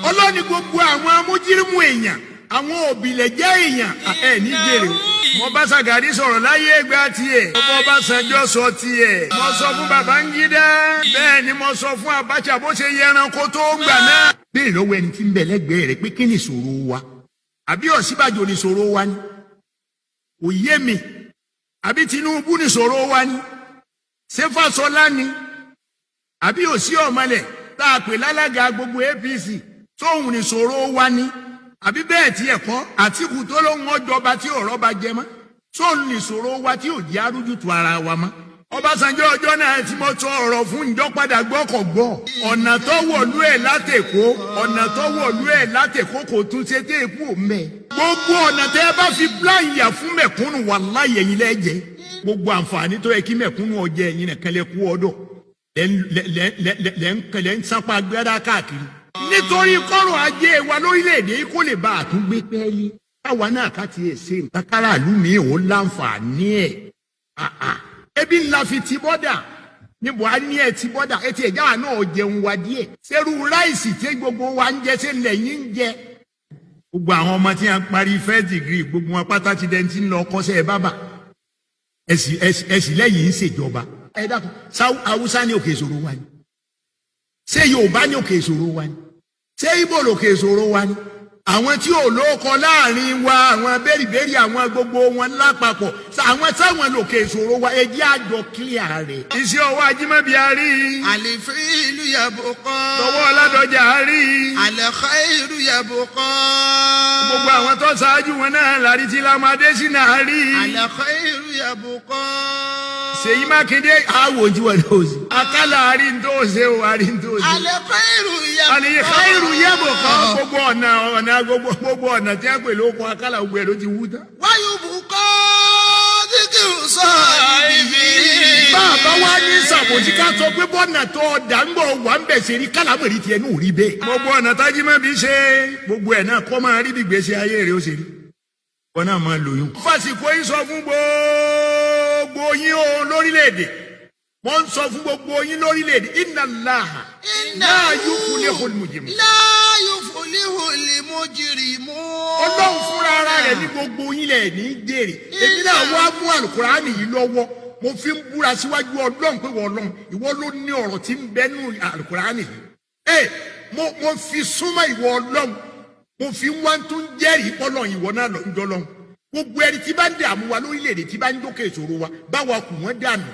Ọlọ́ni gbogbo àwọn amújírímù èèyàn àwọn òbílẹ̀jẹ́ èèyàn ẹ̀ ní jèrè. Mo bá Ṣàgàrí sọ̀rọ̀ láyé ìgbà tiẹ̀. Mo bá Ṣànjọ́ sọ tiẹ̀. Mo sọ fún Babangida. Bẹ́ẹ̀ ni mo sọ fún Abacha bó ṣe yẹranko tó gbà náà. Béèrè lọ́wọ́ ẹni tí ń bẹ lẹ́gbẹ̀ẹ́ rẹ̀ pé kí ni ìṣòro wa? Àbí Ọ̀ṣínbàjò ni ìṣòro wa ni? Kò yé mi. Àbí Tinubu ni ìṣòro wa ni? Ṣé Fáṣọlá ni? Àbí Òsì Ọ̀mọlẹ̀ tá a pè lálága gbogbo APC tóun ní ìṣòro wa ni? Àbí bẹ́ẹ̀ tí ẹ̀kọ́ Àtíkù tó lóun ọjọba tí ọ̀rọ̀ bá jẹ mọ́ tóun ní ìṣòro wa tí ò jẹ́ arújútu ara wa mọ́. Ọbásanjọ́ ọjọ́ náà tí mo sọ ọ̀rọ̀ fún ìjọ padà gbọ́ kò gbọ́. Ọ̀nà tó wọ̀lú ẹ̀ látẹ̀kọ́ kò tún ṣe dé èkó mẹ́. Gbogbo ọ̀nà tẹ́ ẹ bá fi plan yà fún mẹ̀kúnnù wàláhì ẹ̀yin lẹ́jẹ̀. Gbogbo àǹfààní tó yẹ kí mẹ̀kúnnù ọjẹ́ ẹ̀yin nìkan lẹ kú ọ̀dọ̀ lẹ́ ń sápá gbẹ́dá káàkiri. Nítorí kọ́rọ̀ ajé wa lórílẹ̀‐èdè yìí kó lè bá àtúngbé pẹ́ẹ́lí. Káwa náà ká tiẹ̀ ṣe nǹkan káràlú mi ò láǹfààní ẹ̀. Ebi ńlá fi ti bọ́dà ní Buhari ní ẹ̀ ti bọ́dà ẹ̀ ti ẹ̀já wa náà jẹun wa díẹ̀. Ṣerú ráìsì tí gbogbo wa ń jẹ ṣe lẹ́yìn ń jẹ. Gbogbo àwọn ọmọ tí wọ́n parí first degree gbogbo wọn pátá ti dẹ́ntì ń lọ kọ́ṣẹ́ bábà. Ẹ̀sì lẹ́yìn ń ṣèjọba. Ẹ dákun Haúsá ní òkè ìṣòro wa ni? Ṣé Yorùbá ní òkè ìṣòro wa ni? Ṣé Ìgbò lòkè ìṣòro wa ni? Àwọn tí ò lóko láàrin wa àwọn bẹ́rìbẹ́rì àwọn gbogbo wọn lápapọ̀ àwọn táwọn lòkè ìṣòro wa ẹ jẹ́ àjọ kílíà rẹ̀. Iṣẹ́ ọwọ́ Ajímọ̀bí àárí. Àlèfé ìlú yàbò kan. Tọwọ́ Ọládọjà àárí. Àlẹ́kọ́ ìlú yàbò kan. Gbogbo àwọn tó ṣáájú wọn náà lárí tí lámọdé sí náà rí. Àlẹ́kọ́ ìlú yàbò kan. Ṣèyí Mákindé àwò ojú wọn ló ṣe. Akálà àárí ń tó ṣe o àárí ń tó ṣe. Àlẹ́kọ́ ìlú yàbò kan. Àlẹ́kọ́ ìlú yàbò kan gbogbo ọ̀nà tí a pè lóko Akálà gbogbo ẹ̀ ló ti wú tán. Wáyù bùkọ́ díkìrù sọ ibi. Bàbá wa ní sàbòjì ká sọ pé bọ́nà tó ọ̀dà ń bọ̀ wà ń bẹ̀ ṣe rí kálámọ̀rí tiẹ̀ ní òrí bẹ́ẹ̀. Gbogbo ọ̀nà t'Ajímọ̀bí ṣe gbogbo ẹ̀ náà kọ́ máa rí bí gbèsè ayé rẹ̀ ó ṣe rí. Wọ́n náà máa lòyún. Fásitì yìí sọ fún gbogbo yín o lórílẹ̀‐èdè. Wọ́n ń sọ fún gbogbo yín lórílẹ̀‐èdè. Inna Allaha la yuflihul mujrimun. La yuflihul mujrimun. Ọlọ́run fúnra ara rẹ̀ ní gbogbo yín lẹ̀ ní jèrè. Èmi náà wá mú Àlùkùránì yìí lọ́wọ́. Mo fi ń búra síwájú Ọlọ́run pé wọ́n Ọlọ́run ìwọ ló ní ọ̀rọ̀ tí ń bẹ nínú Àlùkùránì yìí. Mo fi súnmọ́ ìwọ Ọlọ́run. Mo fi wá tún jẹ́rìí pọ́lọ́ ìwọ náà lọ ń jọlọ́run. Gbogbo ẹni tí bá ń dààmú wa lórílẹ̀‐èdè tí bá ń dókè ìṣòro wa báwa kù wọ́n dànù.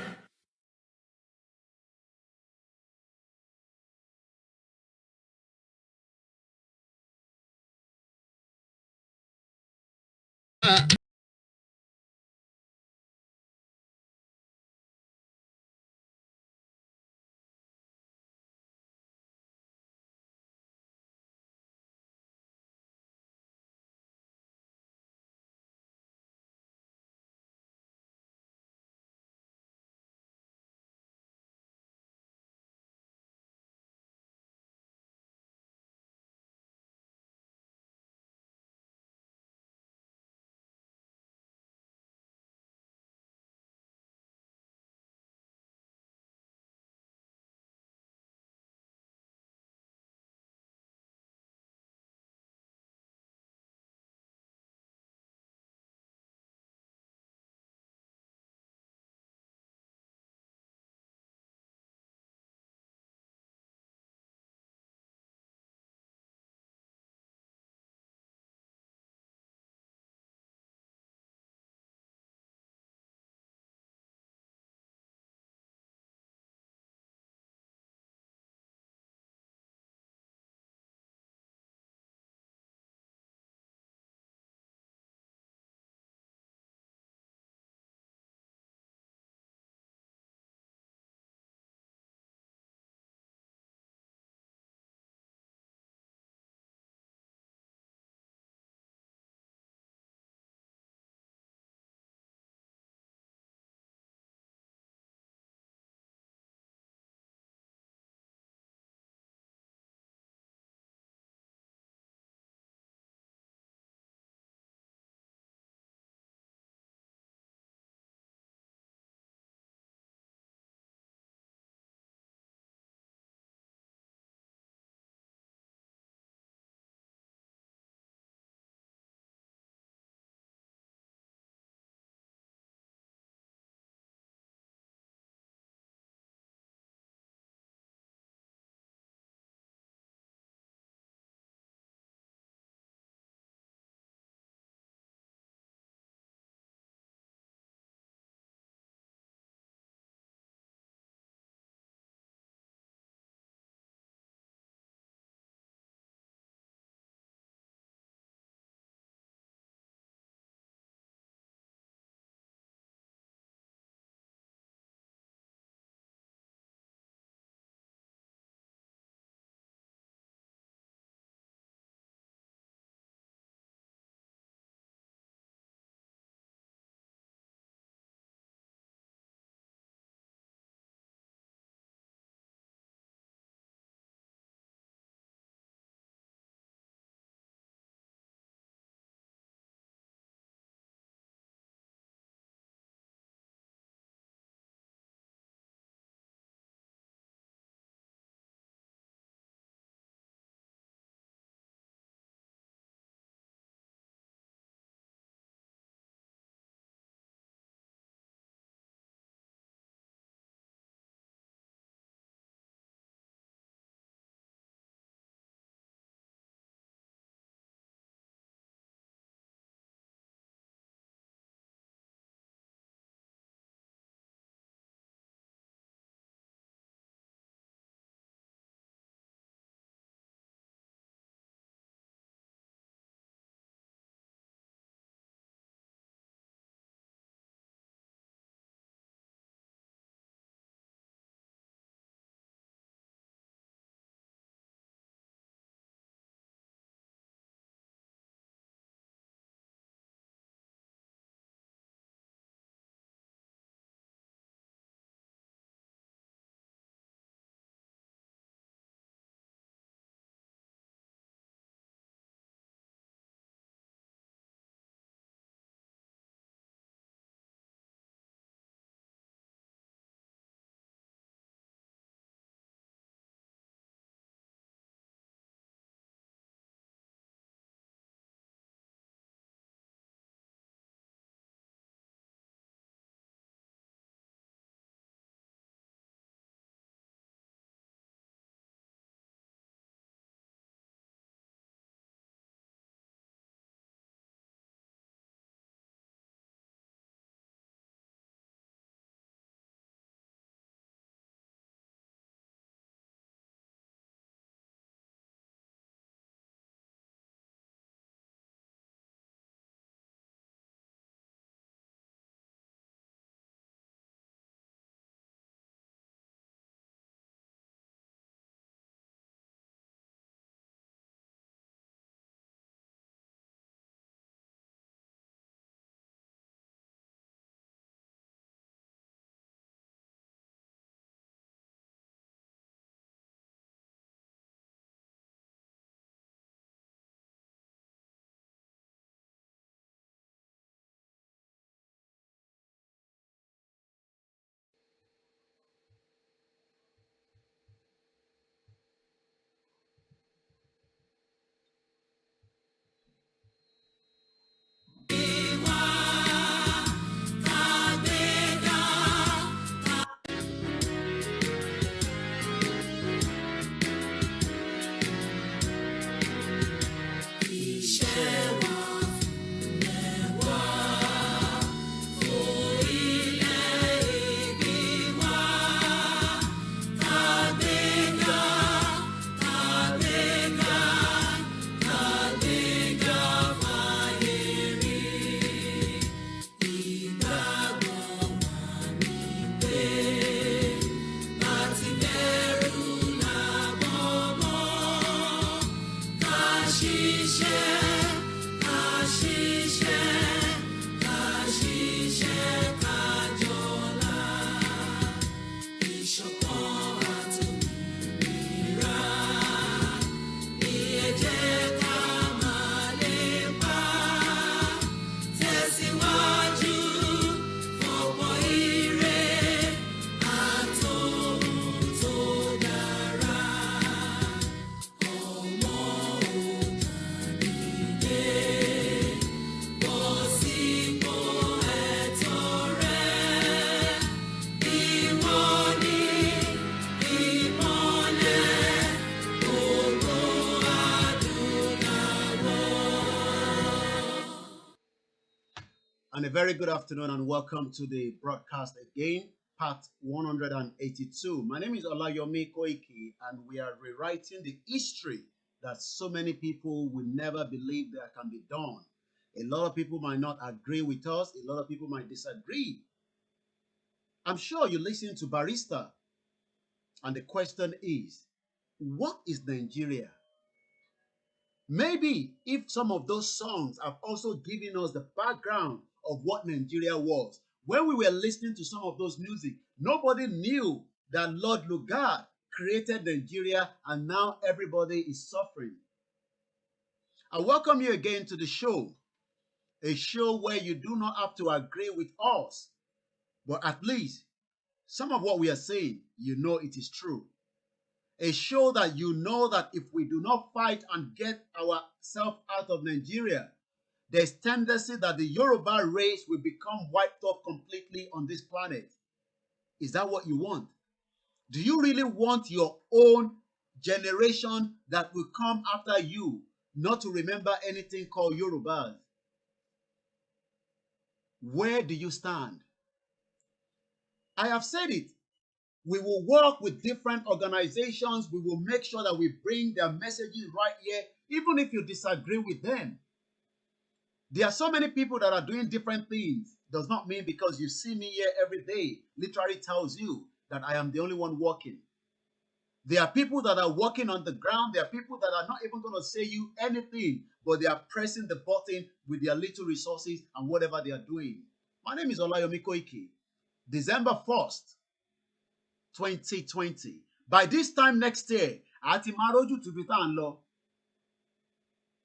And a very good afternoon and welcome to the broadcast again, part 182. My name is Olayomi Koiki and we are rewriting the history that so many people will never believe that can be done. A lot of people might not agree with us. A lot of people might disagree. I'm sure you listen to Barrister and the question is, what is Nigeria? Maybe if some of those songs have also given us the background of what Nigeria was. When we were listening to some of those music, nobody knew that Lord Lugard created Nigeria and now everybody is suffering. I welcome you again to the show, a show where you do not have to agree with us, but at least some of what we are saying, you know it is true. A show that you know that if we do not fight and get ourselves out of Nigeria, there's tendency that the Yoruba race will become wiped off completely on this planet. Is that what you want? Do you really want your own generation that will come after you not to remember anything called Yorubas? Where do you stand? I have said it. We will work with different organizations. We will make sure that we bring their messages right here, even if you disagree with them. There are so many people that are doing different things. Does not mean because you see me here every day, literally tells you that I am the only one working. There are people that are working on the ground. There are people that are not even going to say you anything, but they are pressing the button with their little resources and whatever they are doing. My name is Olayomi Koiki. December 1st, 2020. By this time next year, Ati Maroju to be law.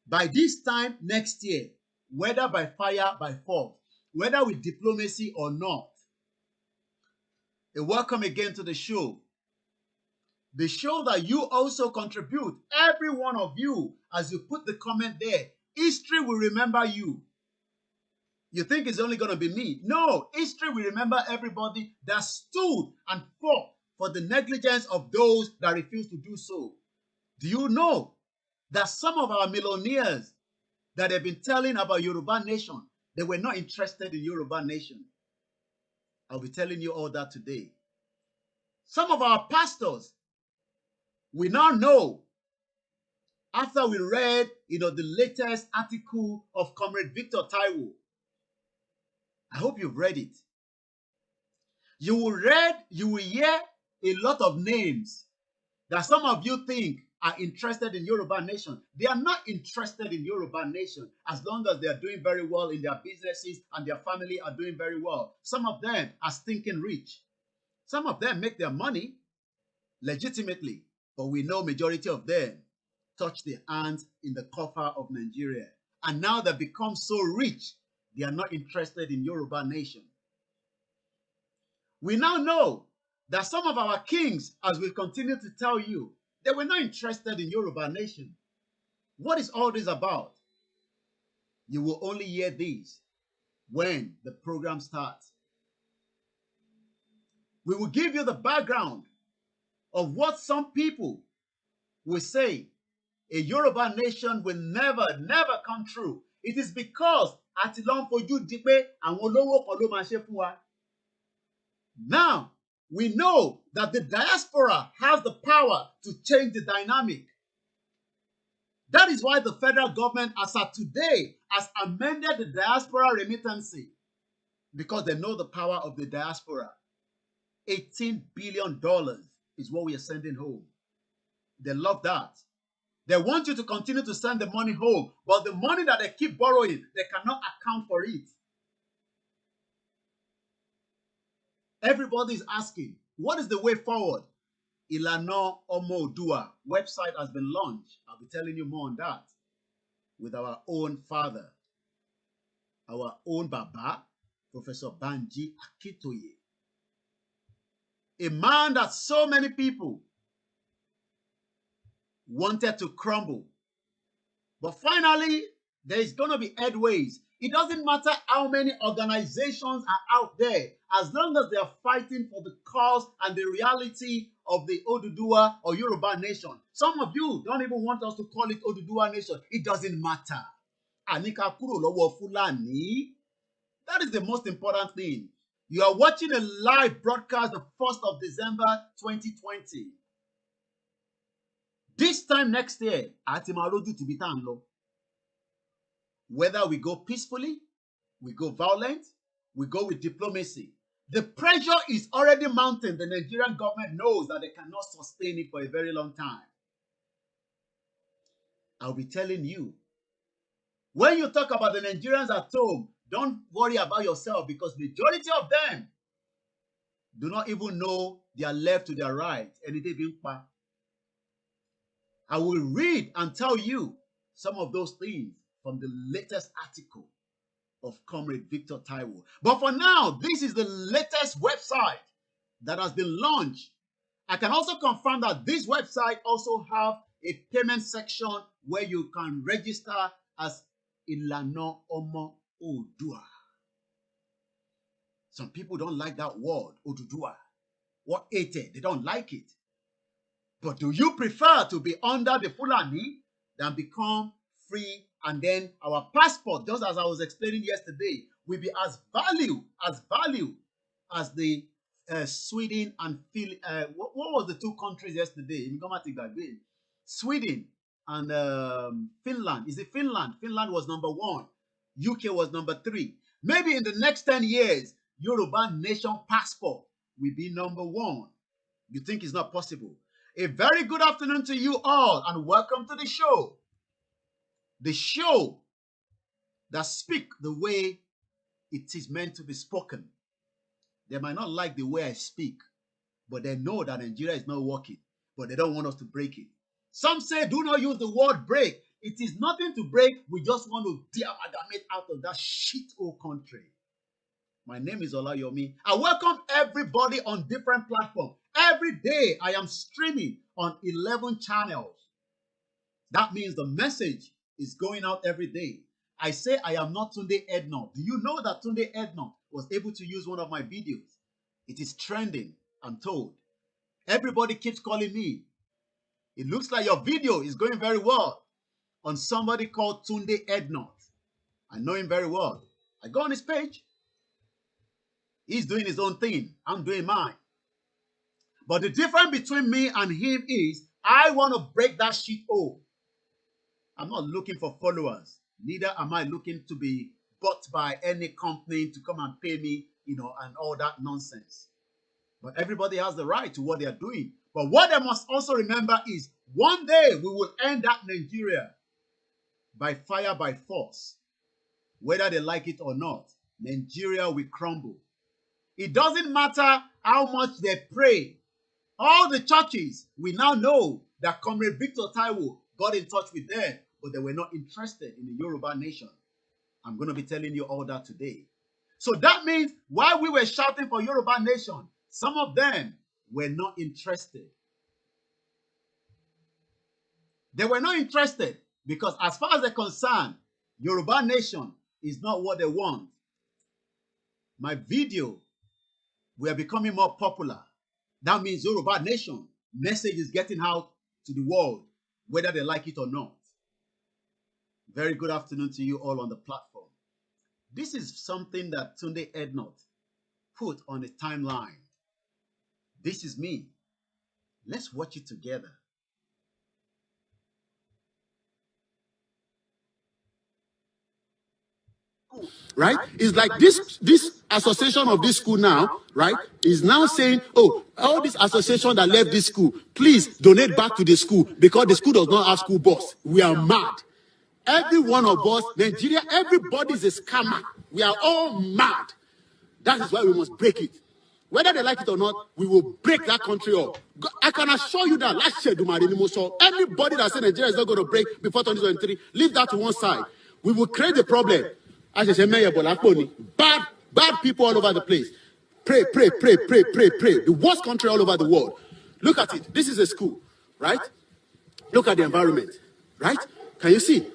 By this time next year, whether by fire, by force, whether with diplomacy or not. A welcome again to the show. The show that you also contribute, every one of you, as you put the comment there, history will remember you. You think it's only going to be me? No, history will remember everybody that stood and fought for the negligence of those that refused to do so. Do you know that some of our millionaires that have been telling about Yoruba nation, they were not interested in Yoruba nation? I'll be telling you all that today. Some of our pastors, we now know, after we read, the latest article of Comrade Victor Taiwo. I hope you've read it. You will hear a lot of names that some of you think are interested in Yoruba nation. They are not interested in Yoruba nation as long as they are doing very well in their businesses and their family are doing very well. Some of them are stinking rich. Some of them make their money legitimately, but we know majority of them touch their hands in the coffer of Nigeria. And now they become so rich, they are not interested in Yoruba nation. We now know that some of our kings, as we continue to tell you, they were not interested in Yoruba nation. What is all this about? You will only hear this when the program starts. We will give you the background of what some people will say a Yoruba nation will never come true. It is because Atilon fojú di pé àwọn olówó kan ló máa ṣe fún wa. Now, we know that the diaspora has the power to change the dynamic. That is why the federal government, as of today, has amended the diaspora remittance, because they know the power of the diaspora. $18 billion is what we are sending home. They love that. They want you to continue to send the money home, but the money that they keep borrowing, they cannot account for it. Everybody is asking, What is the way forward? ILANA OODUA website has been launched. I'll be telling you more on that with our own father, our own Baba, Professor Banji Akintoye. A man that so many people wanted to crumble. But finally, there is going to be headways. It doesn't matter how many organizations are out there, as long as they are fighting for the cause and the reality of the OODUA or Yoruba nation. Some of you don't even want us to call it OODUA nation. It doesn't matter. Anika kúrò lọ́wọ́ Fulani. That is the most important thing. You are watching a live broadcast the 1st of December 2020. This time next year, Atimaroju to be low. Whether we go peacefully, we go violent, we go with diplomacy. The pressure is already mounting. The Nigerian government knows that they cannot sustain it for a very long time. I'll be telling you, when you talk about the Nigerians at home, don't worry about yourself, because majority of them do not even know their left to their right. I will read and tell you some of those things from the latest article of Comrade Victor Taiwo. But for now, this is the latest website that has been launched. I can also confirm that this website also have a payment section where you can register as ILANA OODUA. Some people don't like that word, OODUA. What ete? They don't like it. But do you prefer to be under the Fulani than become free, and then our passport, just as I was explaining yesterday, will be as value as the Sweden and what was the two countries yesterday? Sweden and Finland. Is it Finland? Finland was number 1. UK was number 3. Maybe in the next 10 years, Yoruba nation passport will be number 1. You think it's not possible? A very good afternoon to you all, and welcome to the show. The show that speak the way it is meant to be spoken. They might not like the way I speak, but they know that Nigeria is not working, but they don't want us to break it. Some say, do not use the word break. It is nothing to break. We just want to de-amalgamate out of that shit old country. My name is Olayomi. I welcome everybody on different platforms. Every day I am streaming on 11 channels. That means the message is going out every day. I say I am not Tunde Ednor. Do you know that Tunde Ednor was able to use one of my videos? It is trending, I'm told. Everybody keeps calling me. It looks like your video is going very well on somebody called Tunde Ednor. I know him very well. I go on his page. He's doing his own thing. I'm doing mine. But the difference between me and him is I want to break that shit off. I'm not looking for followers. Neither am I looking to be bought by any company to come and pay me, and all that nonsense. But everybody has the right to what they are doing. But what they must also remember is one day we will end that Nigeria by fire, by force. Whether they like it or not, Nigeria will crumble. It doesn't matter how much they pray. All the churches, we now know that Comrade Victor Taiwo got in touch with them, but they were not interested in the Yoruba nation. I'm going to be telling you all that today. So that means while we were shouting for Yoruba nation, some of them were not interested. They were not interested because as far as they're concerned, Yoruba nation is not what they want. My video, we are becoming more popular. That means Yoruba nation message is getting out to the world, whether they like it or not. Very good afternoon to you all on the platform. This is something that Tunde Ednor put on a timeline. This is me. Let's watch it together. Right? It's like this association of this school now, right, is now saying, oh, all this association that left this school, please donate back to the school because the school does not have school bus. We are mad. Every one of us, Nigeria, everybody is a scammer. We are all mad. That is why we must break it. Whether they like it or not, we will break that country up. I can assure you that last year, anybody that said Nigeria is not going to break before 2023, leave that to one side. We will create the problem. As I say, bad people all over the place. Pray. The worst country all over the world. Look at it. This is a school, right? Look at the environment, right? Can you see?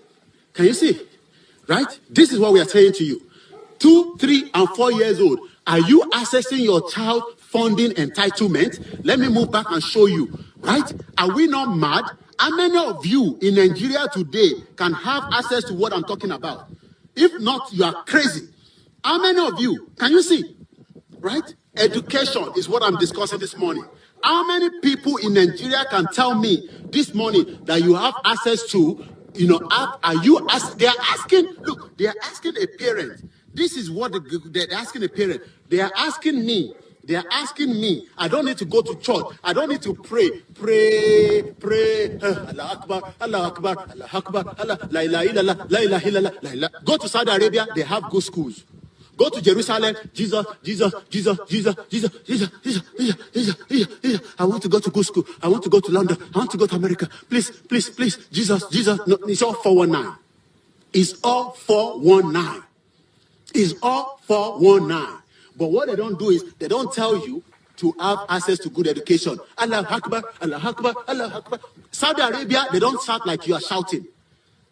Right? This is what we are saying to you. 2, 3, and 4 years old. Are you accessing your child funding entitlement? Let me move back and show you, right? Are we not mad? How many of you in Nigeria today can have access to what I'm talking about? If not, you are crazy. How many of you? Can you see? Right? Education is what I'm discussing this morning. How many people in Nigeria can tell me this morning that you have access to, they are asking a parent. This is what they're asking a parent. They are asking me. I don't need to go to church. I don't need to pray. Allah Akbar, Allah Akbar, Allah Akbar, Allah, la ilaha illallah, la ilaha illallah, la ilaha. Go to Saudi Arabia, they have good schools. Go to Jerusalem, Jesus. I want to go to good school. I want to go to London. I want to go to America. Please, Jesus. No, it's all 419. It's all 419. But what they don't do is they don't tell you to have access to good education. Allah Akbar, Allah Akbar, Allah Akbar. Saudi Arabia, they don't shout like you are shouting.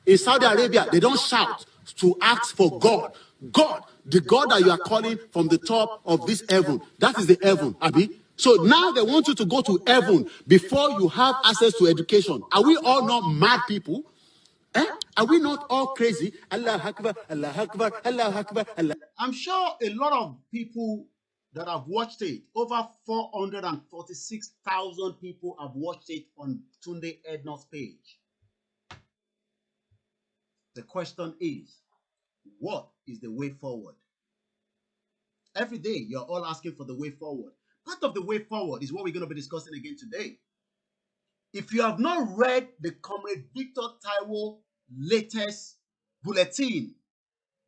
In Saudi Arabia, they don't shout to ask for God. God, the God that you are calling from the top of this heaven, that is the heaven, Abi. So now they want you to go to heaven before you have access to education. Are we all not mad people? Are we not all crazy? Allah Akbar, Allah Akbar, Allah Akbar, Allah. I'm sure a lot of people that have watched it, over 446,000 people have watched it on Tunde Ednot's page. The question is, what is the way forward? Every day, you're all asking for the way forward. Part of the way forward is what we're going to be discussing again today. If you have not read the Comrade Victor Taiwo latest bulletin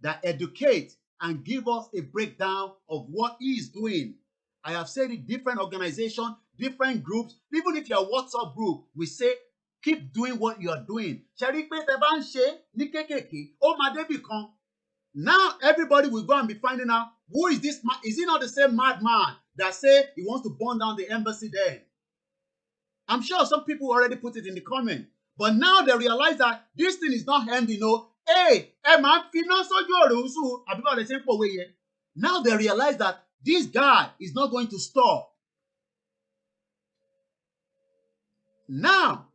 that educate and give us a breakdown of what he is doing, I have said it, different organizations, different groups, even if you're a WhatsApp group, we say, keep doing what you are doing. Now everybody will go and be finding out, who is this man? Is he not the same madman that say he wants to burn down the embassy there? I'm sure some people already put it in the comment. But now they realize that this thing is not ending. Hey, man, now they realize that this guy is not going to stop. Now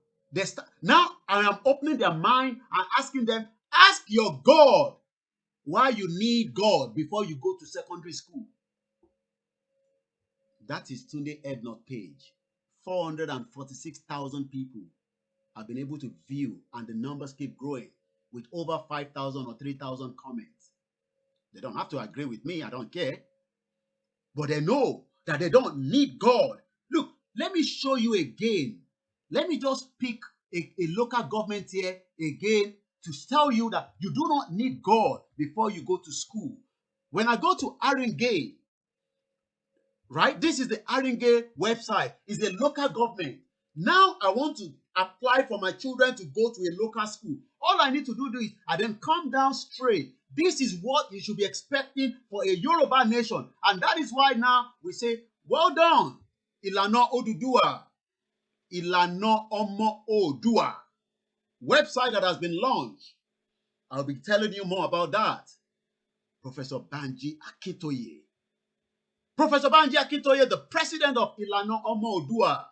I am opening their mind and asking them, ask your God why you need God before you go to secondary school. That is Tunde Ednot page. 446,000 people have been able to view, and the numbers keep growing with over 5,000 or 3,000 comments. They don't have to agree with me, I don't care. But they know that they don't need God. Look, let me show you again. Let me just pick a local government here again to tell you that you do not need God before you go to school. When I go to Aringay, right? This is the Aringay website. It's a local government. Now I want to apply for my children to go to a local school. All I need to do is I then come down straight. This is what you should be expecting for a Yoruba nation. And that is why now we say, well done, ILANA OODUA, ILANA OODUA, website that has been launched. I'll be telling you more about that. Professor Banji Akintoye. Professor Banji Akintoye, the president of ILANA OODUA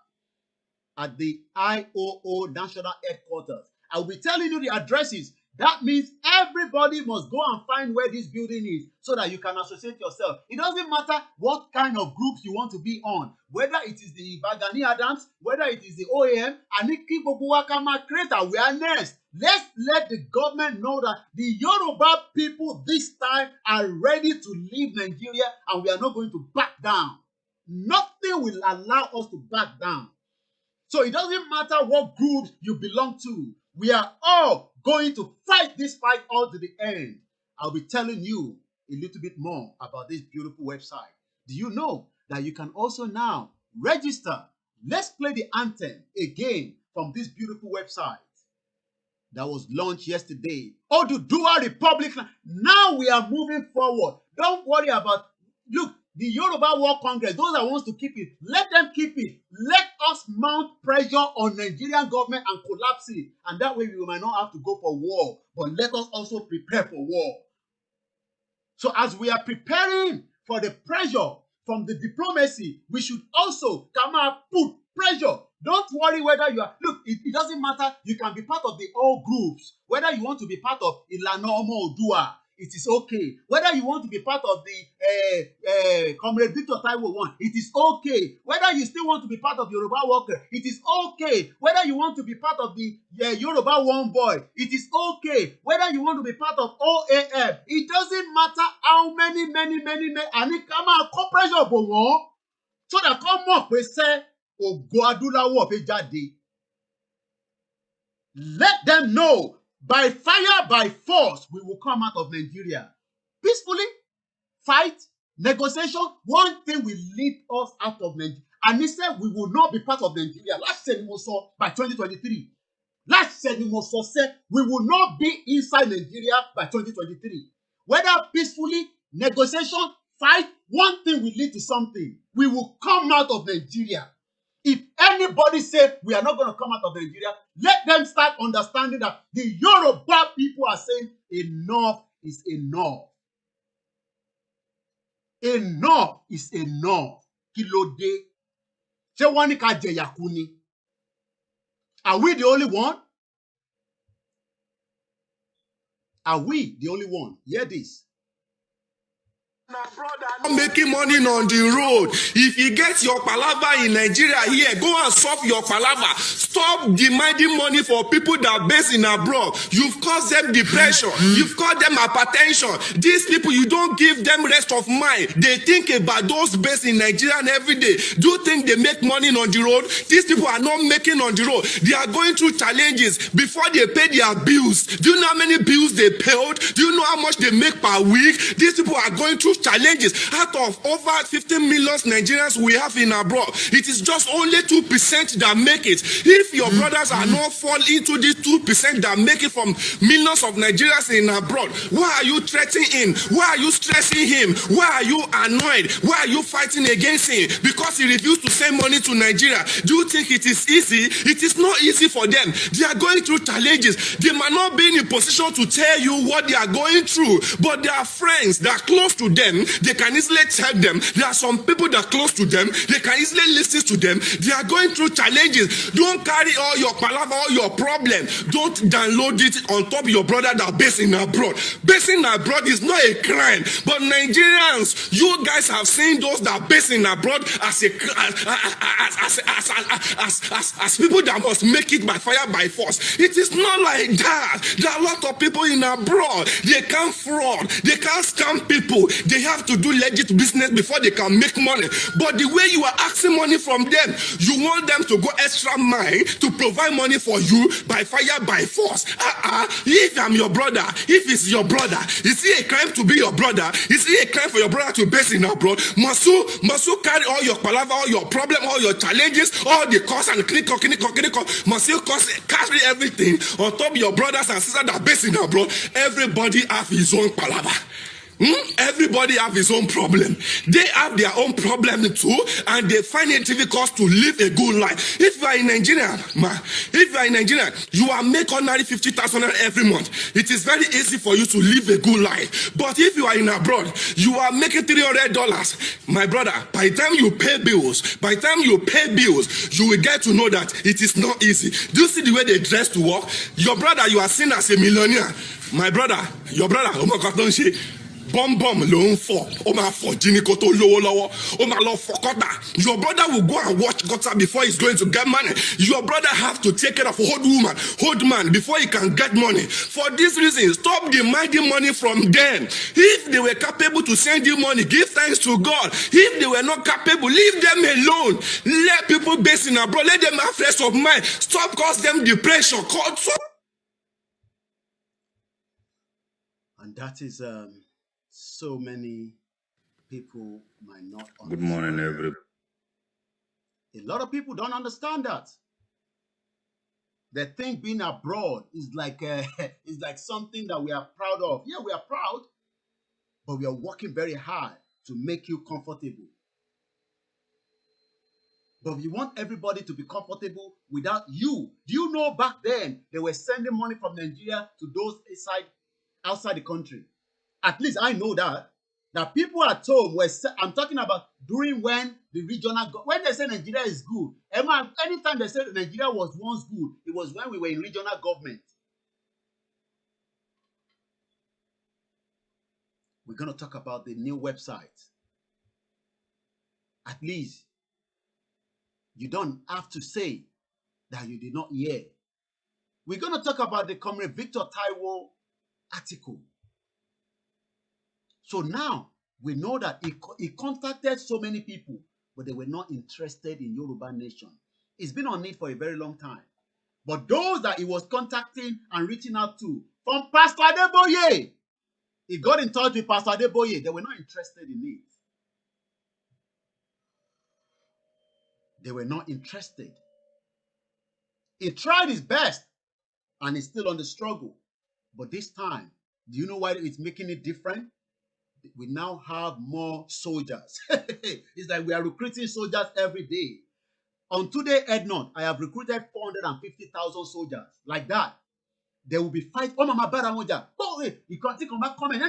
at the IOO National Headquarters. I'll be telling you the addresses. That means everybody must go and find where this building is so that you can associate yourself. It doesn't matter what kind of groups you want to be on, whether it is the Bagani Adams, whether it is the OAM, and create awareness. Let's let the government know that the Yoruba people this time are ready to leave Nigeria, and we are not going to back down. Nothing will allow us to back down. So it doesn't matter what groups you belong to. We are all going to fight this fight all to the end. I'll be telling you a little bit more about this beautiful website. Do you know that you can also now register. Let's play the anthem again from this beautiful website that was launched yesterday. OODUA Republic. Now we are moving forward. Don't worry about, look, the Yoruba World Congress, those that wants to keep it, let them keep it. Let us mount pressure on Nigerian government and collapse it. And that way we might not have to go for war. But let us also prepare for war. So as we are preparing for the pressure from the diplomacy, we should also come out, put pressure. Don't worry whether you are, look, it doesn't matter. You can be part of the all groups. Whether you want to be part of ILANA or OODUA, it is okay. Whether you want to be part of the Comrade Victor Taiwo one, it is okay. Whether you still want to be part of Yoruba Worker, it is okay. Whether you want to be part of the Yoruba One Boy, it is okay. Whether you want to be part of OAM, it doesn't matter how many. And it come out, come pressure for one. So that come up, we say, Ògo Adúláwọ̀ fẹ́ jáde. Let them know, by fire, by force, we will come out of Nigeria. Peacefully, fight, negotiation, one thing will lead us out of Nigeria. And he said we will not be part of Nigeria. Last said by 2023. Last said we will not be inside Nigeria by 2023. Whether peacefully, negotiation, fight, one thing will lead to something. We will come out of Nigeria. If anybody says we are not going to come out of Nigeria, let them start understanding that the Yoruba people are saying enough is enough. Enough is enough. Kí ló dé? Ṣé wọ́n ní ká jẹ̀yà kú ni? Are we the only one? Are we the only one? Hear this. Making money on the road. If you get your palava in Nigeria here, go and solve your palava. Stop demanding money for people that are based in abroad. You've caused them depression. You've caused them hypertension. These people, you don't give them rest of mind. They think about those based in Nigeria every day. Do you think they make money on the road? These people are not making on the road. They are going through challenges before they pay their bills. Do you know how many bills they paid? Do you know how much they make per week? These people are going through challenges. Out of over 15 million Nigerians we have in abroad, it is just only 2% that make it. If your brothers are not fall into these 2% that make it from millions of Nigerians in abroad, why are you threatening him? Why are you stressing him? Why are you annoyed? Why are you fighting against him? Because he refused to send money to Nigeria. Do you think it is easy? It is not easy for them. They are going through challenges. They might not be in a position to tell you what they are going through, but their friends that are close to them, they can easily tell them. There are some people that are close to them, they can easily listen to them. They are going through challenges. Don't carry all your palaver, all your problem. Don't download it on top of your brother that are based in abroad. Based in abroad is not a crime, but Nigerians, you guys have seen those that are based in abroad as people that must make it by fire by force. It is not like that. There are a lot of people in abroad. They can't fraud. They can't scam people. They have to do legit business before they can make money. But the way you are asking money from them, you want them to go extra mile to provide money for you by fire by force. If I'm your brother, if it's your brother, is it a crime to be your brother? Is it a crime for your brother to be based in abroad? Must you carry all your palaver, all your problem, all your challenges, all the costs and clinical? Must you carry everything on top of your brothers and sisters that are based in abroad? Everybody have his own palaver. Everybody have his own problem. They have their own problem too, and they find it difficult to live a good life. If you are in Nigeria, you are making ordinary 50,000 every month. It is very easy for you to live a good life. But if you are in abroad, you are making $300. My brother, by the time you pay bills, you will get to know that it is not easy. Do you see the way they dress to work? Your brother, you are seen as a millionaire. My brother, your brother, oh my God, don't say. Bomb ló ń fọ ó máa fọ jíní kó tó lówó lọ́wọ́ ó máa lọ fọ kọ́tà. Your brother will go and watch gutter before he's going to get money. Your brother have to take care of old man before he can get money. For this reason, stop demanding money from them. If they were capable to send you money, give thanks to God. If they were not capable, leave them alone. Let people based in abroad, let them have rest of mind. Stop cause them depression. And that is so many people might not understand. Good morning, everybody. A lot of people don't understand that. They think being abroad is like is like something that we are proud of. Yeah, we are proud, but we are working very hard to make you comfortable. But we want everybody to be comfortable without you. Do you know back then they were sending money from Nigeria to those outside the country? At least I know that people at home were. I'm talking about during when the regional when they say Nigeria is good. Anytime they said Nigeria was once good, it was when we were in regional government. We're gonna talk about the new website. At least you don't have to say that you did not hear. We're gonna talk about the Comrade Victor Taiwo article. So now we know that he contacted so many people, but they were not interested in Yoruba nation. It's been on it for a very long time. But those that he was contacting and reaching out to, from Pastor Adeboye, he got in touch with Pastor Adeboye. They were not interested in it. They were not interested. He tried his best, and he's still on the struggle. But this time, do you know why it's making it different? We now have more soldiers. It's like we are recruiting soldiers every day. On today, Ednon, I have recruited 450,000 soldiers. Like that. They will be fighting. Oh, Mama Baramoja. Oh, you can't take on that comment.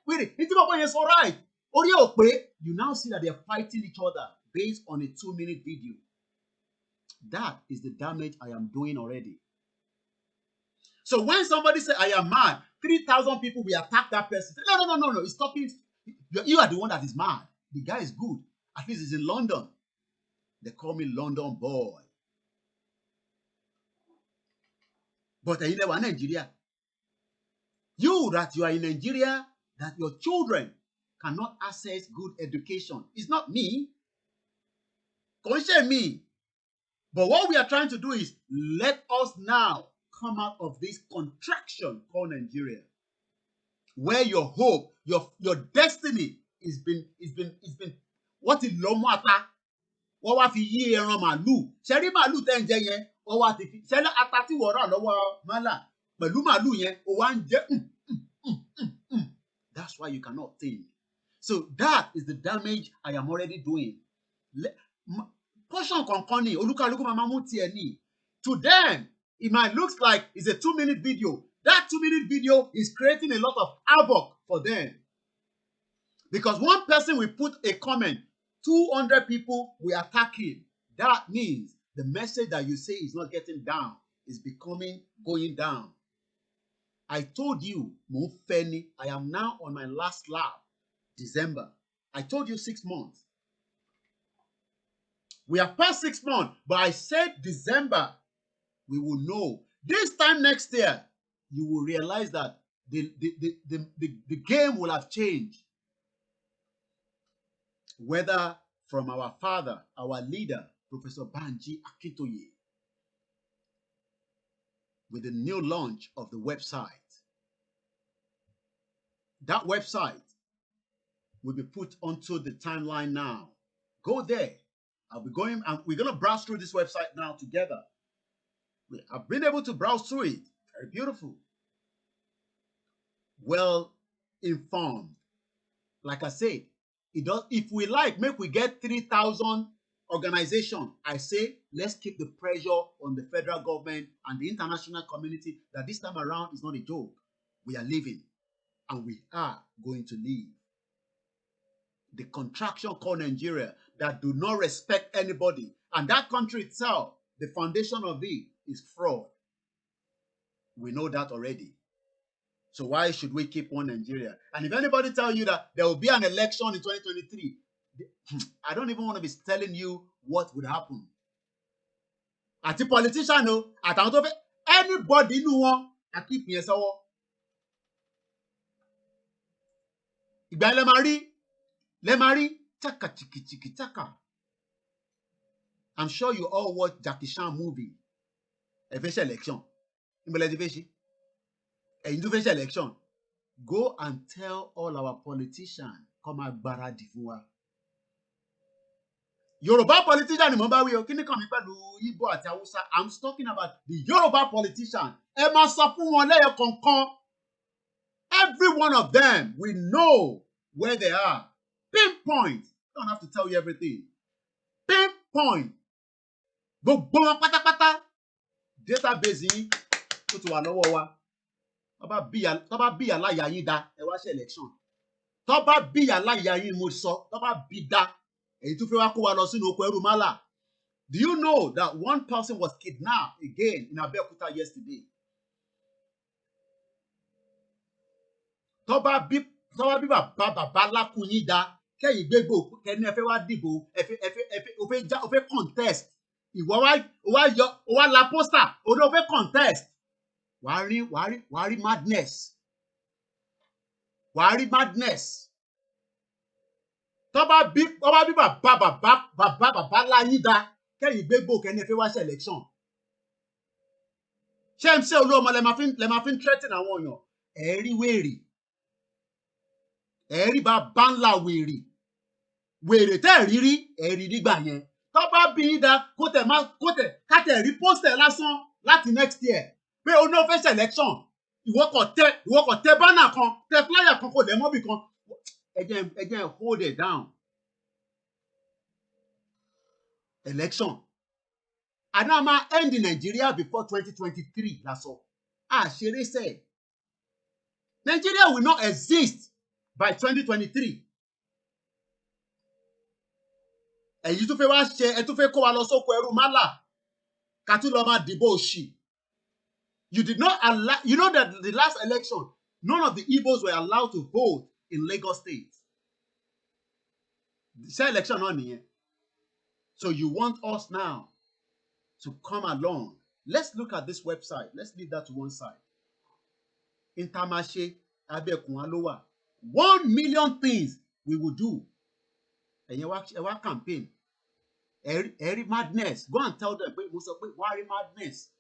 It's all right. You now see that they are fighting each other based on a 2-minute video. That is the damage I am doing already. So when somebody says, I am mad, 3,000 people will attack that person. No. It's stopping. You are the one that is mad. The guy is good. At least he's in London. They call me London boy. But you never in Nigeria. You are in Nigeria, that your children cannot access good education. It's not me. Don't me. But what we are trying to do is let us now come out of this contraction called Nigeria, where your hope, your destiny is been what is lomata. What wa fi yi ẹran màlúù ṣẹ́rí màlúù tẹ́ ń jẹ yẹn wọ́n wá ti fi ṣẹ́rí ata tí wọ́n rà lọ́wọ́ mọ́là pẹ̀lú màlúù yẹn ó wá ń jẹ. That's why you cannot think. So that is the damage I am already doing. Portion kankan ni olúkálùkù máa mú tiẹ̀ ní. To them, it might look like it's a 2-minute video. That 2-minute video is creating a lot of havoc for them. Because one person will put a comment, 200 people will attack him. That means the message that you say is not getting down, is going down. I told you, Mufeni, I am now on my last lap, December. I told you 6 months. We are past 6 months, but I said December, we will know. This time next year, you will realize that the game will have changed. Whether from our father, our leader, Professor Banji Akintoye, with the new launch of the website. That website will be put onto the timeline now. Go there. I'll be going, and we're going to browse through this website now together. I've been able to browse through it. Very beautiful. Well informed. Like I said, it does. If we like, make we get 3,000 organizations. I say, let's keep the pressure on the federal government and the international community that this time around is not a joke. We are living, and we are going to live. The contraction called Nigeria that do not respect anybody, and that country itself, the foundation of it is fraud. We know that already. So why should we keep on Nigeria? And if anybody tell you that there will be an election in 2023, I don't even want to be telling you what would happen. At the politician, no, at anybody no one, I keep me so. Le mari, chaka chiki chiki chaka. I'm sure you all watch Jackie Chan movie. Eventual election. Election. Go and tell all our politicians, kó máa gbáradì fún wa. Yoruba politician ni mo bá wí o, kí ni kàn mí pẹ̀lú Igbo àti Hausa? I'm talking about the Yoruba politician. Ẹ máa sọ fún wọn lẹ́yọ kọ̀ọ̀kan. Every one of them, we know where they are. Pinpoint. Don't have to tell you everything. Pinpoint. Gbogbo wọn pátápátá. Database yìí tó ti wà lọ́wọ́ wa. Tó bá bí aláya yín dá, ẹ wá ṣe election. Tó bá bí aláya yín mo sọ, tó bá bí dá, èyí tó fẹ́ wá kó wa lọ sínú oko ẹrú málà. Do you know that one person was kidnapped again in Abeokuta yesterday? Tó bá bí bàbá lákùn yín dá, kẹ́yìn gbégbó kẹ́ni ẹ fẹ́ wá dìbò, ó fẹ́ contest. Ìwọ wá la poster, ó ló fẹ́ contest. Wàá rí madness. Wàá rí madness. Tó bá bí bàbá láyín dá, kẹ́yìn gbégbó kẹ́ni ẹ fẹ́ wá ṣe election. Ṣé MC Olúọmọ lẹ máa fi ń threaten àwọn èèyàn? Ẹ̀rí wèrè. Ẹ̀rí bàbá ńlá wèrè. Wèrè tẹ́ rí ẹ̀rí nígbà yẹn. Tó bá bí yín dá, kátẹ̀ rí poster lásán láti next year. Pé o ní o fẹ́ ṣe election. Ìwọ kò tẹ banner kan, tẹ flyer kan kò dẹ̀ mọ́bì kan. Ẹ jẹ́ hold it down. Election. And now ma end in Nigeria before 2023. That's all. Ṣeré sẹ́. Nigeria will not exist by 2023. Èyí tó fẹ́ wá ṣe, ẹ tó fẹ́ kó wa lọ sóko ẹrú málà. Ká tún lọ máa dìbò òṣì. You did not allow, you know that the last election, none of the Igbos were allowed to vote in Lagos State. Ṣé election náà nìyẹn? So you want us now to come along. Let's look at this website. Let's leave that to one side. Intermarché Abẹ́òkun Alowa. 1 million things we will do. And you want campaign. Every madness. Go and tell them, why madness?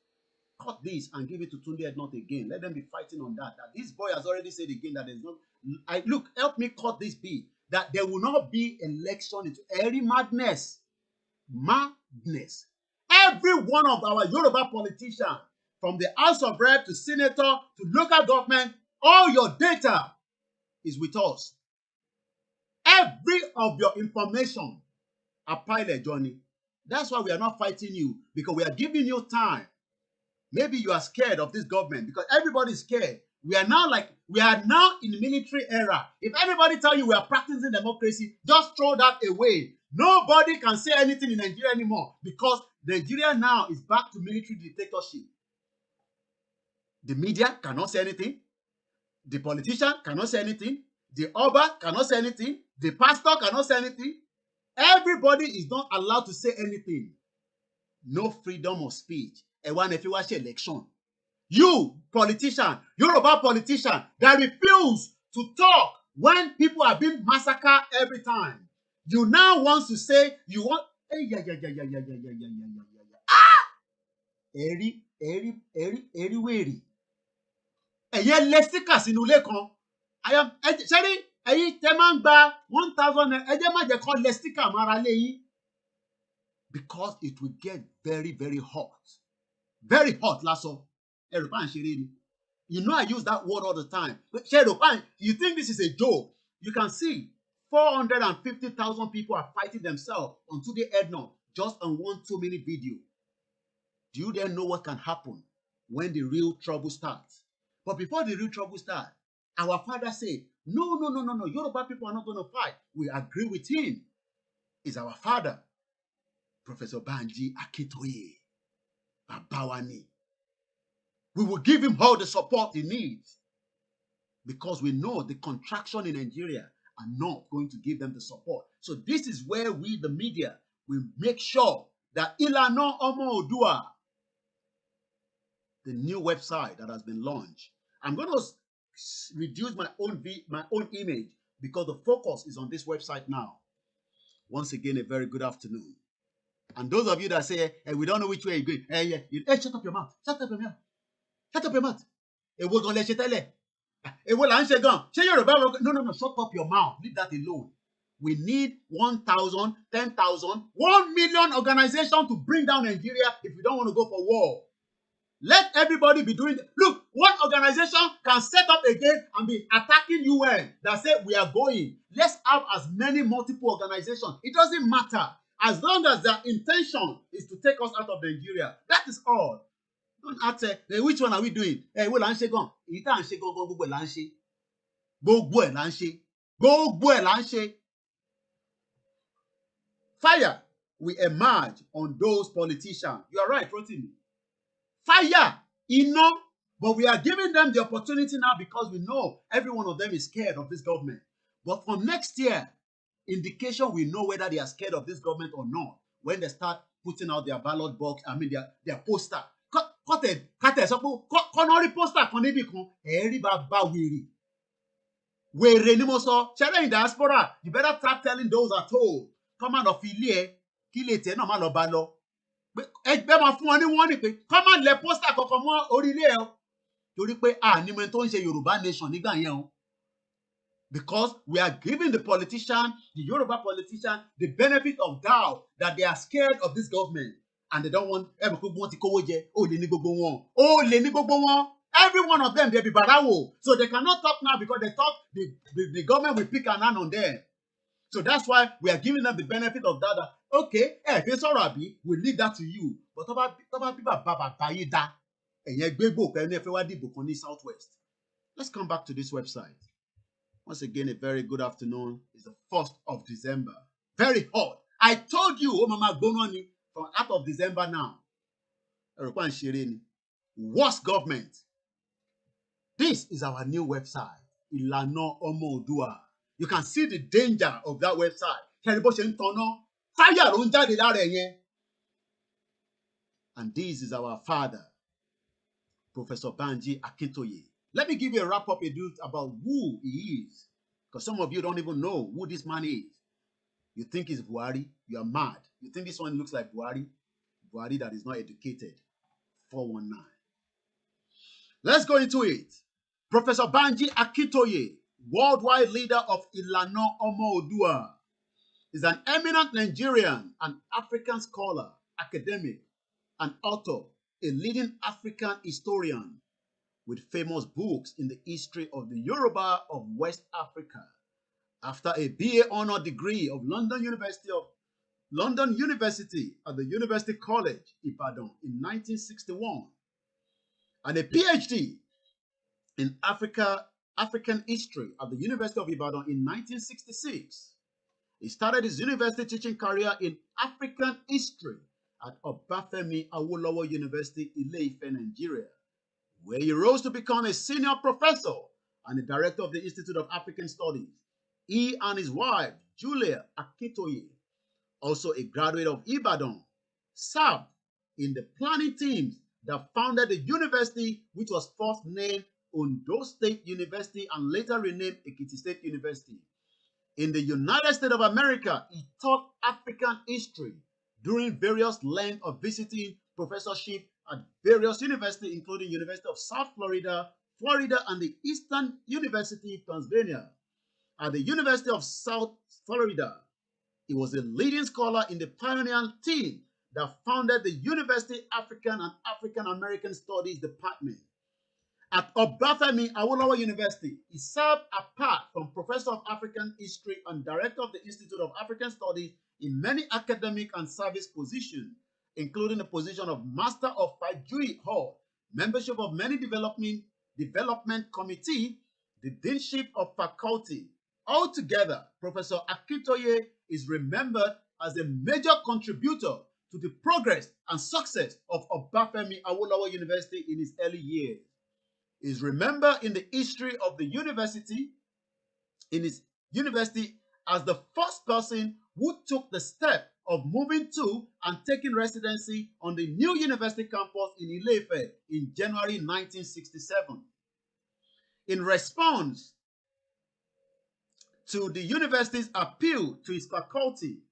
Cut this and give it to Tunde Ednut again. Let them be fighting on that. That this boy has already said again that there's no. Look, help me cut this beat. That there will not be election into every madness. Madness. Every one of our Yoruba politicians, from the House of Rep to Senator to local government, all your data is with us. Every of your information are pilot, Johnny. That's why we are not fighting you, because we are giving you time. Maybe you are scared of this government because everybody is scared. We are now in the military era. If anybody tell you we are practicing democracy, just throw that away. Nobody can say anything in Nigeria anymore because Nigeria now is back to military dictatorship. The media cannot say anything. The politician cannot say anything. The OBAS cannot say anything. The pastor cannot say anything. Everybody is not allowed to say anything. No freedom of speech. And when if you watch election, you politician, Yoruba politician that refuse to talk when people are being massacred every time. You now want to say you want. Eri weri. Ẹ̀yẹ lẹ́síkà sínú ilé kan. Ṣẹ́rí ẹ̀yin tẹ́ máa ń gba 1,000 naira. Ẹ jẹ́ má jẹ́ kó lẹ́síkà mára lé yín. Because it will get very, very hot. Very hot, lásán. Ẹ̀rù pa ń ṣeré ni. You know I use that word all the time. Ṣẹ́rù pa, you think this is a joke? You can see 450,000 people are fighting themselves on Tunde Ednut just on one 2-minute video. Do you then know what can happen when the real trouble starts? But before the real trouble starts, our father said, no, Yoruba people are not going to fight. We agree with him. He's our father, Professor Banji Akintoye, Babawani. We will give him all the support he needs because we know the contraction in Nigeria are not going to give them the support. So this is where we, the media, will make sure that ILANA OODUA, the new website that has been launched. I'm going to reduce my own image because the focus is on this website now. Once again, a very good afternoon. And those of you that say, hey, we don't know which way you're going. Hey, shut up your mouth. Shut up your mouth. Shut up your mouth. Hey, we're going to let you tell it. Èwo là ń ṣe gan? Ṣé Yorùbá? No, shut up your mouth. Leave that alone. We need 1,000, 10,000, 1 million organization to bring down Nigeria if we don't want to go for war. Let everybody be doing it. Look, one organization can set up again and be attacking UN that say we are going. Let's have as many multiple organizations. It doesn't matter. As long as their intention is to take us out of Nigeria. That is all. Don't ask, which one are we doing? Wo là ń ṣe gan? Èyí tá à ń ṣe gangan gbogbo ẹ̀ là ń ṣe. Gbogbo ẹ̀ là ń ṣe. Gbogbo ẹ̀ là ń ṣe. Fire will emerge on those politicians. You are right, Rotimi. Fire, iná, but we are giving them the opportunity now because we know every one of them is scared of this government. But from next year, indication we know whether they are scared of this government or not when they start putting out their ballot box, their poster. Kọ́tẹ̀ sọ pé kọ́nọ́rí poster kan níbì kan, ẹ̀rí bá wèrè. Wèrè ni mo sọ, ṣẹlẹ̀ in diaspora, you better start telling those at home, come on, of ilé ẹ, kí lè tẹ̀ náà má lọ bá lọ. Ẹgbẹ́ máa fún wọn ní wọ́n ní pé kọ́ máa lẹ pósítà kankan mọ́ orílẹ̀ ẹ̀ torí pé ní mo tó ń ṣe Yorùbá nation nígbà yẹn o. Because we are giving the politician, the Yoruba politician, the benefit of doubt that they are scared of this government and they don't want gbogbo wọn ti kówó jẹ, ó lè ní gbogbo wọn, ó lè ní gbogbo wọn. Every one of them they be barawo, so they cannot talk now because they talk the government will pick an hand on them. So that's why we are giving them the benefit of that. Okay, fi sọ̀rọ̀ àbí, we leave that to you. But tó bá bí bàbá yìí dá, ẹ̀yẹn gbégbó kẹ́ ní ẹ fẹ́ wá dìbò kan ní Southwest. Let's come back to this website. Once again, a very good afternoon. It's the 1st of December. Very hot. I told you, Mama Gbononi, from out of December now. Worst government. This is our new website, ILANA OODUA. You can see the danger of that website. Fire. And this is our father, Professor Banji Akintoye. Let me give you a wrap-up about who he is. Because some of you don't even know who this man is. You think he's Buhari, you are mad. You think this one looks like Buhari? Buhari that is not educated. 419. Let's go into it. Professor Banji Akintoye, worldwide leader of ILANA OODUA, is an eminent Nigerian and African scholar, academic, and author, a leading African historian with famous books in the history of the Yoruba of West Africa. After a BA honor degree of London University at the University College, Ibadan in 1961, and a PhD in African history at the University of Ibadan in 1966. He started his university teaching career in African history at Obafemi Awolowo University, Ile-Ife, Nigeria, where he rose to become a senior professor and the director of the Institute of African Studies. He and his wife, Julia Akintoye, also a graduate of Ibadan, served in the planning teams that founded the university, which was first named Ondo State University and later renamed Ekiti State University. In the United States of America, he taught African history during various lengths of visiting professorship at various universities, including University of South Florida, and the Eastern University of Pennsylvania. At the University of South Florida, he was a leading scholar in the pioneer team that founded the University African and African American Studies Department. At Obafemi Awolowo University, he served apart from Professor of African History and Director of the Institute of African Studies in many academic and service positions, including the position of Master of Fajui Hall, membership of many development committee, the deanship of faculty. Altogether, Professor Akintoye is remembered as a major contributor to the progress and success of Obafemi Awolowo University in its early years. He is remembered in the history of the university, as the first person who took the step of moving to and taking residency on the new university campus in Ile-Ife in January 1967. In response to the university's appeal to its faculty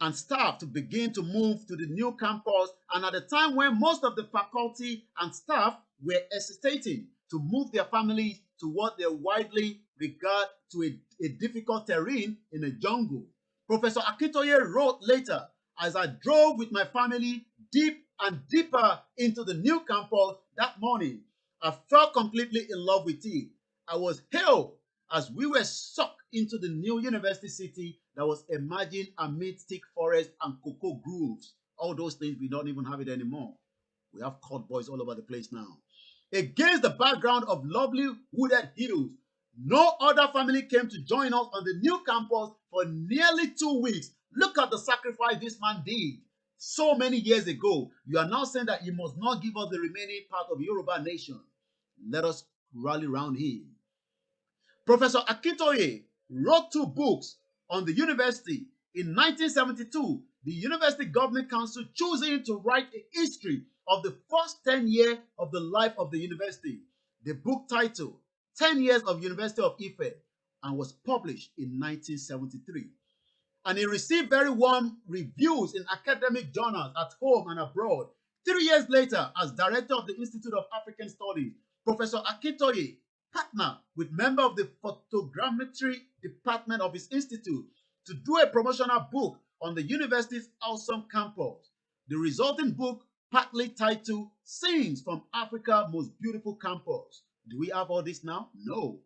and staff to begin to move to the new campus, and at the time when most of the faculty and staff were hesitating to move their families to what they widely regard to a difficult terrain in a jungle. Professor Akintoye wrote later, as I drove with my family deep and deeper into the new campus that morning, I fell completely in love with it. I was hailed as we were sucked into the new university city that was emerging amid thick forests and cocoa groves. All those things, we don't even have it anymore. We have court boys all over the place now. Against the background of lovely wooded hills, no other family came to join us on the new campus for nearly 2 weeks. Look at the sacrifice this man did so many years ago. You are now saying that he must not give us the remaining part of Yoruba nation. Let us rally around him. Professor Akintoye wrote 2 books on the university. In 1972, the University Governing Council chose him to write a history of the first 10 years of the life of the university. The book titled 10 Years of University of Ife and was published in 1973. And he received very warm reviews in academic journals at home and abroad. 3 years later, as director of the Institute of African Studies, Professor Akintoye partnered with member of the photogrammetry department of his institute to do a promotional book on the university's awesome campus. The resulting book, partly titled Scenes from Africa's Most Beautiful Campus. Do we have all this now? No.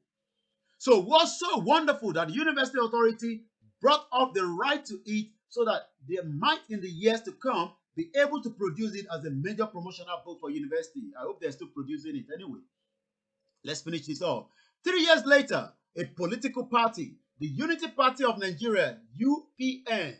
So what's so wonderful that the university authority brought up the right to it so that they might in the years to come be able to produce it as a major promotional book for university. I hope they're still producing it anyway. Let's finish this off. 3 years later, a political party, the Unity Party of Nigeria, UPN,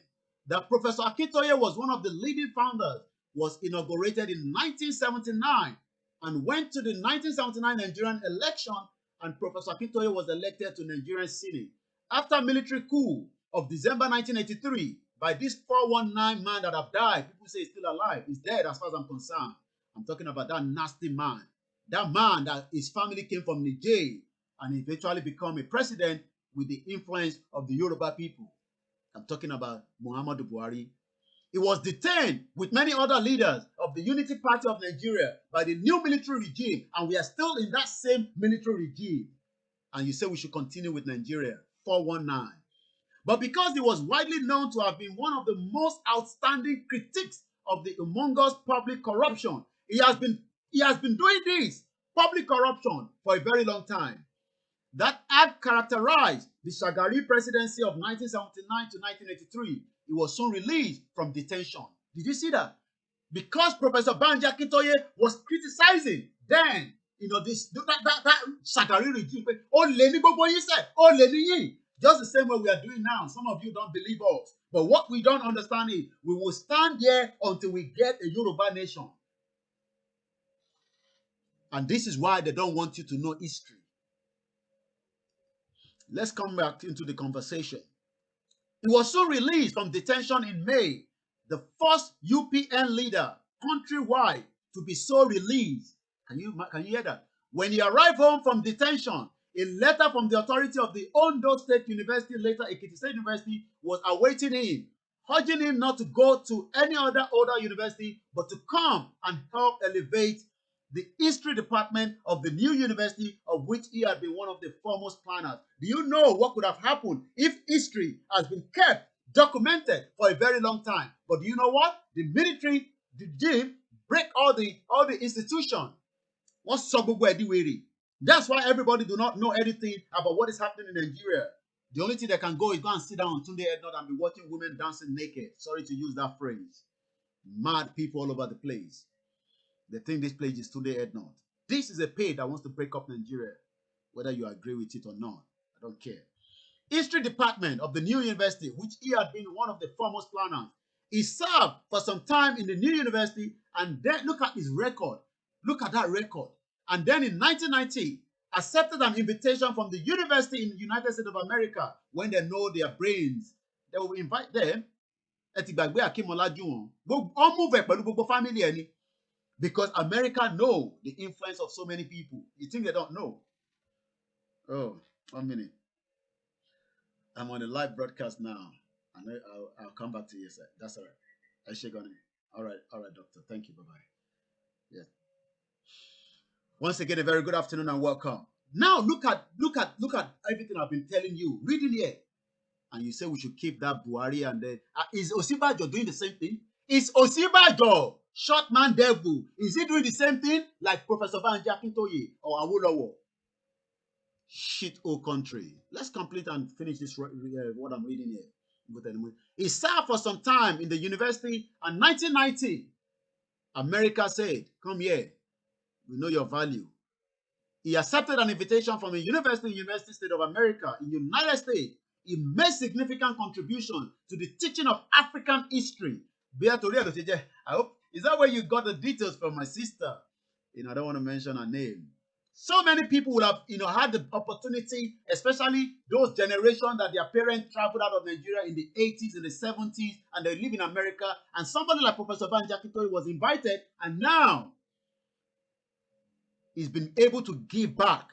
that Professor Akintoye was one of the leading founders, was inaugurated in 1979 and went to the 1979 Nigerian election, and Professor Akintoye was elected to Nigerian Senate. After military coup of December 1983, by this 419 man that have died, people say he's still alive. He's dead as far as I'm concerned. I'm talking about that nasty man. That man that his family came from Niger and eventually become a president with the influence of the Yoruba people. I'm talking about Muhammadu Buhari. He was detained with many other leaders of the Unity Party of Nigeria by the new military regime, and we are still in that same military regime. And you say we should continue with Nigeria, 419. But because he was widely known to have been one of the most outstanding critics of the humongous public corruption, he has been doing this public corruption for a very long time. That had characterized the Shagari presidency of 1979 to 1983. He was soon released from detention. Did you see that? Because Professor Banji Akintoye was criticizing then, that Shagari regime. Just the same way we are doing now. Some of you don't believe us. But what we don't understand is we will stand here until we get a Yoruba nation. And this is why they don't want you to know history. Let's come back into the conversation. He was soon released from detention in May, the first UPN leader countrywide to be so released. Can you hear that? When he arrived home from detention, a letter from the authority of the Ondo State University, later Ekiti State University, was awaiting him, urging him not to go to any other older university, but to come and help elevate the history department of the new university, of which he had been one of the foremost planners. Do you know what could have happened if history has been kept, documented for a very long time? But do you know what? The military regime break all the institutions. What's so? That's why everybody do not know anything about what is happening in Nigeria. The only thing they can go is go and sit down on Tunde Ednod and be watching women dancing naked. Sorry to use that phrase. Mad people all over the place. They think this place is Tunde Ednod. This is a page that wants to break up Nigeria, whether you agree with it or not. I don't care. History department of the new university, which he had been one of the foremost planners. He served for some time in the new university, and then look at his record. Look at that record. And then in 1990, accepted an invitation from the university in the United States of America. When they know their brains, they will invite them. Because America know the influence of so many people. You think they don't know? Oh, 1 minute. I'm on a live broadcast now. And I'll come back to you, sir. That's all right. I shake on it. All right, doctor. Thank you. Bye-bye. Yeah. Once again, a very good afternoon and welcome. Now look at everything I've been telling you, reading here. And you say we should keep that Buhari and then is Osibajo doing the same thing? Is Osibajo, short man devil, is he doing the same thing like Professor Banji Akintoye or Awolowo? Shit, oh country. Let's complete and finish this what I'm reading here. He served for some time in the university, and 1990, America said, "Come here, we know your value." He accepted an invitation from a university in the United States of America in the United States. He made significant contribution to the teaching of African history. I hope, is that where you got the details from my sister? I don't want to mention her name. So many people would have, had the opportunity, especially those generations that their parents traveled out of Nigeria in the 80s and the 70s, and they live in America. And somebody like Professor Banji Akintoye was invited, and now he's been able to give back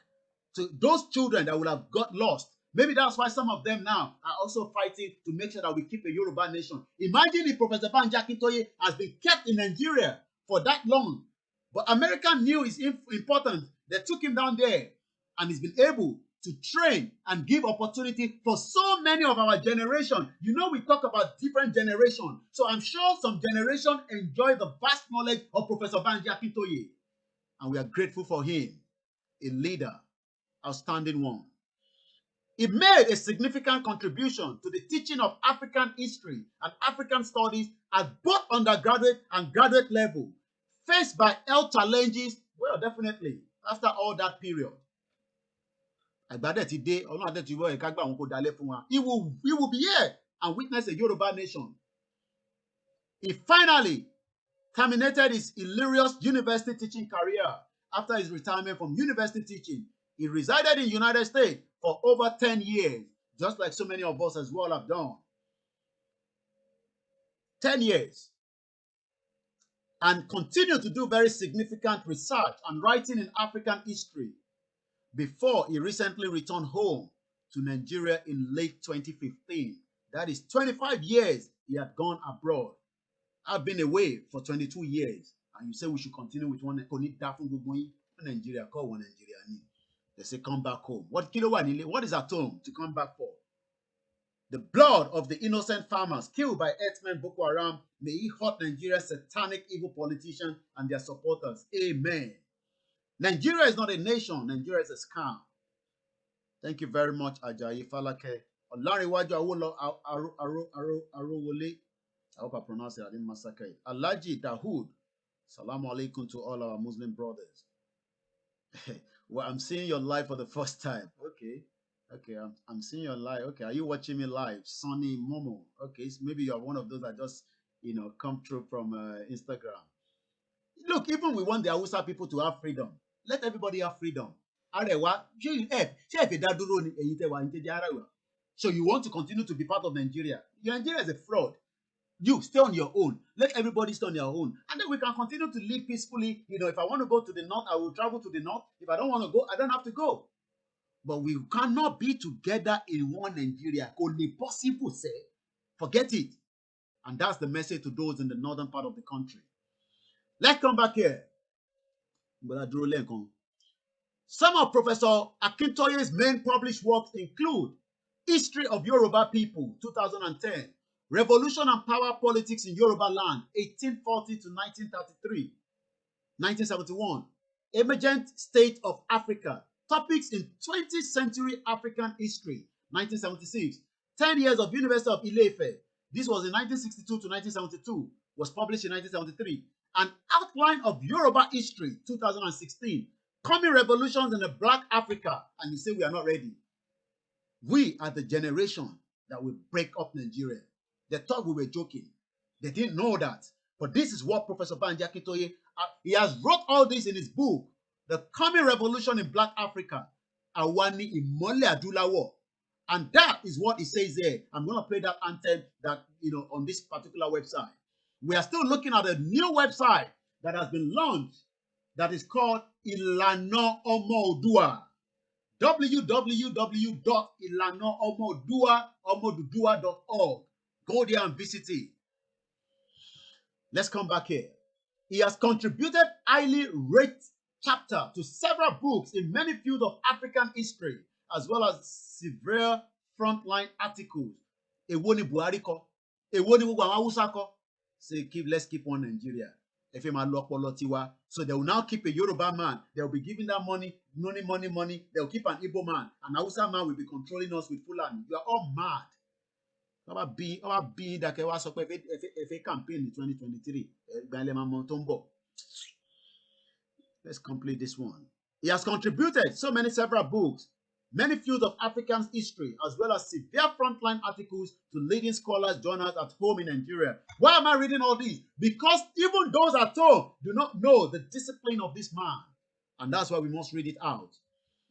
to those children that would have got lost. Maybe that's why some of them now are also fighting to make sure that we keep a Yoruba nation. Imagine if Professor Banji Akintoye has been kept in Nigeria for that long. But America knew his importance. They took him down there, and he's been able to train and give opportunity for so many of our generation. We talk about different generations. So I'm sure some generation enjoy the vast knowledge of Professor Banji Akintoye. And we are grateful for him, a leader, outstanding one. He made a significant contribution to the teaching of African history and African studies at both undergraduate and graduate level, faced by health challenges, well, definitely, after all that period. He will be here and witness a Yoruba nation. He finally terminated his illustrious university teaching career after his retirement from university teaching. He resided in the United States for over 10 years, just like so many of us as well have done. 10 years. And continued to do very significant research and writing in African history before he recently returned home to Nigeria in late 2015. That is 25 years he had gone abroad. I've been away for 22 years. And you say we should continue with one Nigeria, call one Nigeria. They say come back home. What is at home to come back for? The blood of the innocent farmers killed by herdsmen Boko Haram, may he hurt Nigeria's satanic evil politicians and their supporters. Amen. Nigeria is not a nation. Nigeria is a scam. Thank you very much, Ajayi Falake. Olariwaju Arowole. I hope I pronounced it. I didn't massacre it. Alhaji Dahoud. Salaam alaikum to all our Muslim brothers. Well, I'm seeing your live for the first time. Okay, I'm seeing your live. Okay, are you watching me live? Sonny Momo. Okay, so maybe you're one of those that just, come through from Instagram. Look, even we want the Hausa people to have freedom. Let everybody have freedom. So you want to continue to be part of Nigeria? Nigeria is a fraud. You stay on your own. Let everybody stay on their own. And then we can continue to live peacefully. If I want to go to the north, I will travel to the north. If I don't want to go, I don't have to go. But we cannot be together in one Nigeria. Only possible, say. Forget it. And that's the message to those in the northern part of the country. Let's come back here. Some of Professor Akintoye's main published works include History of Yoruba People, 2010. Revolution and Power Politics in Yoruba Land, 1840 to 1933, 1971. Emergent State of Africa, Topics in 20th Century African History, 1976. 10 Years of University of Ile-Ife. This was in 1962 to 1972, was published in 1973. An Outline of Yoruba History, 2016. Coming Revolutions in the Black Africa, and you say we are not ready. We are the generation that will break up Nigeria. They thought we were joking. They didn't know that. But this is what Professor Banji Akintoye, he has wrote all this in his book, The Coming Revolution in Black Africa, Awani Imole Adulawo. And that is what he says there. I'm going to play that anthem that, on this particular website. We are still looking at a new website that has been launched that is called ILANA OODUA. www.ilanaomodua.org. Go there and visit it. Let's come back here. He has contributed highly rate chapter to several books in many fields of African history, as well as several frontline articles. Èwo ni Buhari kọ? Èwo ni gbogbo àwọn Hausa kọ? Say, let's keep one Nigeria. If so they will now keep a Yoruba man. They will be giving that money. They will keep an Igbo man. An Hausa man will be controlling us with Fulani. You are all mad. About being that was a campaign in 2023. Let's complete this one. He has contributed several books, many fields of African history, as well as severe frontline articles to leading scholars, journals at home in Nigeria. Why am I reading all these? Because even those at home do not know the discipline of this man. And that's why we must read it out.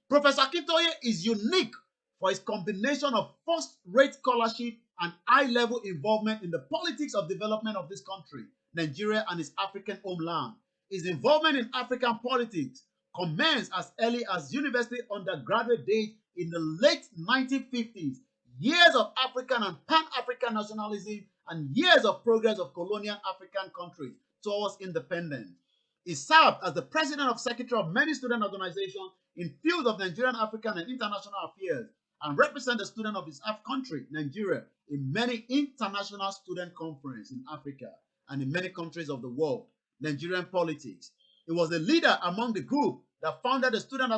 Professor Akintoye is unique for his combination of first-rate scholarship and high-level involvement in the politics of development of this country, Nigeria, and its African homeland. His involvement in African politics commenced as early as university undergraduate days in the late 1950s, years of African and Pan-African nationalism, and years of progress of colonial African countries towards independence. He served as the president of secretary of many student organizations in fields of Nigerian, African, and international affairs, and represent the student of his country, Nigeria, in many international student conferences in Africa and in many countries of the world. Nigerian politics. He was a leader among the group that founded the Student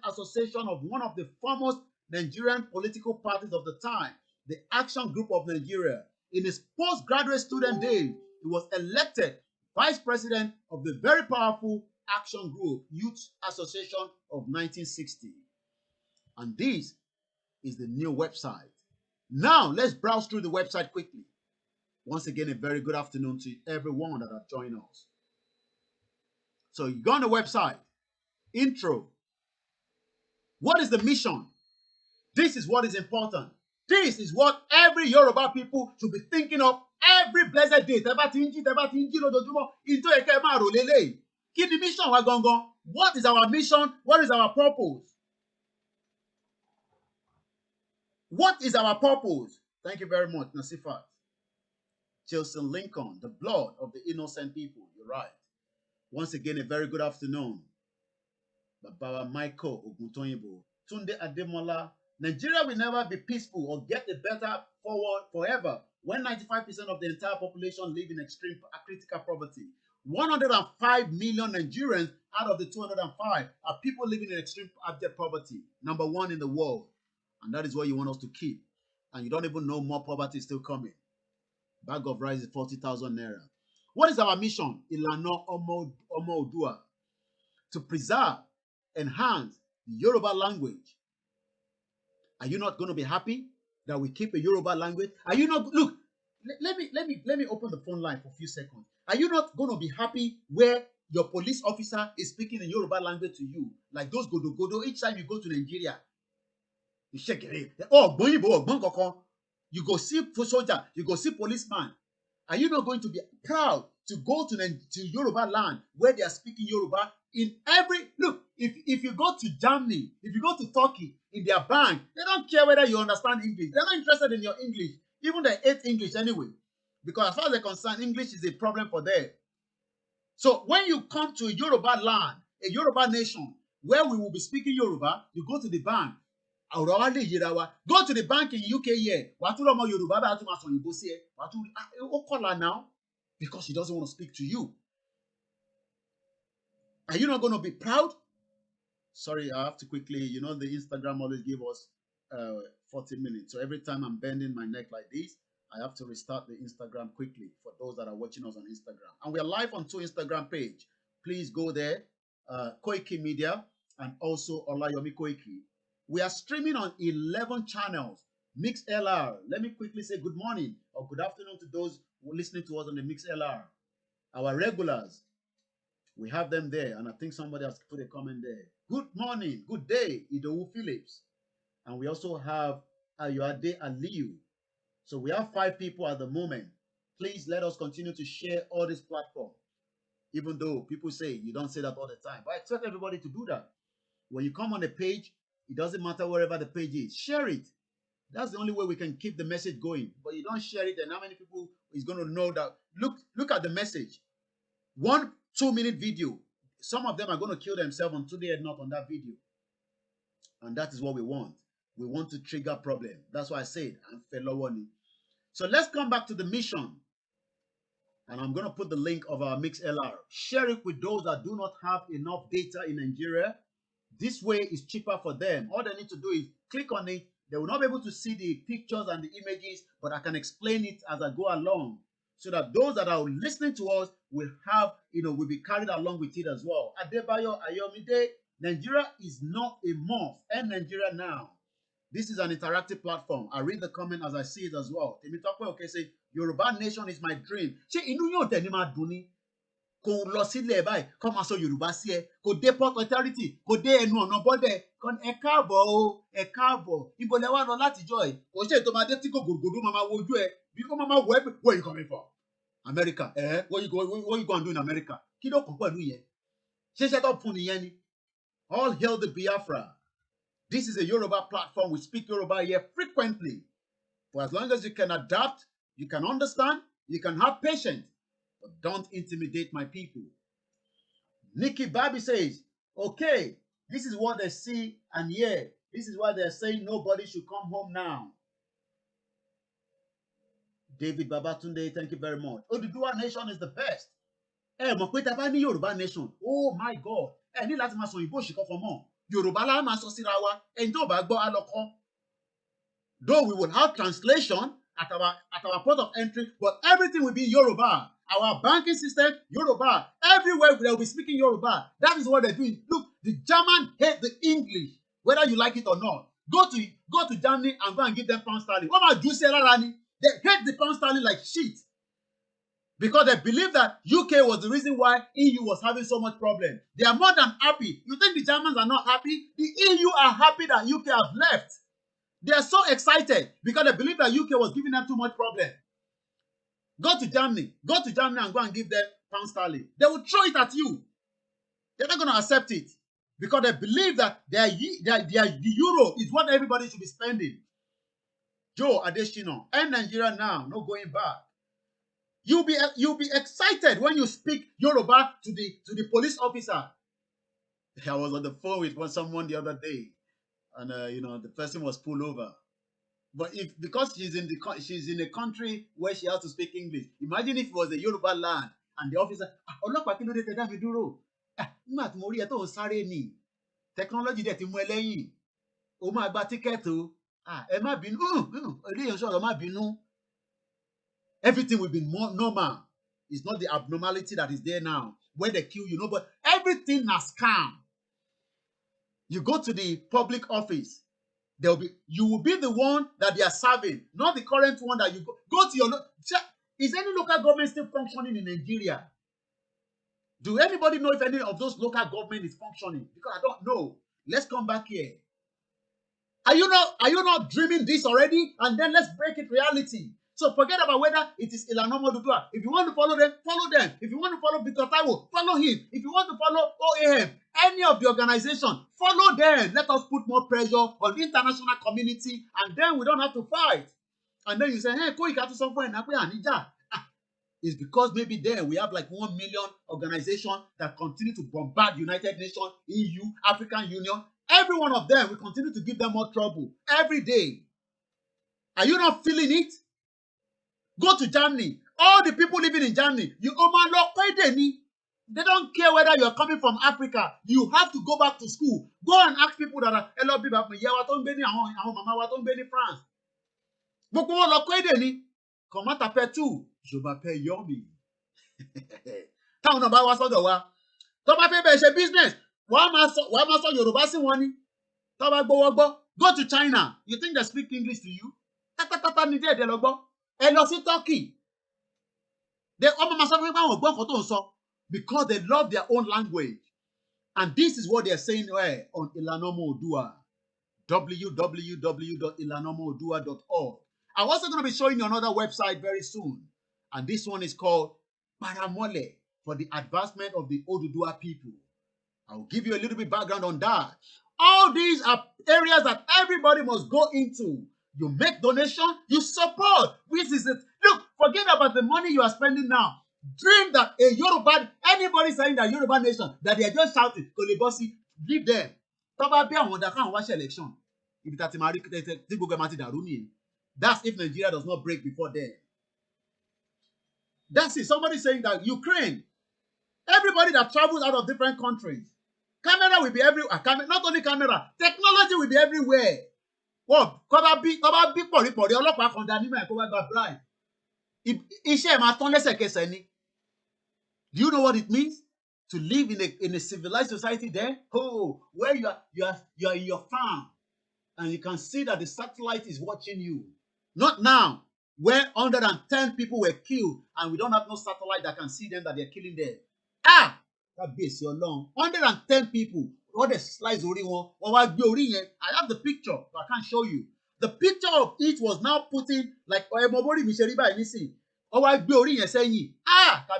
Association of one of the foremost Nigerian political parties of the time, the Action Group of Nigeria. In his postgraduate student days, he was elected vice president of the very powerful Action Group Youth Association of 1960. And this is the new website. Now, let's browse through the website quickly. Once again, a very good afternoon to everyone that have joined us. So you go on the website, intro. What is the mission? This is what is important. This is what every Yoruba people should be thinking of every blessed day. What is our mission? What is our purpose? What is our purpose? Thank you very much, Nasifat. Chelsea Lincoln, the blood of the innocent people. You're right. Once again, a very good afternoon. Baba Michael Oguntoyinbo, Tunde Ademola. Nigeria will never be peaceful or get a better forward forever when 95% of the entire population live in extreme critical poverty. 105 million Nigerians out of the 205 are people living in extreme abject poverty. Number one in the world. And that is what you want us to keep. And you don't even know more poverty is still coming. Bag of rice is 40,000 naira. What is our mission? ILANA OODUA. To preserve, enhance the Yoruba language. Are you not going to be happy that we keep a Yoruba language? Are you not, look, let me open the phone line for a few seconds. Are you not going to be happy where your police officer is speaking in Yoruba language to you? Like those godo each time you go to Nigeria. You shake it. Oh, you go see soldier, you go see policeman. Are you not going to be proud to go to Yoruba land where they are speaking Yoruba in every, look, if you go to Germany, if you go to Turkey, in their bank, they don't care whether you understand English. They're not interested in your English. Even they hate English anyway. Because as far as they're concerned, English is a problem for them. So when you come to a Yoruba land, a Yoruba nation, where we will be speaking Yoruba, you go to the bank. Go to the bank in UK here. Now because he doesn't want to speak to you. Are you not going to be proud? Sorry, I have to quickly, you know, the Instagram always give us 40 minutes. So every time I'm bending my neck like this, I have to restart the Instagram quickly for those that are watching us on Instagram. And we are live on 2 Instagram page. Please go there, Koiki Media and also Olayomi Koiki. We are streaming on 11 channels. MixLR. Let me quickly say good morning or good afternoon to those who are listening to us on the MixLR. Our regulars, we have them there, and I think somebody has put a comment there. Good morning, good day, Idowu Phillips. And we also have Ayoade Aliyu. So we have 5 people at the moment. Please let us continue to share all this platform. Even though people say you don't say that all the time. But I expect everybody to do that. When you come on the page, it doesn't matter wherever the page is. Share it. That's the only way we can keep the message going. But you don't share it, and how many people is going to know that? Look at the message. 1 2-minute video. some of them are going to kill themselves until they are not on that video. And that is what we want. We want to trigger problem. That's why I said, so let's come back to the mission. And I'm going to put the link of our MixLR. Share it with those that do not have enough data in Nigeria. This way is cheaper for them. All they need to do is click on it. They will not be able to see the pictures and the images, but I can explain it as I go along, so that those that are listening to us will have, will be carried along with it as well. Adebayo Ayomide, Nigeria is not a morph. And Nigeria now. This is an interactive platform. I read the comment as I see it as well. Temitope okay say, Yoruba nation is my dream. Ṣé inú yóò tẹ̀ ní máa dùn ni? Kò lọ sílẹ̀ báyìí, kó máa sọ Yorùbá sí ẹ, kò dé port authority, kò dé ẹnu ọ̀nà bọ́dẹ̀, ẹ káàbọ̀ o, ẹ káàbọ̀. Ibo lẹ wá lọ látijọ́ ẹ̀? Kò ṣe ètò máa dé tí kò gòdòdó máa wojú ẹ, bí kò máa wọ ẹ pé, where you coming from? America, what you going to do in America? Kí ló kàn pẹ̀lú yẹn? Ṣé ṣẹ́ tó fún nìyẹn ni? All hail the Biafra. This is a Yoruba platform. We speak Yoruba here frequently. For as long as you can adapt, you can understand, you can have patience, but don't intimidate my people. Nikki Babi says, okay, this is what they see and hear. This is why they're saying nobody should come home now. David Babatunde, thank you very much. OODUA nation is the best. Mọ̀ pé tá bá ní Yoruba nation, oh my God, ní láti máa sọ ìbò òṣìkọ́ fún mọ́. Yoruba la máa sọ síra wa, ẹni tó bá gbọ́ á lọ kọ́. Though we will have translation at our port of entry, but everything will be Yoruba. Our banking system, Yoruba. Everywhere they will be speaking Yoruba. That is what they're doing. Look, the German hate the English, whether you like it or not. Go to Germany and go and give them pound sterling. What about Juicy Rani? They hate the pound sterling like shit. Because they believe that UK was the reason why EU was having so much problem. They are more than happy. You think the Germans are not happy? The EU are happy that UK have left. They are so excited because they believe that UK was giving them too much problem. Go to Germany and go and give them pound sterling. They will throw it at you. They're not going to accept it because they believe that the euro is what everybody should be spending. Joe Adeshino and Nigeria now, no going back. You'll be excited when you speak Yoruba to the police officer. I was on the phone with someone the other day, and the person was pulled over. But because she's in a country where she has to speak English. Imagine if it was a Yoruba land and the officer, ọlọ́pàá kí ló dé tẹ́ dá mi dúró? Nígbà tí mo rí ẹ tó ń sáré ni. Technology dẹ̀ ti mú ẹ lẹ́yìn. O máa gba tíkẹ́ẹ̀tì o. Ẹ má bínú. Eléyìí sọ̀rọ̀ má bínú. Everything will be more normal. It's not the abnormality that is there now, where they kill you, but everything has scam. You go to the public office, you will be the one that they are serving, not the current one that you go to your. Is any local government still functioning in Nigeria? Do anybody know if any of those local government is functioning? Because I don't know. Let's come back here. Are you not dreaming this already? And then let's break it reality. So forget about whether it is ILANA or OODUA. If you want to follow them, follow them. If you want to follow Victor Taiwo, follow him. If you want to follow OAM, any of the organization, follow them. Let us put more pressure on the international community, and then we don't have to fight. And then you say, hey, it's because maybe there we have like 1 million organizations that continue to bombard United Nations, EU, African Union. Every one of them, we continue to give them more trouble every day. Are you not feeling it? Go to Germany. All the people living in Germany, they don't care whether you're coming from Africa. You have to go back to school. Go and ask people that are France. Comment t'appelles-tu? Je m'appelle Yomi. Táwọn náà bá wá sọ́dọ̀ wa. Tó bá fẹ́ bẹ̀rẹ̀ ṣe business, wàá máa sọ Yorùbá sí wọn ni. Tó bá gbowó gbọ́. Go to China. You think they speak English to you? Tátátátá ni díẹ̀ lọ gbọ́. Ẹ lọ sí Turkey. Because they love their own language. And this is what they're saying on ILANA OODUA. www.ilanamoodua.org. I'm also going to be showing you another website very soon. And this one is called Paramole, for the advancement of the OODUA people. I'll give you a little bit background on that. All these are areas that everybody must go into. You make donation, you support. Which is it? Look, forget about the money you are spending now. dream that a Yoruba, anybody saying that Yoruba nation, that they are just shouting, Kolebosi, leave them. Tọ́ba bí àwọn ọ̀dà káwọn wáṣẹ election. Ibi tá ti máa rí tí gbogbo ẹ̀ máa ti dàrú nìyẹn. That's if Nigeria does not break before then. That's it. Somebody saying that Ukraine, everybody that travels out of different countries, camera will be everywhere. Not only camera, technology will be everywhere. What? Kọ́ba bí pọ̀rípọ̀rí ọlọ́pàá kan dání mẹ́rin kó wá gba bribe. Iṣẹ́ ẹ̀ máa tán lẹ́sẹ̀kẹsẹ̀ ni. Do you know what it means to live in a civilized society there? Oh, where you are in your farm and you can see that the satellite is watching you. Not now, where 110 people were killed and we don't have no satellite that can see them, that they're killing them. That base your long 110 people. What a slice orí wọn. I have the picture, but I can't show you. The picture of it was now putting like Mobori Misheriba anything. That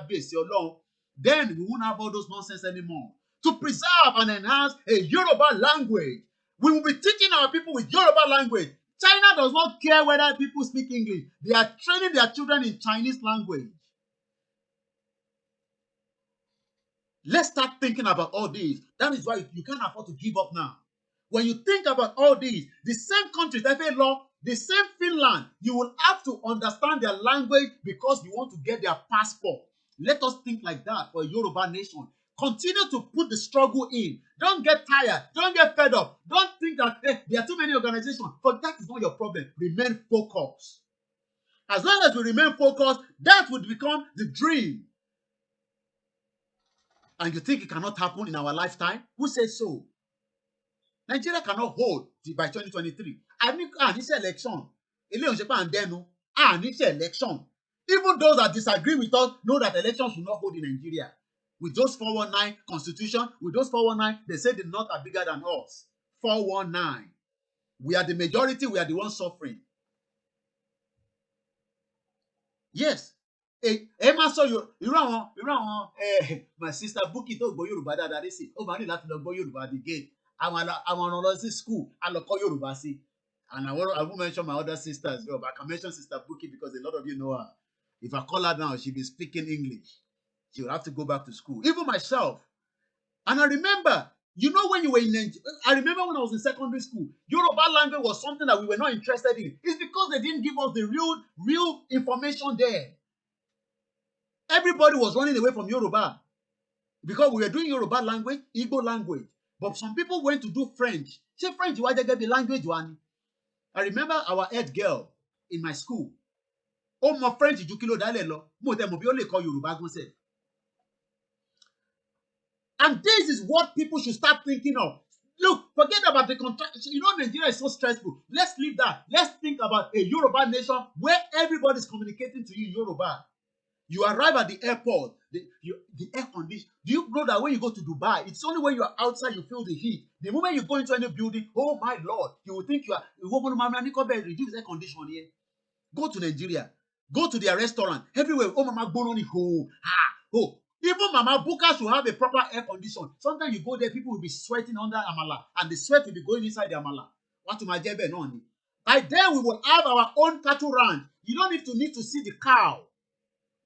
base your long. Then we won't have all those nonsense anymore. To preserve and enhance a Yoruba language, we will be teaching our people with Yoruba language. China does not care whether people speak English. They are training their children in Chinese language. Let's start thinking about all these. That is why you can't afford to give up now. When you think about all these, the same countries, the same Finland, you will have to understand their language because you want to get their passport. Let us think like that for a Yoruba nation. Continue to put the struggle in. Don't get tired. Don't get fed up. Don't think that there are too many organizations. But that is not your problem. Remain focused. As long as we remain focused, that would become the dream. And you think it cannot happen in our lifetime? Who says so? Nigeria cannot hold by 2023. This election. Election. Even those that disagree with us know that elections should not hold in Nigeria. With those 419 constitution, with those 419, they say the North are bigger than us. 419. We are the majority, we are the ones suffering. Yes. My sister Buki tó gbọ́ Yorùbá dáadáa dé sí. Ó máa ní láti lọ gbọ́ Yorùbá again. Àwọn ọ̀nà lọ sí school, a lọ kọ́ Yorùbá sí. And I won't mention my other sisters as well, but I can mention Sister Buki because a lot of you know her. If I call her now, she'll be speaking English. She will have to go back to school. Even myself. And I remember, when you were I remember when I was in secondary school, Yoruba language was something that we were not interested in. It's because they didn't give us the real information there. Everybody was running away from Yoruba because we were doing Yoruba language, Igbo language. But some people went to do French. Say French, why they get the language one? I remember our head girl in my school. Oh, my French, you kilo dale lo. Mo te mo bi o le call Yoruba gon se. And this is what people should start thinking of. Look, forget about the contract. Nigeria is so stressful. Let's leave that. Let's think about a Yoruba nation where everybody is communicating to you in Yoruba. You arrive at the airport, the air condition. Do you know that when you go to Dubai, it's only when you are outside you feel the heat. The moment you go into any building, oh my Lord, you will think you are. Reduce air condition here. Go to Nigeria. Go to their restaurant. Everywhere. Oh, Mama Bononi. Oh. Even Mama Buka should have a proper air condition. Sometimes you go there, people will be sweating under Amala, and the sweat will be going inside the Amala. By then, we will have our own cattle ranch. You don't need to see the cow,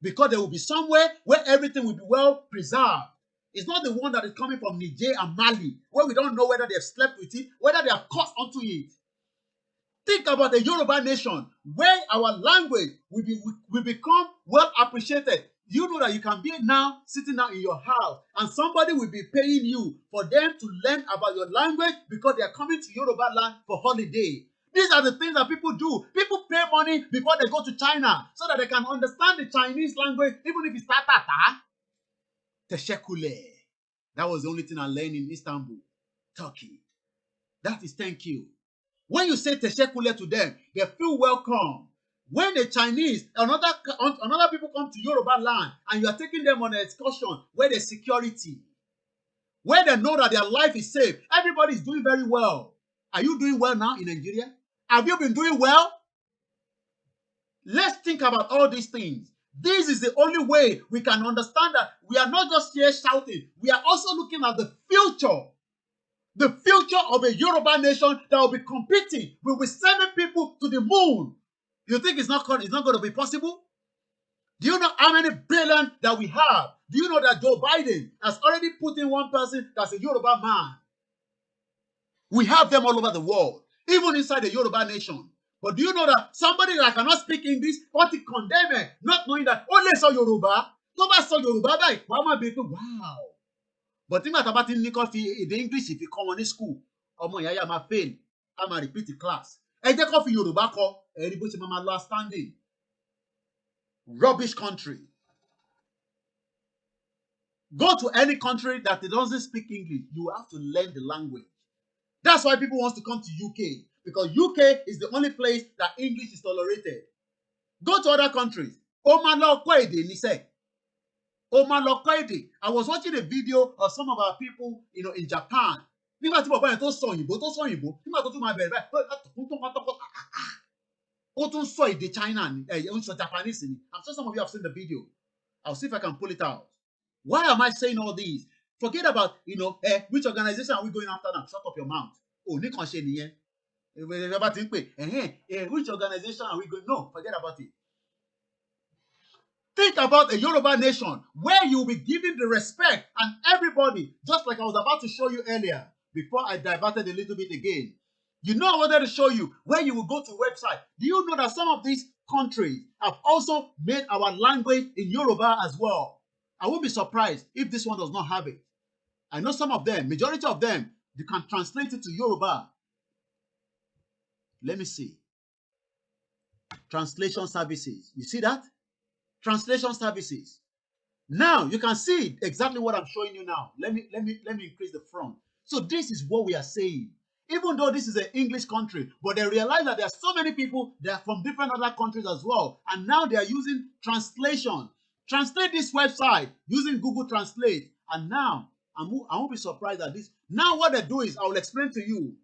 because there will be somewhere where everything will be well preserved. It's not the one that is coming from Niger and Mali, where we don't know whether they have slept with it, whether they have caught onto it. Think about the Yoruba nation, where our language will become well appreciated. You know that you can be now sitting down in your house and somebody will be paying you for them to learn about your language because they are coming to Yoruba land for holiday. These are the things that people do. People pay money before they go to China so that they can understand the Chinese language, even if it's ta-ta-ta. Teşekkürler. That was the only thing I learned in Istanbul, Turkey. That is thank you. When you say teşekkürler to them, they feel welcome. When the Chinese, another people come to Yoruba land and you are taking them on an excursion where there's security, where they know that their life is safe, everybody is doing very well. Are you doing well now in Nigeria? Have you been doing well? Let's think about all these things. This is the only way we can understand that we are not just here shouting. We are also looking at the future. The future of a Yoruba nation that will be competing. We will be sending people to the moon. You think it's not going to be possible? Do you know how many billion that we have? Do you know that Joe Biden has already put in one person that's a Yoruba man? We have them all over the world, even inside the Yoruba nation. But do you know that somebody that cannot speak English, what he condemn it, not knowing that only saw Yoruba, nobody saw Yoruba, like, wow. But think about it, the English, if you come on in school, yaya ma fail, I'm repeat the class. And they call for Yoruba, everybody last standing. Rubbish country. Go to any country that doesn't speak English, you have to learn the language. That's why people want to come to UK, because UK is the only place that English is tolerated. Go to other countries. I was watching a video of some of our people, in Japan. China. Japanese. I'm sure some of you have seen the video. I'll see if I can pull it out. Why am I saying all these? Forget about, which organization are we going after now? Shut up your mouth. Oh, which organization are we going? No, forget about it. Think about a Yoruba nation where you'll be given the respect and everybody, just like I was about to show you earlier, before I diverted a little bit again. You know, I wanted to show you where you will go to website. Do you know that some of these countries have also made our language in Yoruba as well? I won't be surprised if this one does not have it. I know some of them, majority of them, you can translate it to Yoruba. Let me see. Translation services. You see that? Translation services. Now you can see exactly what I'm showing you now. Let me increase the front. So this is what we are saying. Even though this is an English country, but they realize that there are so many people that are from different other countries as well. And now they are using translation. Translate this website using Google Translate. And now, I won't be surprised at this. Now what they do is, I will explain to you.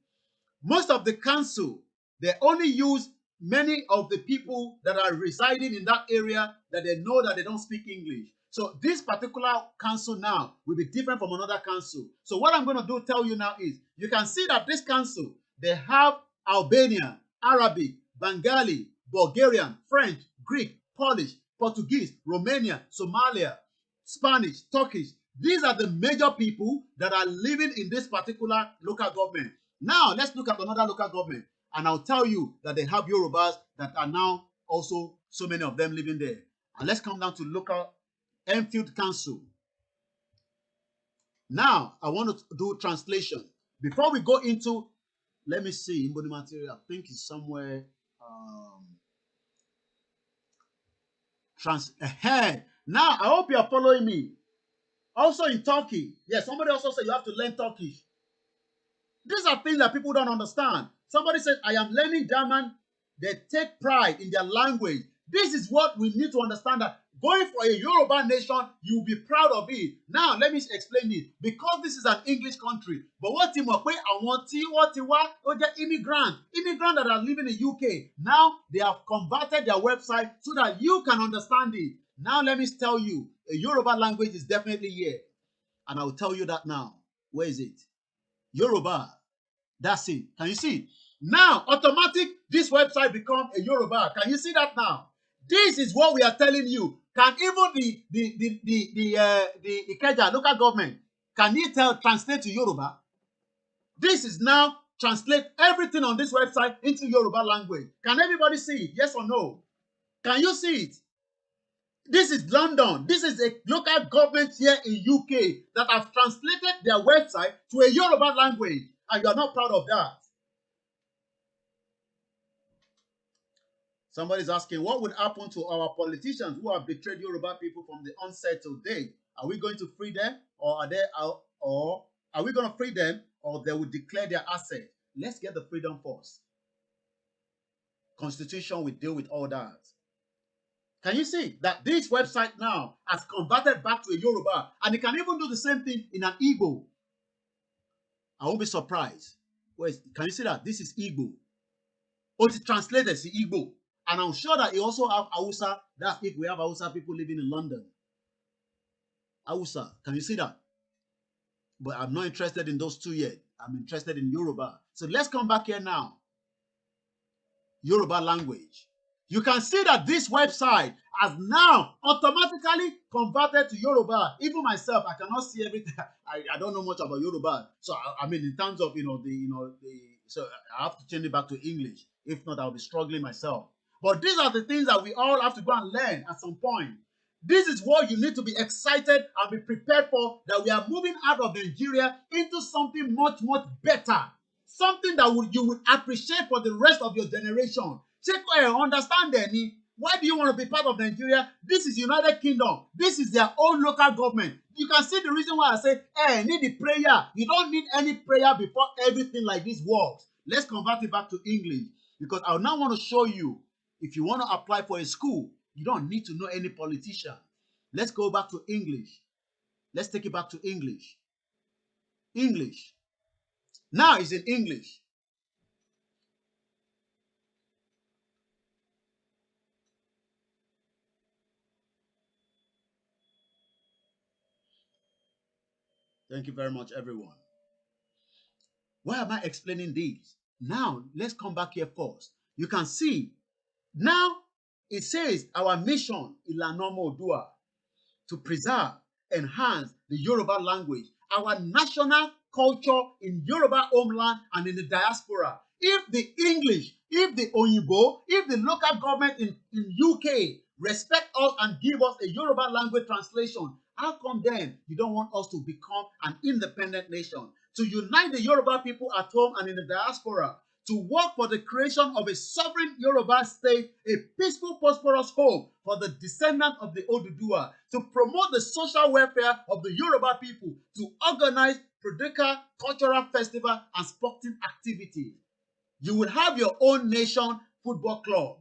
Most of the council, they only use many of the people that are residing in that area that they know that they don't speak English. So this particular council now will be different from another council. So what I'm going to tell you now is, you can see that this council, they have Albanian, Arabic, Bengali, Bulgarian, French, Greek, Polish, Portuguese, Romania, Somalia, Spanish, Turkish. These are the major people that are living in this particular local government. Now, let's look at another local government. And I'll tell you that they have Yorubas that are now also so many of them living there. And let's come down to local Enfield Council. Now, I want to do translation. Before we go into, let me see, in body material, I think it's somewhere. Now, I hope you are following me. Also in Turkey. Yes, somebody also said you have to learn Turkish. These are things that people don't understand. Somebody said, I am learning German. They take pride in their language. This is what we need to understand, that going for a Yoruba nation, you'll be proud of it. Now, let me explain it. Because this is an English country, but what immigrants that are living in the UK, now they have converted their website so that you can understand it. Now, let me tell you, a Yoruba language is definitely here. And I will tell you that now. Where is it? Yoruba. That's it. Can you see? Now, automatic, this website become a Yoruba. Can you see that now? This is what we are telling you. Can even the Ikeja local government, can you translate to Yoruba? This is now translate everything on this website into Yoruba language. Can everybody see it? Yes or no? Can you see it? This is London. This is a local government here in UK that have translated their website to a Yoruba language, and you are not proud of that. Somebody's asking, what would happen to our politicians who have betrayed Yoruba people from the onset to date? Are we going to free them, or are we going to free them, or they will declare their asset? Let's get the freedom first. Constitution will deal with all that. Can you see that this website now has converted back to a Yoruba, and it can even do the same thing in an Igbo? I won't be surprised. Can you see that? This is Igbo. Or it's translated as Igbo. And I'm sure that you also have Hausa. That's if we have Hausa people living in London. Hausa. Can you see that? But I'm not interested in those two yet. I'm interested in Yoruba. So let's come back here now. Yoruba language. You can see that this website has now automatically converted to Yoruba. Even myself, I cannot see everything. I don't know much about Yoruba. So I mean, in terms of so I have to change it back to English. If not, I'll be struggling myself. But these are the things that we all have to go and learn at some point. This is what you need to be excited and be prepared for, that we are moving out of Nigeria into something much, much better. Something that you would appreciate for the rest of your generation. Understand, Danny, why do you want to be part of Nigeria? This is United Kingdom. This is their own local government. You can see the reason why I say, hey, need the prayer. You don't need any prayer before everything like this works. Let's convert it back to English, because I now want to show you, if you want to apply for a school, you don't need to know any politician. Let's go back to English. Let's take it back to English. English. Now it's in English. Thank you very much, everyone. Why am I explaining this? Now, let's come back here first. You can see, now it says our mission, ILANA OODUA, to preserve, enhance the Yoruba language, our national culture in Yoruba homeland and in the diaspora. If the English, if the Oyinbo, if the local government in UK respect us and give us a Yoruba language translation, how come then you don't want us to become an independent nation? To unite the Yoruba people at home and in the diaspora, to work for the creation of a sovereign Yoruba state, a peaceful, prosperous home for the descendants of the OODUA, to promote the social welfare of the Yoruba people, to organize political, cultural festival and sporting activities. You will have your own nation football club.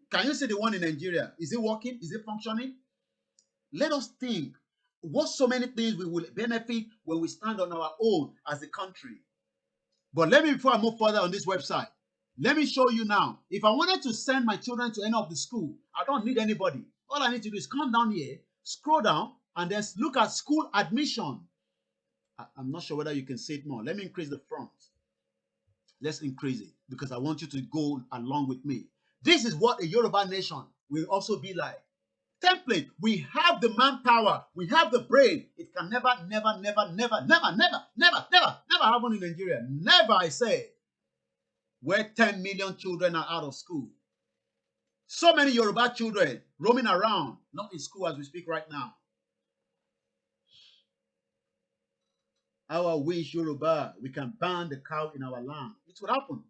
Can you see the one in Nigeria? Is it working? Is it functioning? Let us think what so many things we will benefit when we stand on our own as a country. But let me, before I move further on this website, let me show you now. If I wanted to send my children to any of the school, I don't need anybody. All I need to do is come down here, scroll down, and then look at school admission. I'm not sure whether you can see it more. Let me increase the front. Let's increase it, because I want you to go along with me. This is what a Yoruba nation will also be like. Template. We have the manpower. We have the brain. It can never happen in Nigeria. Never, I say. Where 10 million children are out of school. So many Yoruba children roaming around, not in school as we speak right now. How I wish Yoruba, we can ban the cow in our land. It will happen.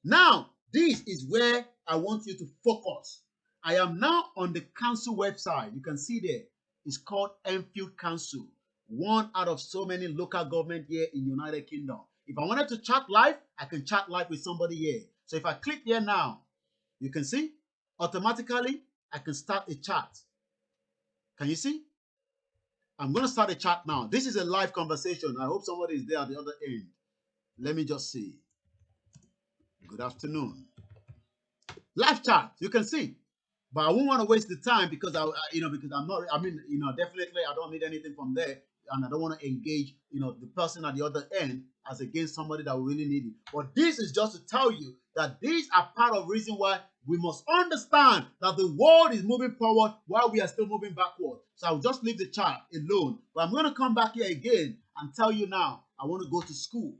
Now, this is where I want you to focus. I am now on the council website. You can see there. It's called Enfield Council. One out of so many local government here in United Kingdom. If I wanted to chat live, I can chat live with somebody here. So if I click here now, you can see automatically I can start a chat. Can you see? I'm going to start a chat now. This is a live conversation. I hope somebody is there at the other end. Let me just see. Good afternoon. Live chat. You can see. But I won't want to waste the time because because I'm not, definitely I don't need anything from there. And I don't want to engage, the person at the other end as against somebody that will really need it. But this is just to tell you that these are part of the reason why we must understand that the world is moving forward while we are still moving backward. So I'll just leave the chat alone. But I'm going to come back here again and tell you now, I want to go to school.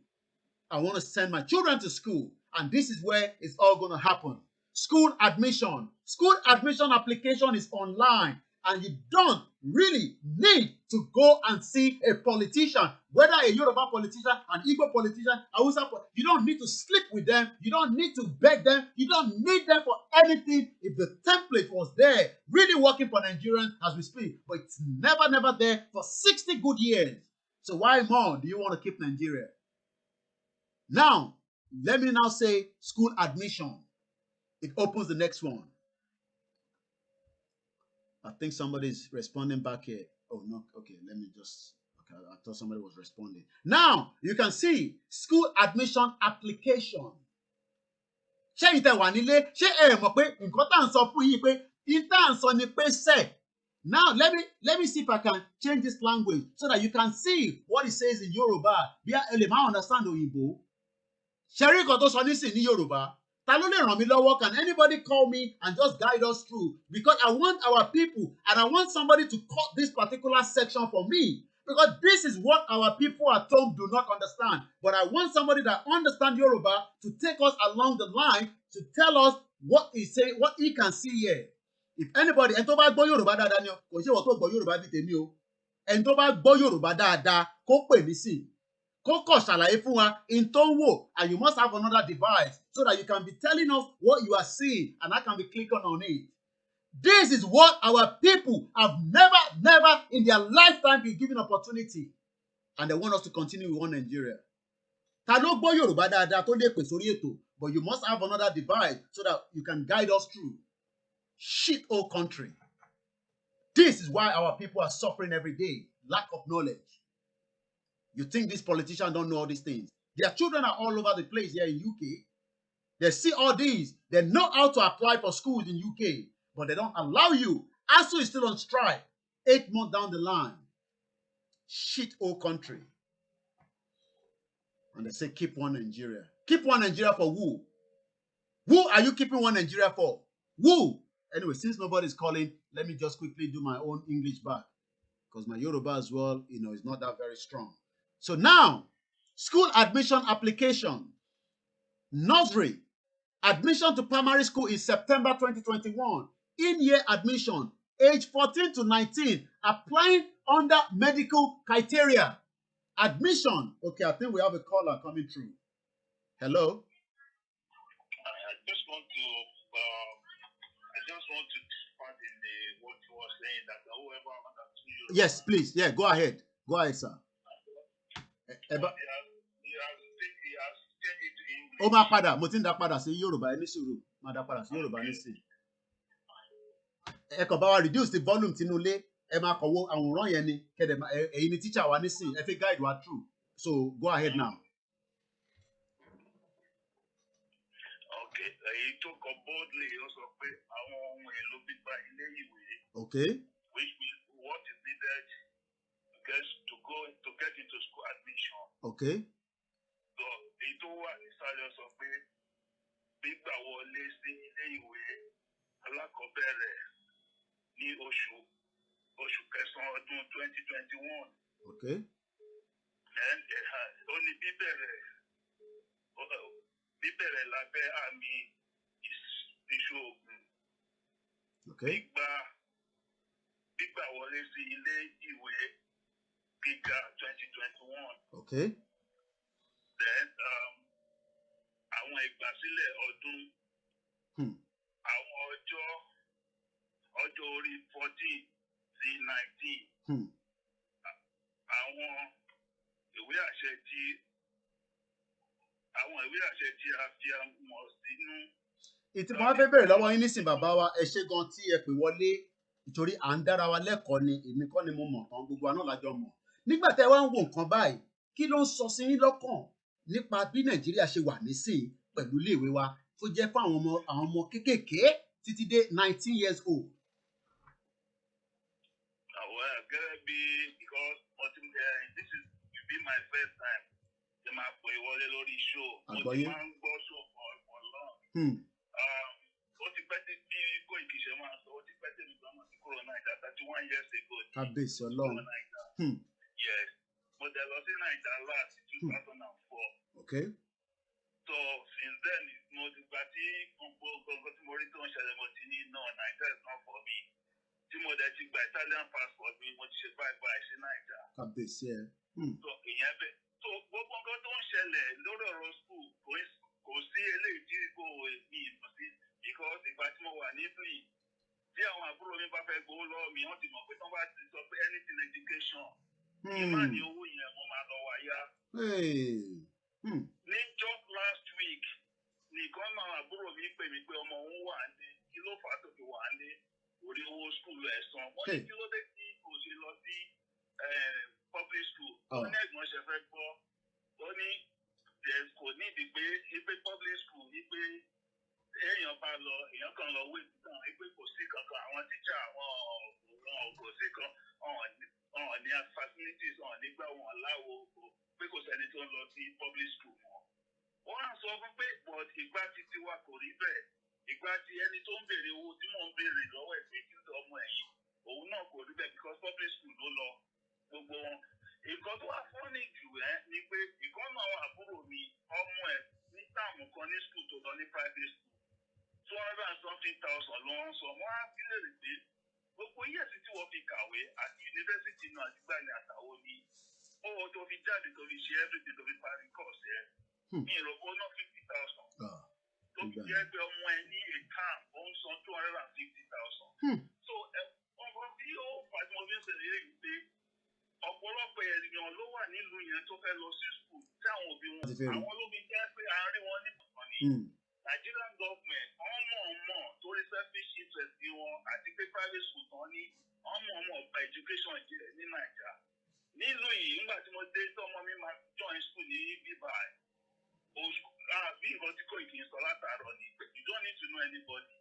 I want to send my children to school. And this is where it's all going to happen. School admission. School admission application is online, and you don't really need to go and see a politician, whether a Yoruba politician, an Igbo politician, Hausa. You don't need to sleep with them. You don't need to beg them. You don't need them for anything if the template was there, really working for Nigerians as we speak. But it's never there for 60 good years. So why more do you want to keep Nigeria? Now, let me now say school admission. It opens the next one. I think somebody's responding back here. Oh, no. Okay, let me just... Okay, I thought somebody was responding. Now, you can see school admission application. Now, let me see if I can change this language so that you can see what it says in Yoruba. Understand Oyinbo. Yoruba. Ta ló lè ràn mí lọ́wọ́? Can anybody call me and just guide us through? Because I want our people and I want somebody to cut this particular section for me. Because this is what our people at home do not understand. But I want somebody that understands Yoruba to take us along the line to tell us what he say, what he can see here. If anybody, ẹni tó bá gbọ́ Yorùbá dáadáa ni o, kò ṣe wọ́n tó gbọ́ Yorùbá bí tèmi o. Ẹni tó bá gbọ́ Yorùbá dáadáa kó pè mí sí. Kó kọ̀ ṣàlàyé fún wa in tó ń wò, and you must have another device so that you can be telling us what you are seeing and I can be clicking on it. This is what our people have never in their lifetime been given opportunity. And they want us to continue with one Nigeria. Ta ló gbọ́ Yorùbá dáadáa tó lè pè sórí ètò, but you must have another device so that you can guide us through. Shit old country. This is why our people are suffering every day. Lack of knowledge. You think these politicians don't know all these things? Their children are all over the place here in UK. They see all these. They know how to apply for schools in UK, but they don't allow you. ASU is still on strike 8 months down the line. Shit old country. And they say, keep one Nigeria. Keep one Nigeria for who? Who are you keeping one Nigeria for? Who? Anyway, since nobody's calling, let me just quickly do my own English back. Because my Yoruba as well, is not that very strong. So now, school admission application. Nursery. Admission to primary school is September 2021. In-year admission, age 14 to 19, applying under medical criteria. Admission. Okay, I think we have a caller coming through. Hello? I just want to part in what you were saying that whoever understood you. Yes, please. Yeah, go ahead. Go ahead, sir. He has changed it to English. Ó máa padà, mo ti ń dá padà sí Yorùbá, ẹ ní sùúrù. Máa dá padà sí Yorùbá nísìnyí. Ẹ kàn bá wa reduce the volume tínú ilé. Ẹ máa kàn wo àwòrán yẹn ni. Kẹ̀dẹ̀ ẹ̀yin ni teacher wa nísìnyí. Ẹ fi guide wa through. So go ahead now. Okay. He took up boldly also pé àwọn ohun èlò gbígba ilé ìwé. Okay. Which means what is needed to get into school admission. Okay. So èyí tó wà nísàlẹ̀ sọ pé gbígbà wọlé sí ilé ìwé alákọ̀ọ́bẹ̀rẹ̀ ní oṣù kẹsàn-án ọdún 2021. Okay. Then ó ní bíbẹ̀rẹ̀ lábẹ́ àmì ìṣòògùn. Okay. Gbígbà wọlé sí ilé ìwé gíga 2021. Okay. Then àwọn ìgbàsílẹ̀ ọdún. Àwọn ọjọ́ orí 14 sí 19. Àwọn ìwé àṣẹ tí a fi mọ̀ sínú. Ìtìmọ̀ wá fẹ́ bẹ̀rẹ̀ lọ́wọ́ yín nísìn bàbá wa ẹ ṣé gan tí ẹ pè wọlé nítorí à ń dára wa lẹ́kọ̀ọ́ ni èmi kọ́ ni mo mọ̀ tán gbogbo àná lájọ mọ̀. Nígbà tẹ́ wá ń wo nǹkan báyìí kí ló ń sọ sí yín lọ́kàn nípa bí Nàìjíríà ṣe wà nísìn pẹ̀lú iléèwé wa tó jẹ́ fún àwọn ọmọ kéékèèké títí dé 19 years old. Gẹ́gẹ́ bí because this is will be my first time ṣe máa pè wọlé lórí show. Mo ti máa ń gbọ́ show for long. Ó ti pẹ́ tí bí Koiki ṣe máa sọ ó ti pẹ́ tí mi gbọ́n mọ̀ sí kúrò Naija 31 years ago. Kábíyèsí Ọlọ́run. Yes. Mo dẹ̀ lọ sí Naija last 2004. Okay. So since then mo ti gbà tí gbogbo tí mo rí tó ń ṣẹlẹ̀ mo ti ní no Naija is not for me. Tí mo dẹ̀ ti gba Italian passport mi mo ti ṣe bye sí Naija. Kábíyèsí ẹ. So ìyẹn bẹ́ẹ̀. So gbogbo nǹkan tó ń ṣẹlẹ̀ lórí ọ̀rọ̀ school kò sí eléyìí tí kò ní ìmọ̀ sí because ìgbà tí mo wà níbí yìí tí àwọn àbúrò mi bá fẹ́ gbowó lọ́wọ́ mi wọ́n ti mọ̀ pé tí wọ́n bá ti sọ pé anything education ìmọ̀ ní owó yẹn mo máa lọ wáyà. Ní just last week nìkan náà àbúrò mi pè mí pé ọmọ òun wà ní kí ló fà á tó fi wà ní orí owó school ẹ̀ san wọ́n ní kí ló dé tí kò ṣe lọ sí public school wọ́n ní ẹ̀gbọ́n ṣe fẹ́ gbọ́ ó ní kò ní ìdí pé ipe public school ipe èèyàn bá lọ èèyàn kan lọ wé títàn ipe kò sí kankan àwọn tíṣà wọn kò sí kan ọ̀hún ní facilities ọ̀hún nígbà wọn láwo pé kò sẹ́ni tó ń lọ sí public school mọ́ ó wọ́n á sọ fún pé but ìgbà tí tiwa kò rí bẹ́ẹ̀ ìgbà tí ẹni tó ń béèrè owó tí mò ń béèrè lọ́wọ́ ẹ̀ sí ti ọmọ ẹ̀yìn òun náà kò rí bẹ́ẹ̀ because public school ló lọ gbogbo wọn. Nǹkan tó wà fọ́nì jù ẹ́ ni pé ìkan náà àwọn àbúrò mi ọmọ ẹ̀ ní táàmù kan ní school tó lọ ní private school 200,000 ló ń sọ wọ́n á fi lè rí pé gbogbo yíyẹ̀sí tí wọ́n fi kàwé àti yunifásitì náà àti gbàgbé àtàwọn ní owó tó fi jáde tó fi ṣe everything tó fi parí course ẹ̀ ní ìrọ̀kọ́ náà 50,000 tó fi jẹ́ pé ọmọ ẹ ní a term ó ń san 250,000. So ọkọ tí ó fàtìmọ́ bí ń ṣẹlẹ̀ yìí pé ọ̀pọ̀lọpọ̀ ènìyàn ló wà nílùú yẹn tó fẹ́ lọ sí school tí àwọn òbí wọn àwọn ló fi jẹ́ pé àárín wọn ní kọ̀ọ̀kan ní Nigerian government ọmọ torí selfish interest wọn àti pé private school tán ní ọmọ ọba education jẹ ní Naija nílùú yìí nígbà tí mo dé tí ọmọ mi máa join school ní bíbá bí nǹkan tí kò kì í sọ látàárọ̀ ni you don't need to know anybody.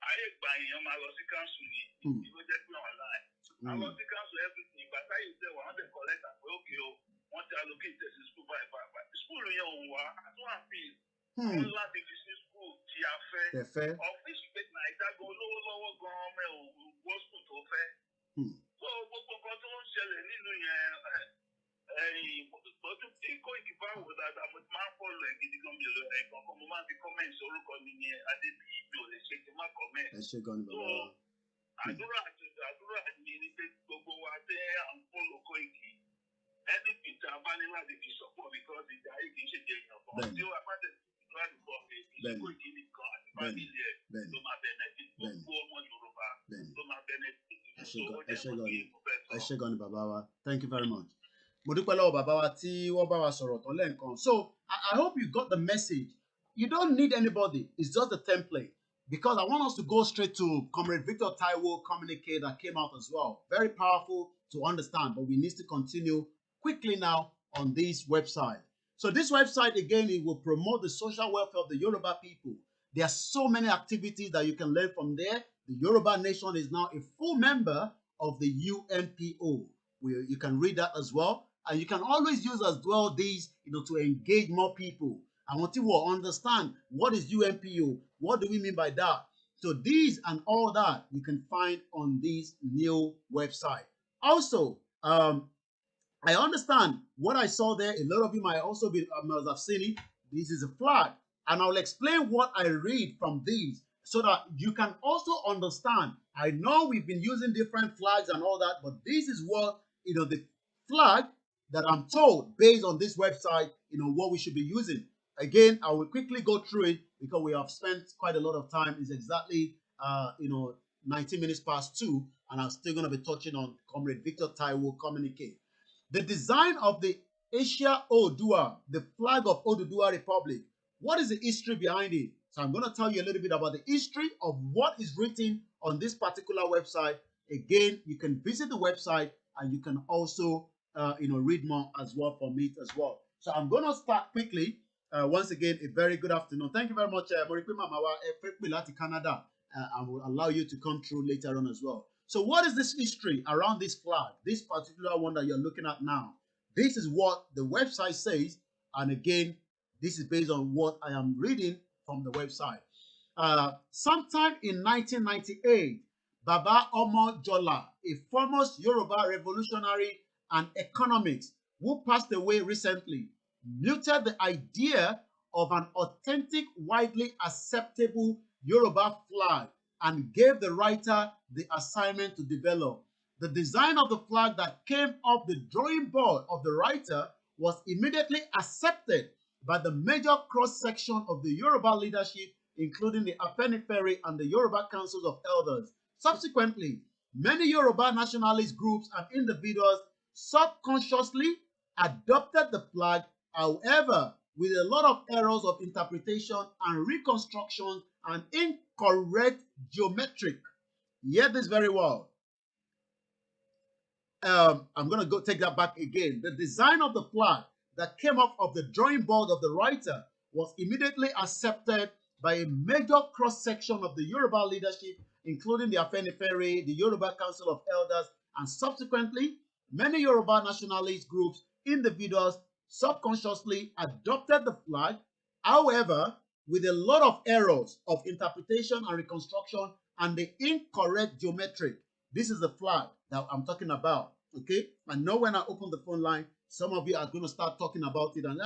Ayé ìgbà èèyàn máa lọ sí council ní ìlú jẹ́ pé online. A lọ sí council everything ìgbà táyé ìṣe wà wọ́n tẹ̀ kọ́lẹ́tà pé ókè o wọ́n ti allocate sí school báyìí. School yẹn ò wá àtúwà fíìl. Wọ́n láti fi sí school tí a fẹ́. Ọ̀fíìsì pé Nàìjíríà gan olówó lọ́wọ́ gan ọmọ ẹ̀ òwò school tó fẹ́. So gbogbo nǹkan tó ń ṣẹlẹ̀ nínú yẹn lọ́dún tí kò ìkìbá wò dáadáa mo ti máa ń fọ́lọ̀ ẹ̀ gidi gan mi lọ ẹ̀ kankan mo máa ń fi comment orúkọ mi ní Adébíyí mi ò lè ṣe kí n má comment. Ẹ ṣe gan ni bàbá wa. Àdúrà mi ni pé gbogbo wa tẹ́ à ń fọ́lọ̀ kọ́ ìkì ẹni pìtà bá ní láti fi sọ̀pọ̀ because ìjà yìí kì í ṣe jẹ èèyàn kan tí ó wà bá tẹ̀ láti bọ̀ pé ìṣòro ìkì nìkan àti fámìlì ẹ̀ ló máa benefit gbogbo ọmọ Yorùbá ló máa benefit. Ẹ ṣe gan ni bàbá wa. Thank you very much. Mo dúpẹ́ lọ́wọ́ bàbá wa tí wọ́n bá wa sọ̀rọ̀ tán lẹ́ẹ̀kan. So I hope you got the message. You don't need anybody. It's just a template. Because I want us to go straight to Comrade Victor Taiwo communique that came out as well. Very powerful to understand, but we need to continue quickly now on this website. So this website, again, it will promote the social welfare of the Yoruba people. There are so many activities that you can learn from there. The Yoruba nation is now a full member of the UNPO. You can read that as well. And you can always use as well these, to engage more people. I want you to understand what is UNPO. What do we mean by that? So these and all that you can find on this new website. Also, I understand what I saw there. A lot of you might also must have seen it. This is a flag. And I'll explain what I read from these so that you can also understand. I know we've been using different flags and all that, but this is what, the flag that I'm told based on this website, what we should be using. Again, I will quickly go through it because we have spent quite a lot of time. It's exactly, 19 minutes past 2, and I'm still going to be touching on Comrade Victor Taiwo communique. The design of the Asia OODUA, the flag of OODUA Republic. What is the history behind it? So I'm going to tell you a little bit about the history of what is written on this particular website. Again, you can visit the website and you can also read more as well from it as well. So I'm going to start quickly. Once again, a very good afternoon. Thank you very much, Morikwe Mamawa, Lati Canada. I will allow you to come through later on as well. So what is this history around this flag? This particular one that you're looking at now. This is what the website says. And again, this is based on what I am reading from the website. Sometime in 1998, Baba Omo Jola, a foremost Yoruba revolutionary and economist who passed away recently, muted the idea of an authentic, widely acceptable Yoruba flag and gave the writer the assignment to develop. The design of the flag that came off the drawing board of the writer was immediately accepted by the major cross-section of the Yoruba leadership, including the Afenifere and the Yoruba Councils of Elders. Subsequently, many Yoruba nationalist groups and individuals subconsciously adopted the flag, however, with a lot of errors of interpretation and reconstruction and incorrect geometric. Hear this very well. I'm going to go take that back again. The design of the flag that came off of the drawing board of the writer was immediately accepted by a major cross-section of the Yoruba leadership, including the Afenifere, the Yoruba Council of Elders, and subsequently, many Yoruba nationalist groups, individuals subconsciously adopted the flag, However, with a lot of errors of interpretation and reconstruction and the incorrect geometric. This is the flag that I'm talking about, okay? I know when I open the phone line, some of you are going to start talking about it and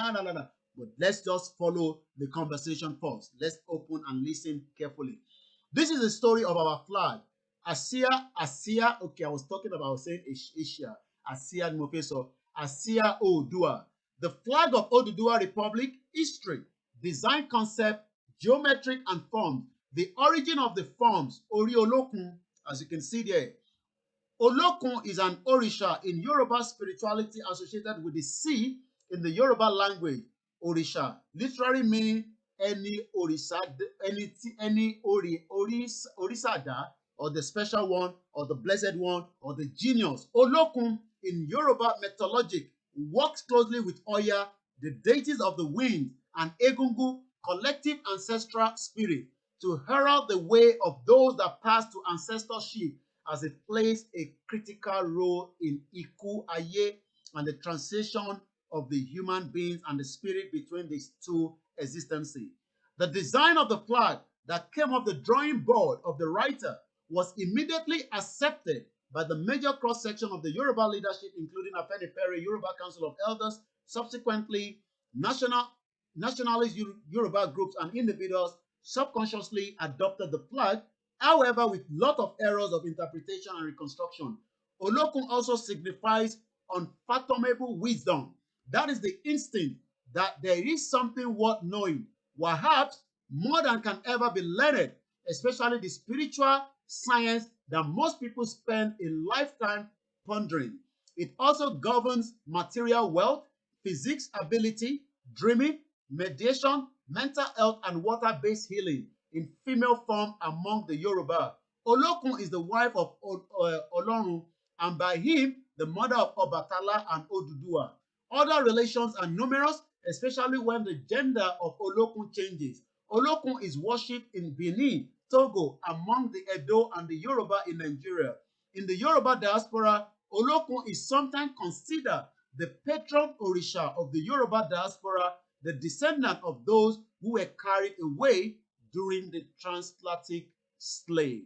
but let's just follow the conversation first. Let's open and listen carefully. This is the story of our flag. Asia, okay, I was talking about saying Asia, Asia Mofeso, Asia OODUA. The flag of OODUA Republic, history, design concept, geometric and forms. The origin of the forms, Ori Olokun, as you can see there. Olokun is an Orisha in Yoruba spirituality associated with the sea in the Yoruba language. Orisha, literally meaning any Orisa, any Orisada, or the special one, or the blessed one, or the genius. Olokun in Yoruba mythology works closely with Oya, the deities of the wind, and Egungun, collective ancestral spirit, to herald the way of those that pass to ancestorship, as it plays a critical role in Iku Aye and the transition of the human beings and the spirit between these two existences. The design of the flag that came off the drawing board of the writer was immediately accepted by the major cross-section of the Yoruba leadership, including Afenifere, Yoruba Council of Elders, subsequently nationalist Yoruba groups and individuals subconsciously adopted the flag, however, with lot of errors of interpretation and reconstruction. Olokun also signifies unfathomable wisdom. That is the instinct that there is something worth knowing, perhaps more than can ever be learned, especially the spiritual science that most people spend a lifetime pondering. It also governs material wealth, physics ability, dreaming, mediation, mental health, and water-based healing in female form among the Yoruba. Olokun is the wife of Olorun, and by him, the mother of Obatala and Odudua. Other relations are numerous, especially when the gender of Olokun changes. Olokun is worshipped in Benin, Togo, among the Edo and the Yoruba in Nigeria. In the Yoruba diaspora, Olokun is sometimes considered the patron Orisha of the Yoruba diaspora, the descendant of those who were carried away during the transatlantic slave.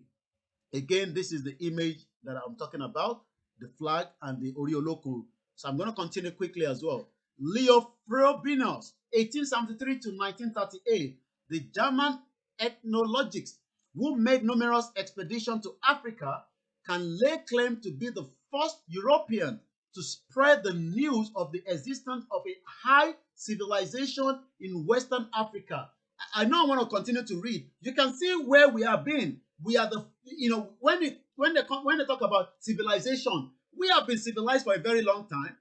Again, this is the image that I'm talking about, the flag and the Ori Olokun. So I'm going to continue quickly as well. Leo Frobenius, 1873 to 1938, the German ethnologist who made numerous expeditions to Africa, can lay claim to be the first European to spread the news of the existence of a high civilization in Western Africa. I know I want to continue to read. You can see where we have been. We are the, when they talk about civilization, we have been civilized for a very long time.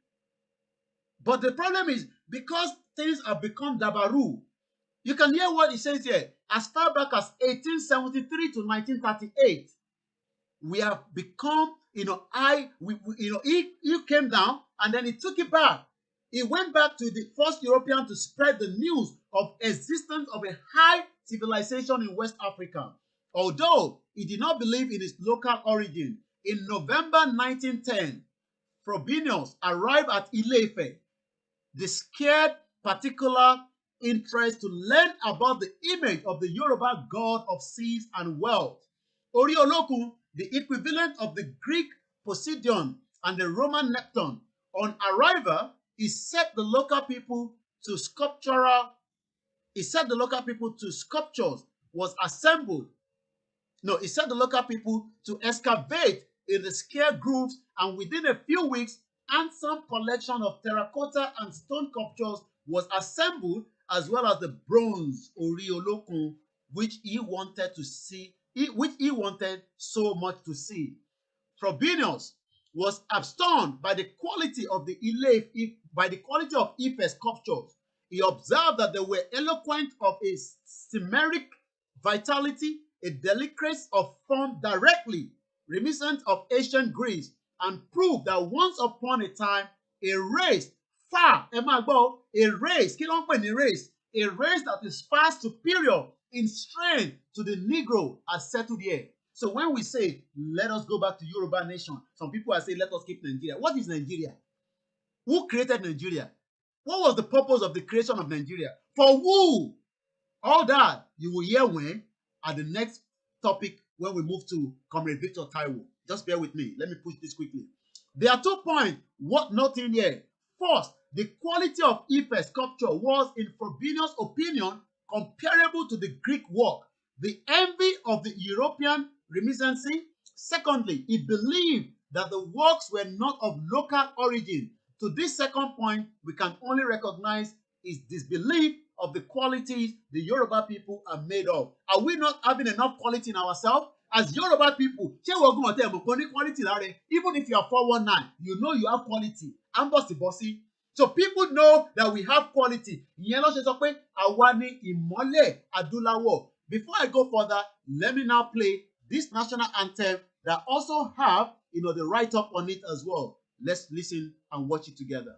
But the problem is, because things have become dabaru, you can hear what it says here. As far back as 1873 to 1938, we have become, he came down and then he took it back. He went back to the first European to spread the news of existence of a high civilization in West Africa. Although he did not believe in its local origin, in November 1910, Frobenius arrived at Ile-Ife, the scared particular interest to learn about the image of the Yoruba god of seas and wealth. Ori Olokun, the equivalent of the Greek Poseidon and the Roman Neptune. On arrival, he set the local people to sculptures was assembled. No, he set the local people to excavate in the scare grooves, and within a few weeks, handsome collection of terracotta and stone sculptures was assembled, as well as the bronze Ori Olokun, which he wanted to see, which he wanted so much to see. Frobenius was astounded by the quality of the Ife sculptures. He observed that they were eloquent of a Sumeric vitality, a delicacy of form directly reminiscent of ancient Greece, and proved that once upon a time, a race far, a race that is far superior in strength to the Negro has settled here. So when we say, let us go back to Yoruba nation, some people are saying, let us keep Nigeria. What is Nigeria? Who created Nigeria? What was the purpose of the creation of Nigeria? For who? All that you will hear when at the next topic when we move to Comrade Victor Taiwo. Just bear with me. Let me push this quickly. There are 2 points worth noting here. First, the quality of Ife sculpture was, in Frobenius' opinion, comparable to the Greek work, the envy of the European Renaissance. Secondly, he believed that the works were not of local origin. To this second point, we can only recognize his disbelief of the qualities the Yoruba people are made of. Are we not having enough quality in ourselves? As Yoruba people, quality, even if you are 419, you know you have quality. Bossy bossy. So people know that we have quality. Before I go further, let me now play this national anthem that also have, the write-up on it as well. Let's listen and watch it together.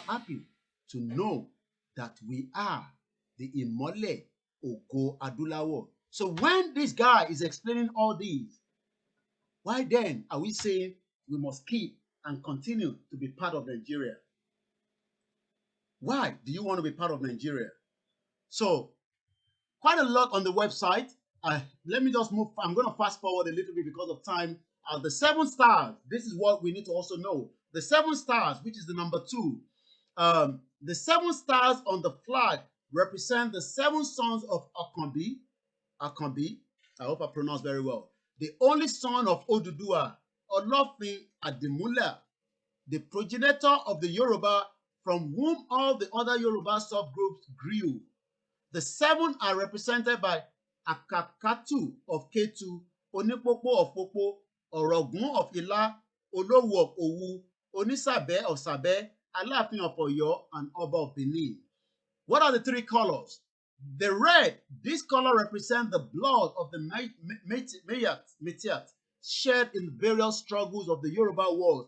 Happy to know that we are the Imole Ogo Adulawo. So when this guy is explaining all these, why then are we saying we must keep and continue to be part of Nigeria? Why do you want to be part of Nigeria? So quite a lot on the website. Let me just move. I'm going to fast forward a little bit because of time. The 7 stars. This is what we need to also know. The 7 stars, which is the number 2. The 7 stars on the flag represent the 7 sons of Akanbi. I hope I pronounced very well. The only son of OODUA, Olofin Adimula, the progenitor of the Yoruba, from whom all the other Yoruba subgroups grew. The 7 are represented by Akakatu of Ketu, Onipopo of Popo, Orogun of Ila, Olowu of Owu, Onisabe of Sabe, Alaafin of Oyo, and Oba of Benin. What are the 3 colors? The red, this color represents the blood of the Metiat shed in the various struggles of the Yoruba wars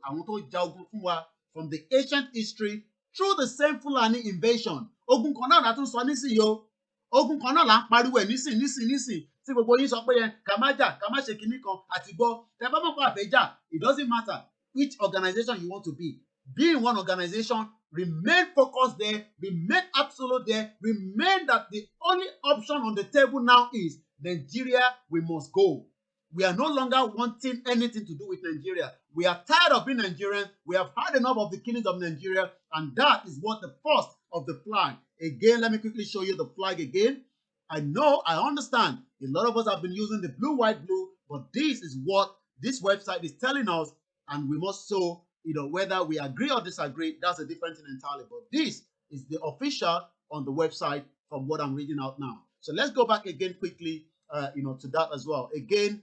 from the ancient history through the same Fulani invasion. Ogun kan náà la tún sọ nísìnyí o. Ogun kan náà là ń pariwo ẹ̀ nísìn. Tí gbogbo yín sọ pé yẹn ká má jà, ká má ṣe kinní kan àti gbọ́. Tẹ́ bá mọ̀ pé àfẹ́jà, it doesn't matter which organization you want to be. Be in one organization, remain focused there, remain absolute there, remain that the only option on the table now is Nigeria, we must go. We are no longer wanting anything to do with Nigeria. We are tired of being Nigerians. We have had enough of the killings of Nigeria, and that is what the first of the flag. Again, let me quickly show you the flag again. I know, I understand. A lot of us have been using the blue, white, blue, but this is what this website is telling us, and we must show, whether we agree or disagree, that's a different thing entirely. But this is the official on the website from what I'm reading out now. So let's go back again quickly, to that as well. Again,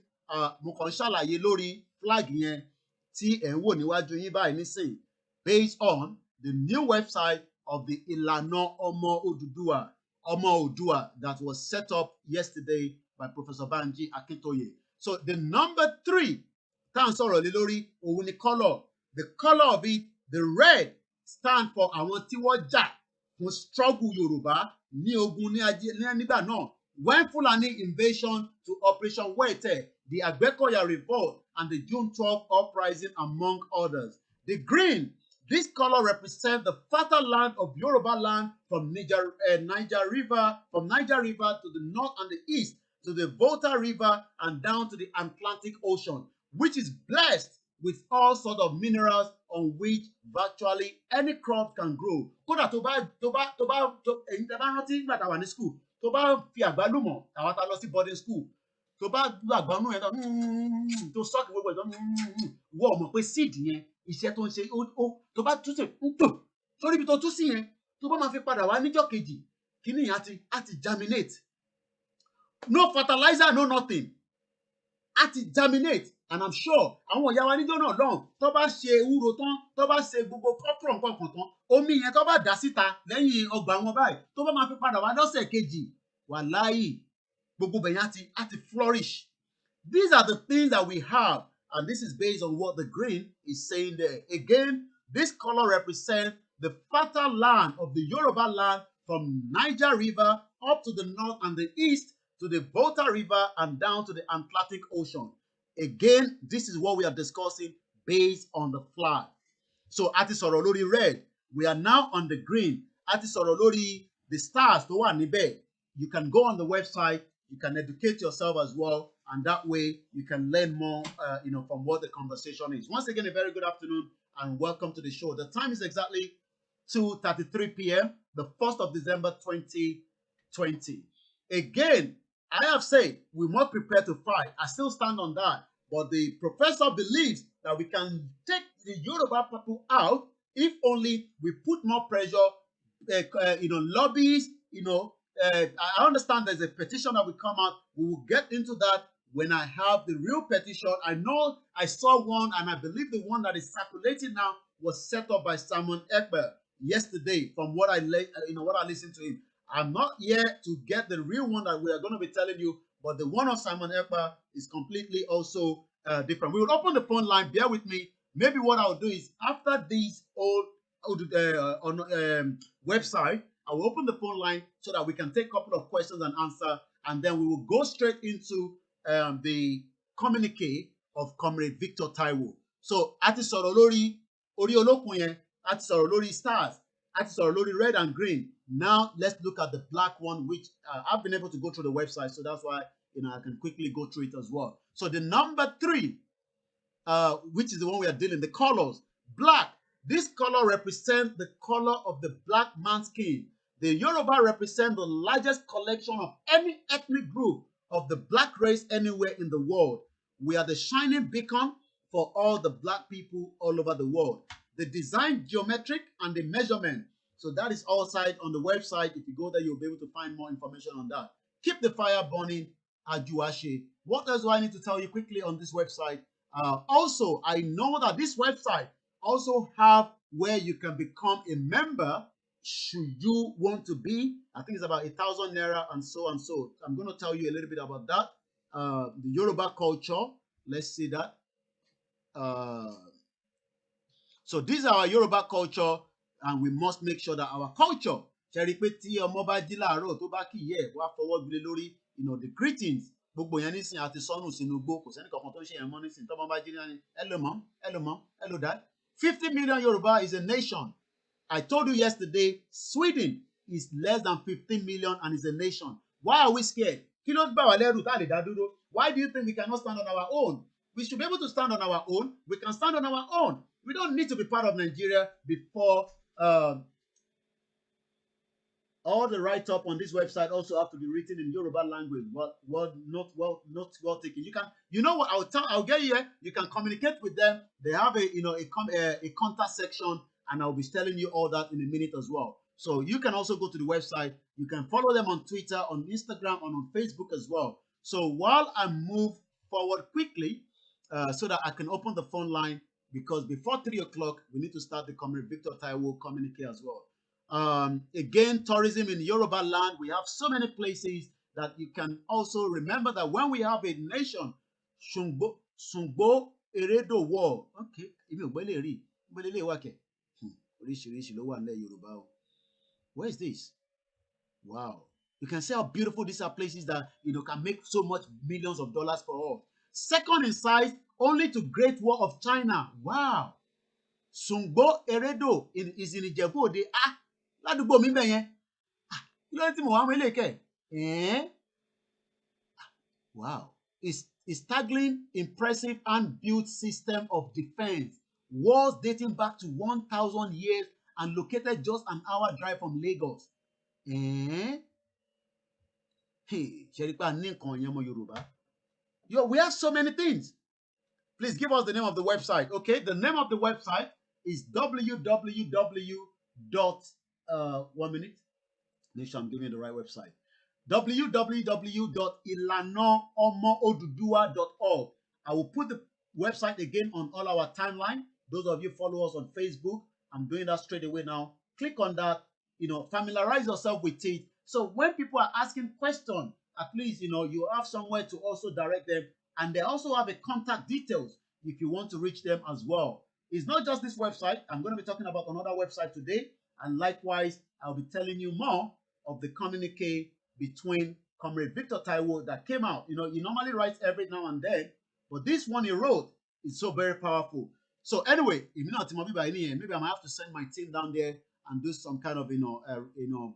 mo kàn ṣàlàyé lórí flag yẹn tí ẹ̀ ń wò níwájú yín báyìí nísìn, based on the new website of the ILANA Ọmọ Oòduà that was set up yesterday by Professor Banji Akintoye. So the number 3 tá à ń sọ̀rọ̀ lé lórí òun ni color. The color of it, the red, stand for àwọn tí wọ́n jà fún struggle Yorùbá ní ogun ní nígbà náà. When Fulani invasion to Operation Wete, the Agbekoya revolt, and the June 12 uprising, among others. The green, This color represents the fertile land of Yoruba land from Niger River to the north and the east to the Volta River and down to the Atlantic Ocean, which is blessed with all sorts of minerals on which virtually any crop can grow. Kódà èyí tẹ́ bá rántí nígbà tá a wà ní school, tó bá fi àgbálùmọ̀ àwọn tá a lọ sí boarding school, tó bá gbàgbọ́ nù ẹ̀ tó sọ́ọ̀kì gbogbo ẹ̀ tó wọ́ ọmọ pé seed yẹn iṣẹ́ tó ń ṣe tó bá tún ṣe ń tò sórí ibi tó tún sí yẹn tó bá máa fi padà wá níjọ́ kejì kíní yẹn á ti germinate. No fertilizer, no nothing. Á ti germinate. And I'm sure àwọn ìyá wa níjọ́ náà lọ́hùn tó bá ṣe ewúro tán tó bá ṣe gbogbo kọ́pùrọ̀ nǹkan kan tán omi yẹn tó bá dà síta lẹ́yìn ọgbà wọn báyìí tó bá máa fi padà wá lọ́sẹ̀ kejì wàláhì gbogbo bẹ̀yẹn á ti flourish. These are the things that we have, and this is based on what the green is saying there. Again, this color represents the fertile land of the Yoruba land from Niger River up to the north and the east to the Volta River and down to the Atlantic Ocean. Again, this is what we are discussing based on the flag. So, a ti sọ̀rọ̀ lórí red. We are now on the green. A ti sọ̀rọ̀ lórí the stars tó wà níbẹ̀. You can go on the website. You can educate yourself as well. And that way, you can learn more, from what the conversation is. Once again, a very good afternoon and welcome to the show. The time is exactly 2:33 p.m., the 1st of December, 2020. Again, I have said we must prepare to fight. I still stand on that. But the professor believes that we can take the Yoruba people out if only we put more pressure, lobbies, I understand there's a petition that will come out. We will get into that when I have the real petition. I know I saw one, and I believe the one that is circulating now was set up by Simon Ekber yesterday. From what I listened to him, I'm not yet to get the real one that we are going to be telling you, but the one of Simon Ekber is completely also different. We will open the phone line. Bear with me. Maybe what I'll do is after this website, I will open the phone line so that we can take a couple of questions and answer, and then we will go straight into the communique of Comrade Victor Taiwo. So, a ti sọ̀rọ̀ lórí orí olókun yẹn, a ti sọ̀rọ̀ lórí stars, a ti sọ̀rọ̀ lórí red and green. Now, let's look at the black one, which I've been able to go through the website, so that's why I can quickly go through it as well. So, the number 3, which is the one we are dealing, the colors, black. This color represents the color of the black man's skin. The Yoruba represent the largest collection of any ethnic group of the black race anywhere in the world. We are the shining beacon for all the black people all over the world. The design, geometric, and the measurement. So that is all side on the website. If you go there, you'll be able to find more information on that. Keep the fire burning, Ajuashe. What else do I need to tell you quickly on this website? Also, I know that this website also have where you can become a member should you want to be. I think it's about 1,000 naira and so and so. I'm going to tell you a little bit about that. The Yoruba culture. Let's see that. So these are our Yoruba culture, and we must make sure that our culture, the greetings, gbogbo yẹn nísìn àti sọnù sínú igbó kò sẹ́ni kankan tó ń ṣe yẹn mọ́ nísìn tọ́mọ bá jí ní hello mom, hello mom, hello dad. 50 million Yoruba is a nation. I told you yesterday, Sweden is less than 15 million and is a nation. Why are we scared? Kí ló bá wa lẹ́rù tá lè dá dúró? Why do you think we cannot stand on our own? We should be able to stand on our own. We can stand on our own. We don't need to be part of Nigeria before all the write-up on this website also have to be written in Yoruba language. Not well taken. You know what? I'll get you here. You can communicate with them. They have a contact section, and I'll be telling you all that in a minute as well. So you can also go to the website. You can follow them on Twitter, on Instagram, and on Facebook as well. So while I move forward quickly, so that I can open the phone line, because before 3 o'clock we need to start the Comrade Victor Taiwo communique as well. Again, tourism in Yoruba land, we have so many places that you can also remember that when we have a nation, Sungbo Eredo War. Okay, where is this? Wow. You can see how beautiful these are places that can make so much millions of dollars for all. Second in size only to Great Wall of China. Wow. Sungbo Eredo is in Ijebu Ode. Ah, ládùúgbò mi bẹ̀ yẹn. Ah, kí ló dé tí mo wá mọ ilé ìkẹ́? Wow. It's staggering, impressive, and built system of defense. Walls dating back to 1,000 years and located just an hour drive from Lagos. Hey, Sheripa Ninkan Yamo Yoruba. Yo, we have so many things. Please give us the name of the website. Okay, the name of the website is www.1 minute. Make sure I'm giving you the right website. www.ilanaomoodudua.org. I will put the website again on all our timeline. Those of you follow us on Facebook, I'm doing that straight away now. Click on that, familiarize yourself with it. So when people are asking questions, at least, you have somewhere to also direct them. And they also have a contact details if you want to reach them as well. It's not just this website. I'm going to be talking about another website today. And likewise, I'll be telling you more of the communique between Comrade Victor Taiwo that came out. He normally writes every now and then, but this one he wrote is so very powerful. So anyway, maybe I might have to send my team down there and do some kind of,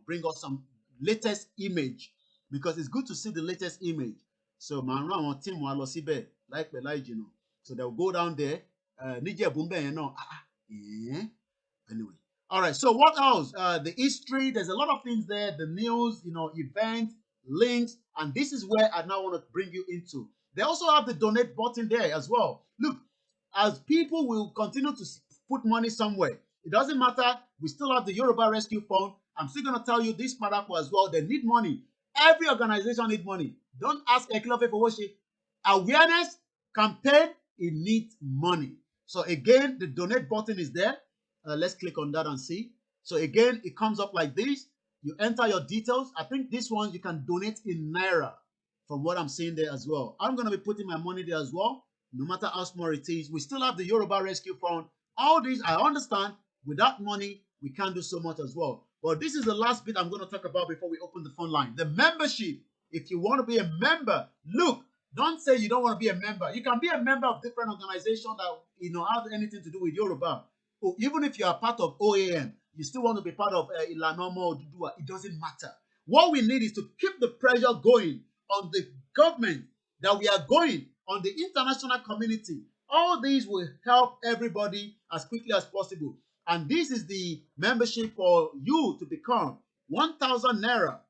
bring us some latest image, because it's good to see the latest image. So my team will like so they'll go down there. Anyway. All right, so what else? The history, there's a lot of things there, the news, events, links, and this is where I now want to bring you into. They also have the donate button there as well. Look, as people will continue to put money somewhere, it doesn't matter, we still have the Yoruba Rescue Fund. I'm still going to tell you this Parako as well, they need money. Every organization needs money. Don't ask Ekilofe for worship. Awareness, campaign, it needs money. So again, the donate button is there. Let's click on that and see. So again, it comes up like this. You enter your details. I think this one you can donate in Naira from what I'm seeing there as well. I'm going to be putting my money there as well. No matter how small it is, we still have the Yoruba Rescue Fund. All these, I understand, without money, we can't do so much as well. But this is the last bit I'm going to talk about before we open the phone line. The membership. If you want to be a member, look, don't say you don't want to be a member. You can be a member of different organizations that, have anything to do with Yoruba. Or even if you are part of OAM, you still want to be part of ILANA or OODUA, it doesn't matter. What we need is to keep the pressure going on the government, that we are going on the international community. All these will help everybody as quickly as possible. And this is the membership for you to become 1,000 Naira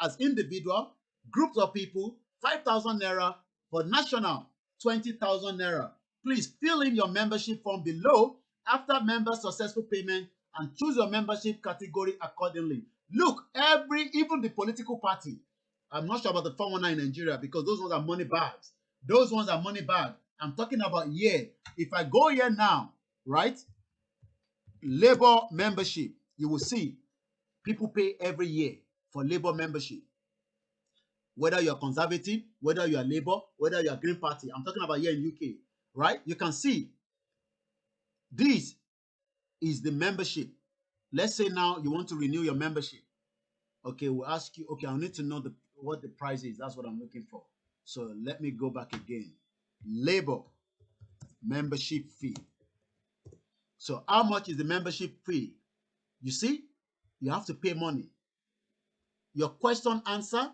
as individual, groups of people, 5,000 Naira, for national, 20,000 Naira. Please fill in your membership form below after member successful payment and choose your membership category accordingly. Look, even the political party, I'm not sure about the 419 in Nigeria because those ones are money bags. Those ones are money bags. I'm talking about here. If I go here now, right? Labor membership, you will see people pay every year for labor membership. Whether you're conservative, whether you're Labour, whether you're Green Party. I'm talking about here in UK, right? You can see this is the membership. Let's say now you want to renew your membership. Okay, we'll ask you, okay, I need to know what the price is. That's what I'm looking for. So let me go back again. Labour membership fee. So how much is the membership fee? You see, you have to pay money. Your question answer,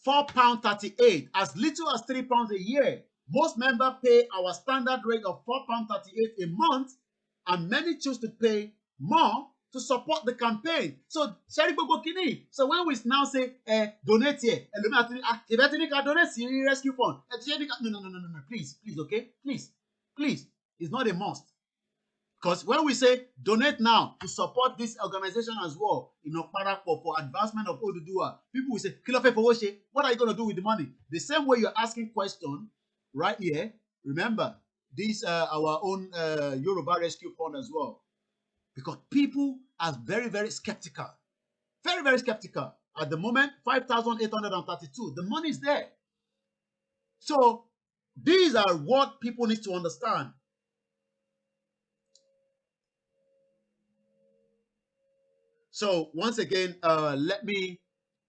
£4.38, as little as £3 a year. Most members pay our standard rate of £4.38 a month, and many choose to pay more to support the campaign. So, so when we now say donate here, donate rescue fund. No, please, okay, please, it's not a must. Because when we say donate now to support this organization as well, for advancement of OODUA, people will say, what are you going to do with the money? The same way you're asking question right here, remember, this our own Yoruba Rescue Fund as well. Because people are very, very skeptical. Very, very skeptical. At the moment, 5,832. The money is there. So these are what people need to understand. So once again, let me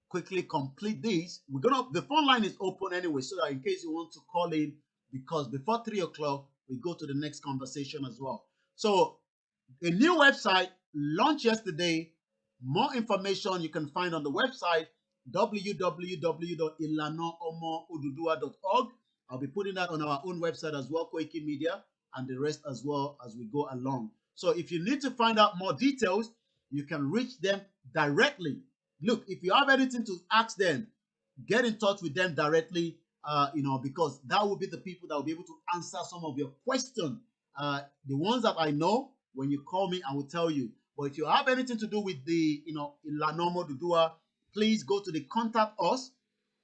quickly complete this. The phone line is open anyway, so that in case you want to call in, because before 3 o'clock, we go to the next conversation as well. So a new website launched yesterday. More information you can find on the website www.ilanaomooodua.org. I'll be putting that on our own website as well, Koiki Media, and the rest as well as we go along. So if you need to find out more details, you can reach them directly. Look, if you have anything to ask them, get in touch with them directly, because that will be the people that will be able to answer some of your questions. The ones that I know, when you call me, I will tell you. But if you have anything to do with the, ILANA OODUA, please go to the contact us,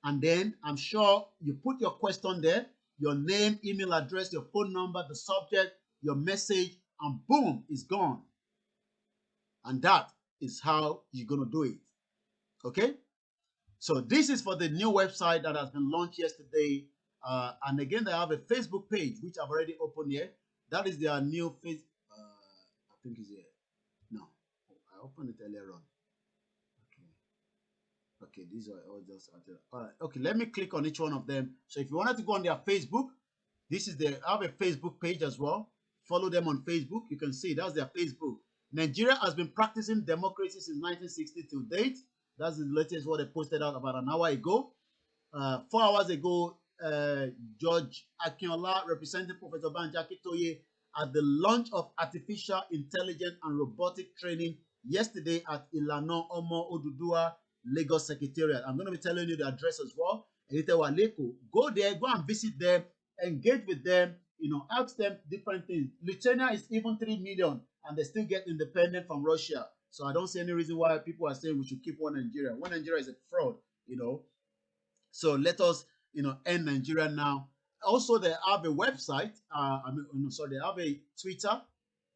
and then I'm sure you put your question there, your name, email address, your phone number, the subject, your message, and boom, it's gone. And that is how you're going to do it. Okay? So this is for the new website that has been launched yesterday. And again, they have a Facebook page, which I've already opened here. That is their new face. I think it's here. No, I opened it earlier on. Okay, these are all just all right. Okay, let me click on each one of them. So if you wanted to go on their Facebook, this is I have a Facebook page as well. Follow them on Facebook. You can see that's their Facebook. Nigeria has been practicing democracy since 1960 to date. That's the latest what they posted out about an hour ago. 4 hours ago, Judge Akintoye representing Professor Banji Akintoye at the launch of artificial intelligence and robotic training yesterday at ILANA OODUA Lagos Secretariat. I'm going to be telling you the address as well. Go there, go and visit them, engage with them, ask them different things. Lithuania is even 3 million and they still get independent from Russia. So I don't see any reason why people are saying we should keep one Nigeria. One Nigeria is a fraud, So let us, end Nigeria now. Also, they have a website. They have a Twitter.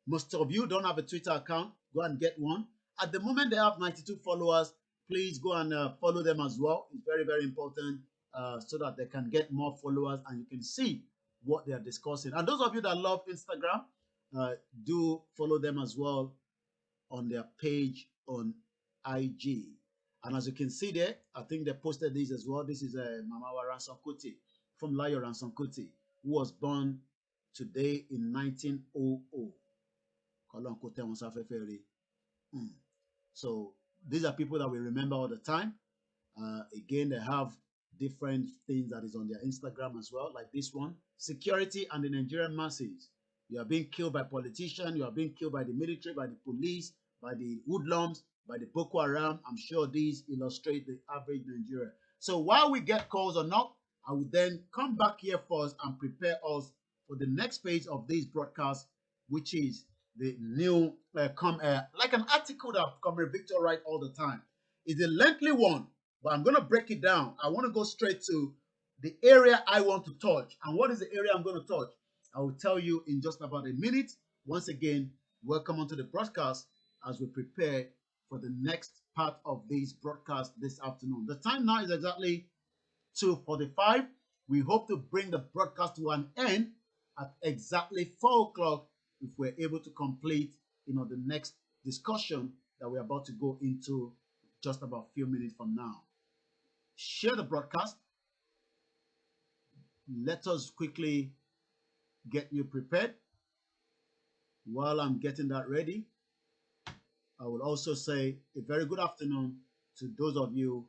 Most of you don't have a Twitter account. Go and get one. At the moment, they have 92 followers. Please go and follow them as well. It's very, very important so that they can get more followers and you can see what they are discussing. And those of you that love Instagram, do follow them as well on their page on IG. And as you can see there, I think they posted this as well. This is Mamawa Ransom Kuti from Layo Ransom Kuti, who was born today in 1900. So these are people that we remember all the time. Again, they have different things that is on their Instagram as well, like this one. Security and the Nigerian masses. You are being killed by politicians. You are being killed by the military, by the police, by the hoodlums, by the Boko Haram. I'm sure these illustrate the average Nigerian. So while we get calls or not, I will then come back here first and prepare us for the next phase of this broadcast, which is the new, like an article that Comrade Victor writes all the time. It's a lengthy one, but I'm going to break it down. I want to go straight to the area I want to touch. And what is the area I'm going to touch? I will tell you in just about a minute. Once again, welcome onto the broadcast as we prepare for the next part of this broadcast this afternoon. The time now is exactly 2:45. We hope to bring the broadcast to an end at exactly 4 o'clock if we're able to complete, the next discussion that we're about to go into just about a few minutes from now. Share the broadcast. Let us quickly get you prepared. While I'm getting that ready, I will also say a very good afternoon to those of you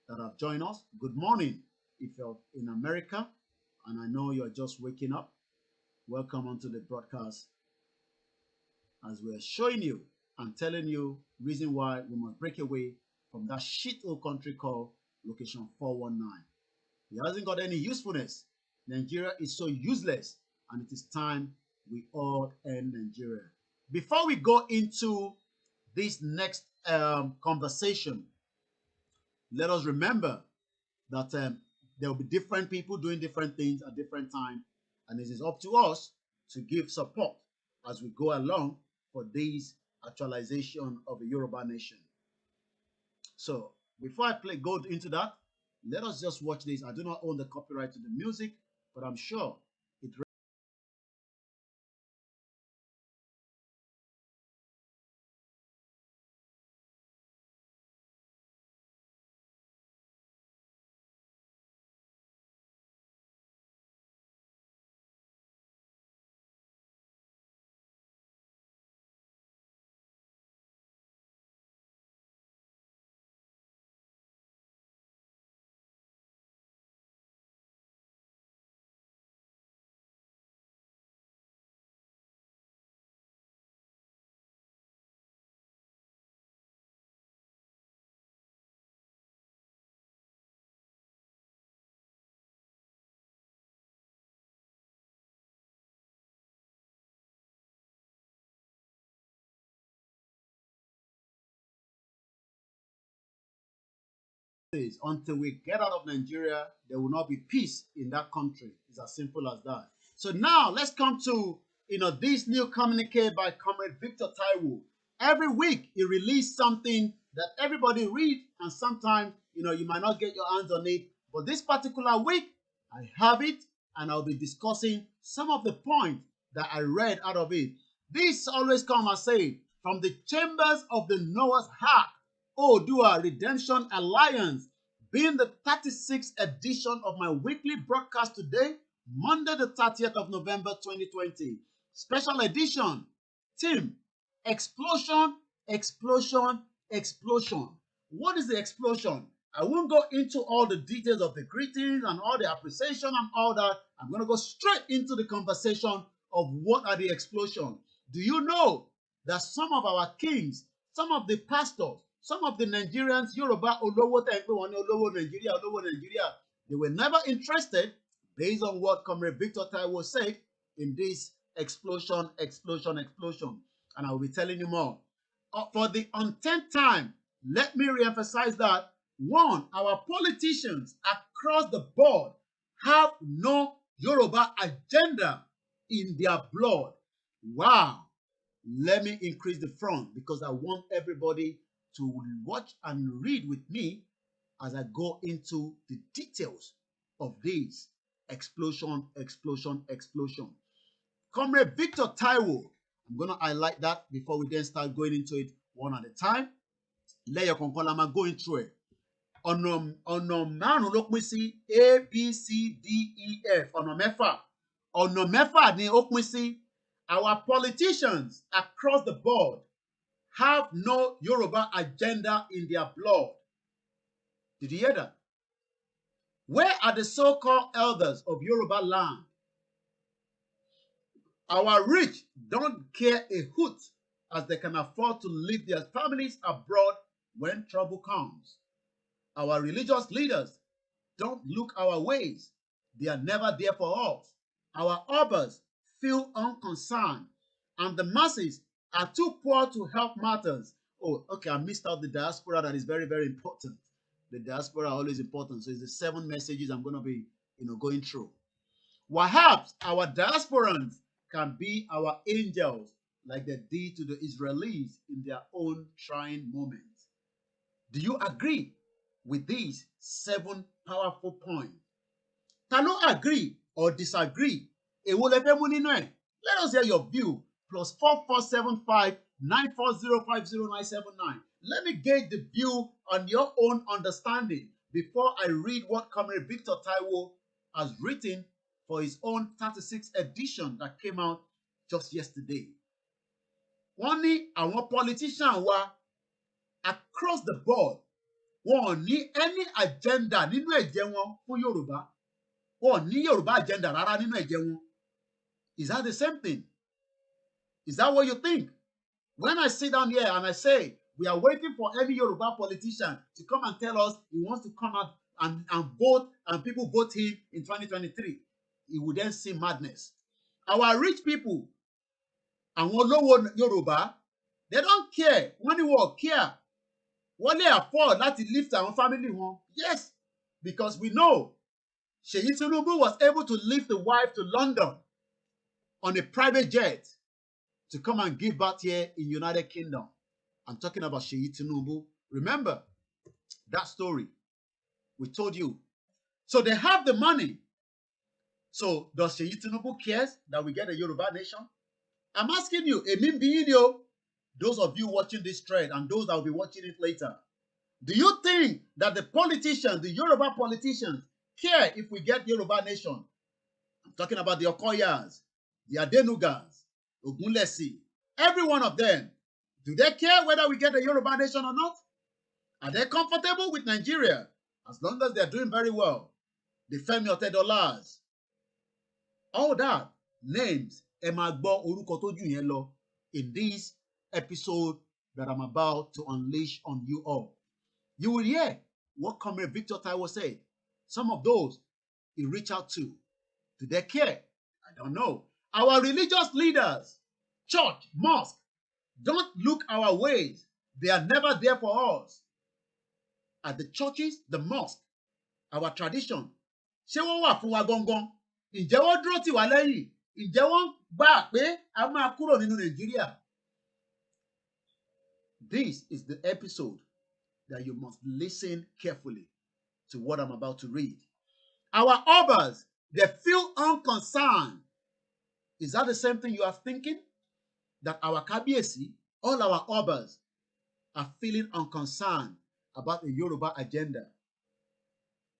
that have joined us. Good morning if you're in America, and I know you're just waking up. Welcome onto the broadcast as we're showing you and telling you reason why we must break away from that shit old country called Location 419. It hasn't got any usefulness. Nigeria is so useless, and it is time we all end Nigeria. Before we go into this next conversation, let us remember that there will be different people doing different things at different times, and it is up to us to give support as we go along for this actualization of the Yoruba nation. So before I go into that, let us just watch this. I do not own the copyright to the music, but I'm sure it Until we get out of Nigeria, there will not be peace in that country. It's as simple as that. So now let's come to this new communique by Comrade Victor Taiwo. Every week he released something that everybody read, and sometimes you might not get your hands on it. But this particular week, I have it, and I'll be discussing some of the points that I read out of it. This always comes, I say, from the chambers of the Noah's Ark, OODUA Redemption Alliance, being the 36th edition of my weekly broadcast today, Monday the 30th of November 2020. Special edition, theme, explosion, explosion, explosion. What is the explosion? I won't go into all the details of the greetings and all the appreciation and all that. I'm going to go straight into the conversation of what are the explosions. Do you know that some of our kings, some of the pastors, some of the Nigerians, Yoruba, Olowo, Nigeria, they were never interested, based on what Comrade Victor Taiwo said, in this explosion. And I will be telling you more. For the untenth time, let me reemphasize that, one, our politicians across the board have no Yoruba agenda in their blood. Wow. Let me increase the front because I want everybody to watch and read with me as I go into the details of this explosion. Comrade Victor Taiwo, I'm going to highlight that before we then start going into it one at a time. Lẹ́yọ̀ kọ̀ọ̀kan la máa going through it. Ọ̀nà márùn-ún ló pín sí A, B, C, D, E, F. Ọ̀nà mẹ́fà ni ó pín sí. Our politicians across the board have no Yoruba agenda in their blood. Did you hear that? Where are the so-called elders of Yoruba land? Our rich don't care a hoot as they can afford to leave their families abroad when trouble comes. Our religious leaders don't look our ways. They are never there for us. Our OBAS feel unconcerned, and the masses are too poor to help matters. Oh, okay, I missed out the diaspora. That is very, very important. The diaspora are always important. So it's the 7 messages I'm going to be, going through. Perhaps our diasporans can be our angels, like they did to the Israelis in their own trying moments. Do you agree with these 7 powerful points? Can you agree or disagree? Let us hear your view. +4475 940 Let me gauge the view on your own understanding before I read what Comrade Victor Taiwo has written for his own 36th edition that came out just yesterday. Wọ́n ní àwọn politicians wa across the board, wọ́n ní any agenda nínú ẹ̀jẹ̀ wọn fún Yorùbá. Wọ́n ní Yorùbá agenda rárá nínú ẹ̀jẹ̀ wọn. Is that the same thing? Is that what you think? When I sit down here and I say, we are waiting for any Yoruba politician to come and tell us he wants to come out and vote, and people vote him in 2023, it would then seem madness. Our rich people, and olówó Yoruba, they don't care. Wọ́n ní wọ́n care. Wọ́n lè afford láti lift our family wọn. Yes, because we know Seyi Tinubu was able to lift the wife to London on a private jet to come and give birth here in United Kingdom. I'm talking about Seyi Tinubu. Remember that story we told you. So they have the money. So does Seyi Tinubu cares that we get a Yoruba nation? I'm asking you, those of you watching this thread and those that will be watching it later, do you think that the politicians, the Yoruba politicians, care if we get Yoruba nation? I'm talking about the Okoyas, the Adenugas, Ogunlesi, every one of them. Do they care whether we get a Yoruba nation or not? Are they comfortable with Nigeria as long as they're doing very well? The Femi Otedolas, all that names in this episode that I'm about to unleash on you all. You will hear what Comrade Victor Taiwo said. Some of those he reached out to. Do they care? I don't know. Our religious leaders, church, mosque, don't look our ways. They are never there for us. at the churches, the mosque, our tradition. Ṣé wọ́n wà fún wa gangan? Ǹjẹ́ wọ́n dúró tì wá lẹ́yìn? Ǹjẹ́ wọ́n gbà pé a máa kúrò nínú Nàìjíríà? This is the episode that you must listen carefully to what I'm about to read. Our OBAS, they feel unconcerned. Is that the same thing you are thinking? That our Kabiyesi, all our OBAS, are feeling unconcerned about the Yoruba agenda?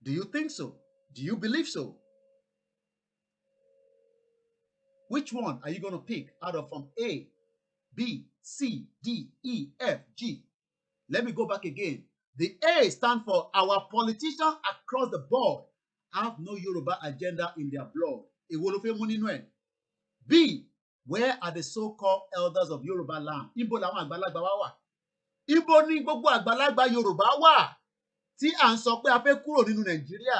Do you think so? Do you believe so? Which one are you going to pick out of from A, B, C, D, E, F, G? Let me go back again. The A stands for our politicians across the board have no Yoruba agenda in their blood. Èwo ló fẹ́ mú nínú ẹ̀? B, where are the so-called elders of Yoruba land? Ibo làwọn àgbàlagbà wa wà? Ibo ni gbogbo àgbàlagbà Yorùbá wà tí à ń sọ pé a fẹ́ kúrò nínú Nàìjíríà?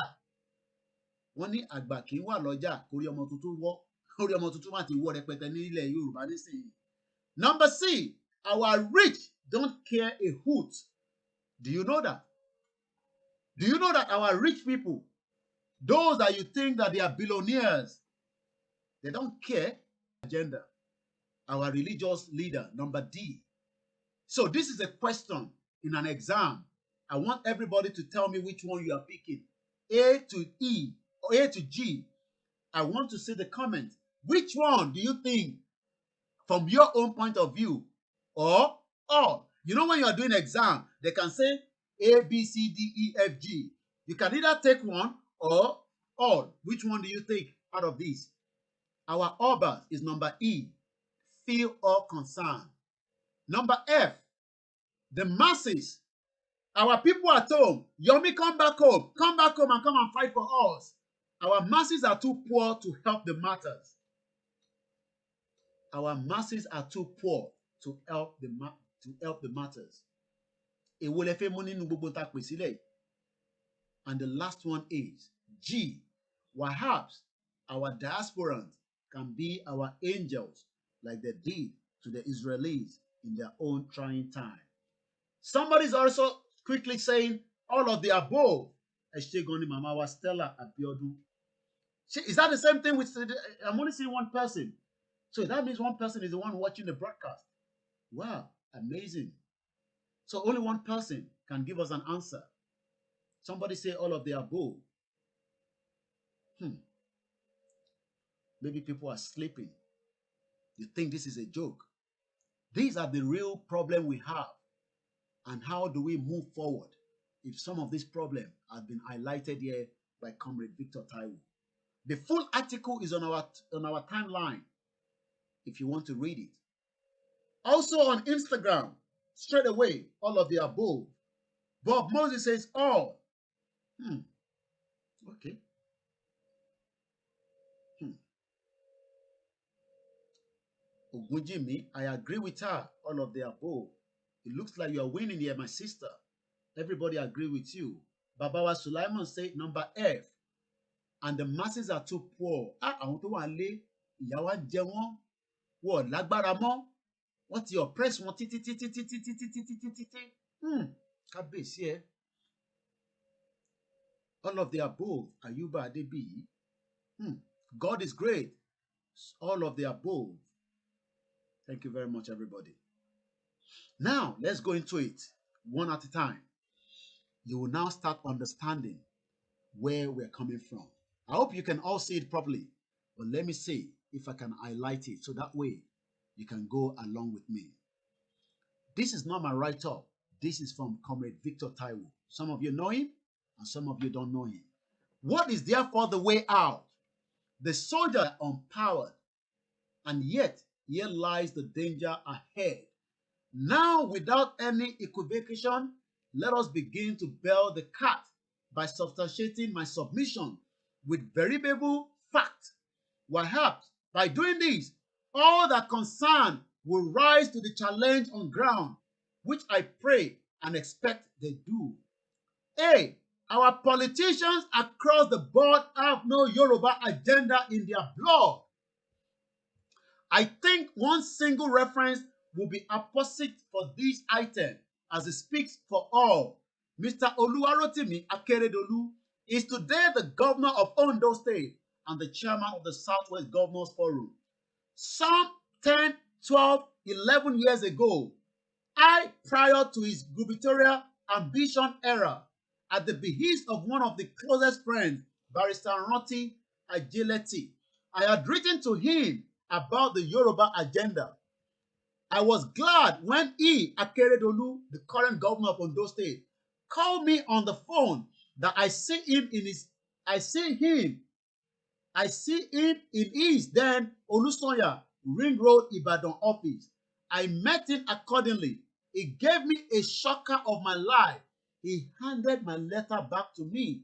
Wọ́n ní àgbà kì í wà lọ́jà kórí ọmọ tuntun wọ́. Kórí ọmọ tuntun má ti wọ́ rẹpẹtẹ nílẹ̀ Yorùbá nísìnyí. Number C, our rich don't care a hoot. Do you know that? Do you know that our rich people, those that you think that they are billionaires, they don't care agenda? Our religious leader, number D. So this is a question in an exam. I want everybody to tell me which one you are picking. A to E or A to G. I want to see the comment. Which one do you think from your own point of view or all? You know when you are doing exam, they can say A, B, C, D, E, F, G. You can either take one or all. Which one do you take out of these? Our OBAS is number E, feel all concerned. Number F, the masses. Our people at home, Yomi, come back home and come and fight for us. Our masses are too poor to help the matters. Our masses are too poor to help the matters. Èwo lẹ fẹ́ mú nínú gbogbo tá a pè sílẹ̀? And the last one is G. Perhaps our diasporans can be our angels like they did to the Israelis in their own trying time. Somebody's also quickly saying all of the above. Eshegoni Mama was Stella Abiodun. Is that the same thing with I'm only seeing one person? So that means one person is the one watching the broadcast. Wow, amazing. So only one person can give us an answer. Somebody say all of the above. Maybe people are sleeping. You think this is a joke. These are the real problem we have. And how do we move forward if some of these problems have been highlighted here by Comrade Victor Taiwo? The full article is on our timeline if you want to read it. Also on Instagram, straight away, all of the above. Bob Moses says all. Okay. Ogunjimi, I agree with her, all of the above. It looks like you are winning here, my sister. Everybody agree with you. Babawa Sulaiman said number F. And the masses are too poor. Àwọn tó wà lé ìyà wa jẹ wọ́n. Wọ́n lágbára mọ́. Wọ́n ti oppress wọn títí. Kábíyèsí ẹ. All of the above. Ayuba Adebiyi. God is great. All of the above. Thank you very much, everybody. Now, let's go into it one at a time. You will now start understanding where we're coming from. I hope you can all see it properly, but let me see if I can highlight it so that way you can go along with me. This is not my write-up. This is from Comrade Victor Taiwo. Some of you know him and some of you don't know him. What is therefore the way out? The soldiers are empowered, and yet here lies the danger ahead. Now, without any equivocation, let us begin to bail the cat by substantiating my submission with verifiable fact. Perhaps by doing this, all that concern will rise to the challenge on ground, which I pray and expect they do. A. Our politicians across the board have no Yoruba agenda in their blood. I think one single reference will be apposite for this item as it speaks for all. Mr. Oluwarotimi Akeredolu is today the governor of Ondo State and the chairman of the Southwest Governors Forum. Some 10, 12, 11 years ago, prior to his gubernatorial ambition era, at the behest of one of the closest friends, Barrister Ranti Ajeleti, I had written to him about the Yoruba agenda. I was glad when Akeredolu, the current governor of Ondo State, called me on the phone that I see him in his then Olusoya Ring Road Ibadan office. I met him accordingly. He gave me a shocker of my life. He handed my letter back to me,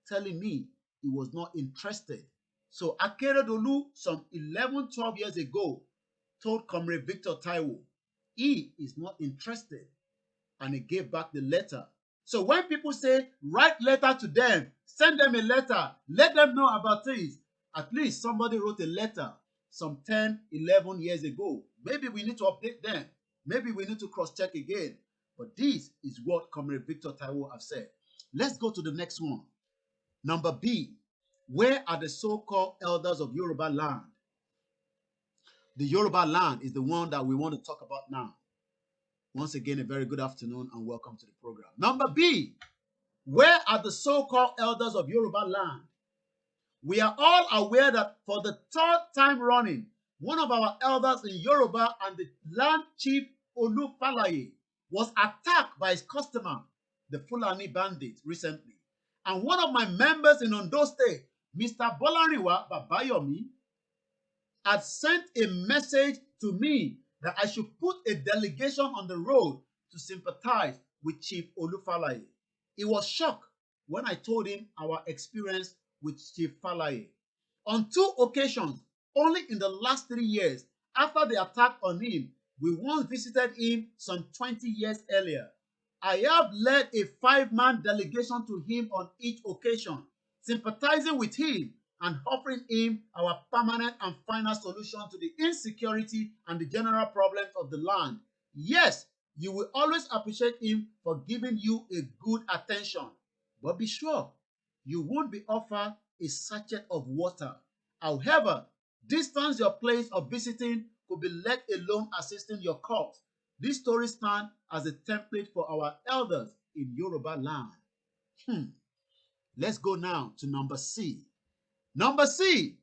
telling me he was not interested. So Akeredolu, some 11, 12 years ago, told Comrade Victor Taiwo he is not interested, and he gave back the letter. So when people say write letter to them, send them a letter, let them know about things, at least somebody wrote a letter some 10, 11 years ago. Maybe we need to update them. Maybe we need to cross-check again. But this is what Comrade Victor Taiwo have said. Let's go to the next one. Number B. Where are the so-called elders of Yoruba land? The Yoruba land is the one that we want to talk about now. Once again, a very good afternoon and welcome to the program. Number B. Where are the so-called elders of Yoruba land? We are all aware that for the third time running, one of our elders in Yoruba and the land chief Olufalaye was attacked by his customer, the Fulani bandits, recently. And one of my members in Ondo State, Mr. Bolariwa Babayomi, had sent a message to me that I should put a delegation on the road to sympathize with Chief Olufalaye. He was shocked when I told him our experience with Chief Falaye. On 2 occasions, only in the last 3 years, after the attack on him, we once visited him some 20 years earlier. I have led a 5-man delegation to him on each occasion, sympathizing with him and offering him our permanent and final solution to the insecurity and the general problems of the land. Yes, you will always appreciate him for giving you a good attention, but be sure you won't be offered a sachet of water. However, distance your place of visiting could be let alone assisting your cause. This story stands as a template for our elders in Yoruba land. Let's go now to number C. Number C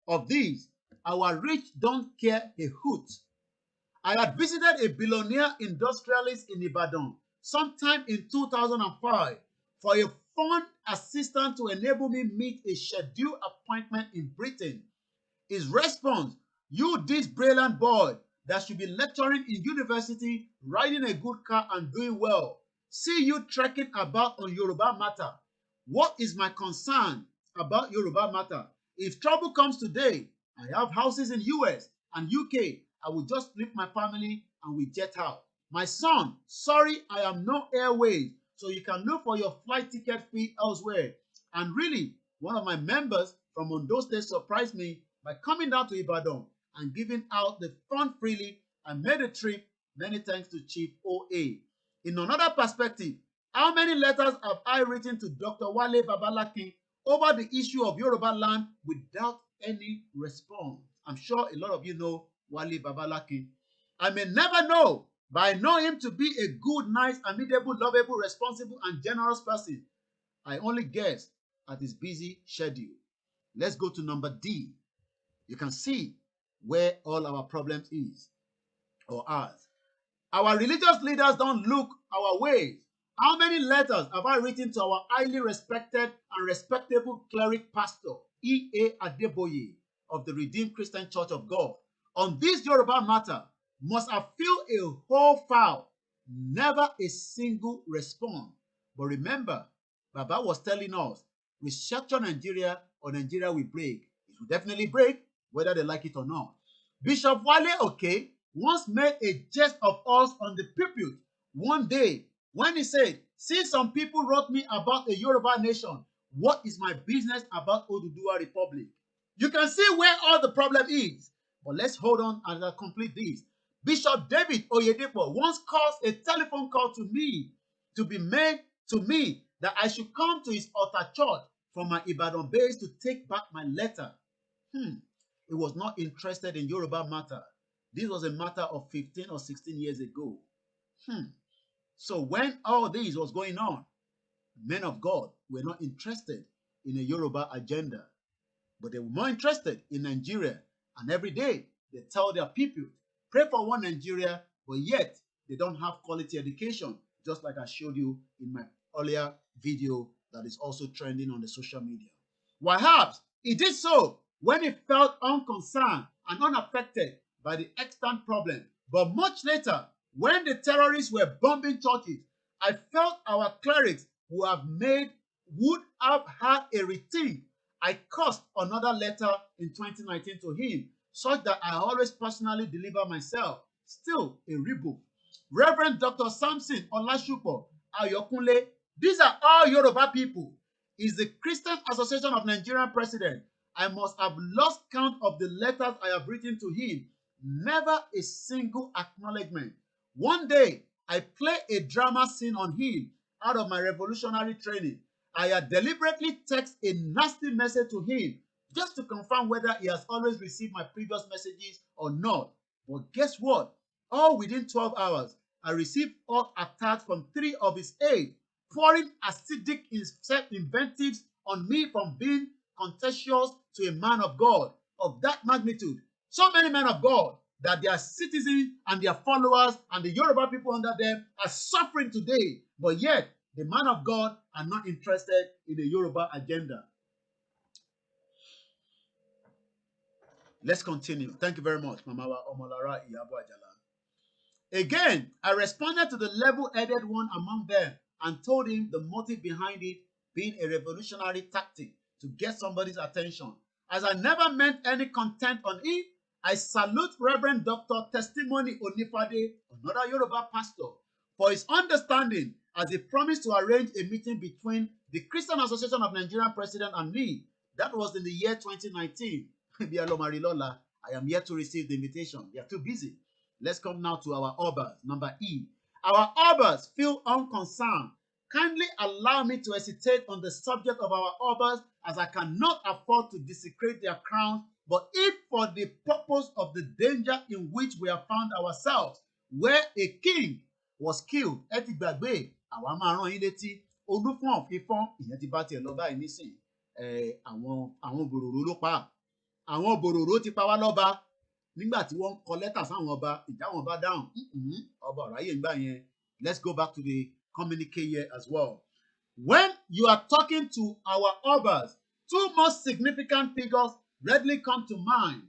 of these, our rich don't care a hoot. I had visited a billionaire industrialist in Ibadan sometime in 2005 for a fund assistance to enable me meet a scheduled appointment in Britain. His response, you this brilliant boy that should be lecturing in university, riding a good car and doing well. See you trekking about on Yoruba matter. What is my concern about Yoruba matter? If trouble comes today, I have houses in US and UK. I will just split my family and we jet out. My son, sorry I am no airways, so you can look for your flight ticket fee elsewhere. And really, one of my members from Ondo State surprised me by coming down to Ibadan and giving out the fund freely and made a trip. Many thanks to Chief OA. In another perspective, how many letters have I written to Dr. Wale Babalakin over the issue of Yoruba land without any response? I'm sure a lot of you know Wale Babalakin. I may never know, but I know him to be a good, nice, amiable, lovable, responsible, and generous person. I only guess at his busy schedule. Let's go to number D. You can see where all our problems is or ours. Our religious leaders don't look our ways. How many letters have I written to our highly respected and respectable cleric pastor, E.A. Adeboye of the Redeemed Christian Church of God? On this Yoruba matter, must have filled a whole file, never a single response. But remember, Baba was telling us, restructure Nigeria or Nigeria will break. It will definitely break, whether they like it or not. Bishop Wale Oke once made a jest of us on the pulpit one day when he said, see, some people wrote me about a Yoruba nation. What is my business about OODUA Republic? You can see where all the problem is. But let's hold on and I'll complete this. Bishop David Oyedepo once caused a telephone call to me to be made to me that I should come to his altar church from my Ibadan base to take back my letter. He was not interested in Yoruba matter. This was a matter of 15 or 16 years ago. So when all this was going on, men of God were not interested in a Yoruba agenda, but they were more interested in Nigeria. And every day they tell their people, pray for one Nigeria, but yet they don't have quality education, just like I showed you in my earlier video that is also trending on the social media. Perhaps he did so when he felt unconcerned and unaffected by the extant problem. But much later, when the terrorists were bombing churches, I felt our clerics would have had a rethink. I cursed another letter in 2019 to him, such that I always personally deliver myself. Still a rebuke. Reverend Dr. Samson Olashupo Ayokunle, these are all Yoruba people. Is the Christian Association of Nigerian President. I must have lost count of the letters I have written to him. Never a single acknowledgement. One day, I play a drama scene on him out of my revolutionary training. I had deliberately texted a nasty message to him just to confirm whether he has always received my previous messages or not. But guess what? All within 12 hours, I received all attacks from 3 of his aides, pouring acidic invectives on me from being contentious to a man of God of that magnitude. So many men of God that their citizens and their followers and the Yoruba people under them are suffering today, but yet the man of God are not interested in the Yoruba agenda. Let's continue. Thank you very much, Mamawa Omolara Iyabo Ajala. Again, I responded to the level-headed one among them and told him the motive behind it being a revolutionary tactic to get somebody's attention. As I never meant any content on him, I salute Reverend Dr. Testimony Onifade, another Yoruba pastor, for his understanding as he promised to arrange a meeting between the Christian Association of Nigerian President and me. That was in the year 2019. I am yet to receive the invitation. They are too busy. Let's come now to our OBAS. Number E. Our OBAS feel unconcerned. Kindly allow me to hesitate on the subject of our OBAS, as I cannot afford to desecrate their crowns, but if for the purpose of the danger in which we have found ourselves, where a king was killed, Etigbagbe, àwa máa rán yín létí, Olúfọ̀n fífọ́n, ìyẹn ti bá tiẹ̀ lọ báyìí nísìn, àwọn bòròró ló pa, àwọn bòròró ti pa wá lọ́ba, nígbà tí wọ́n kọ lẹ́tà sáwọn ọba, ìjà wọn bá dáhùn, ọba ọ̀ráyè ń gbà yẹn. Let's go back to the communique here as well. When you are talking to our obas, 2 most significant figures readily come to mind: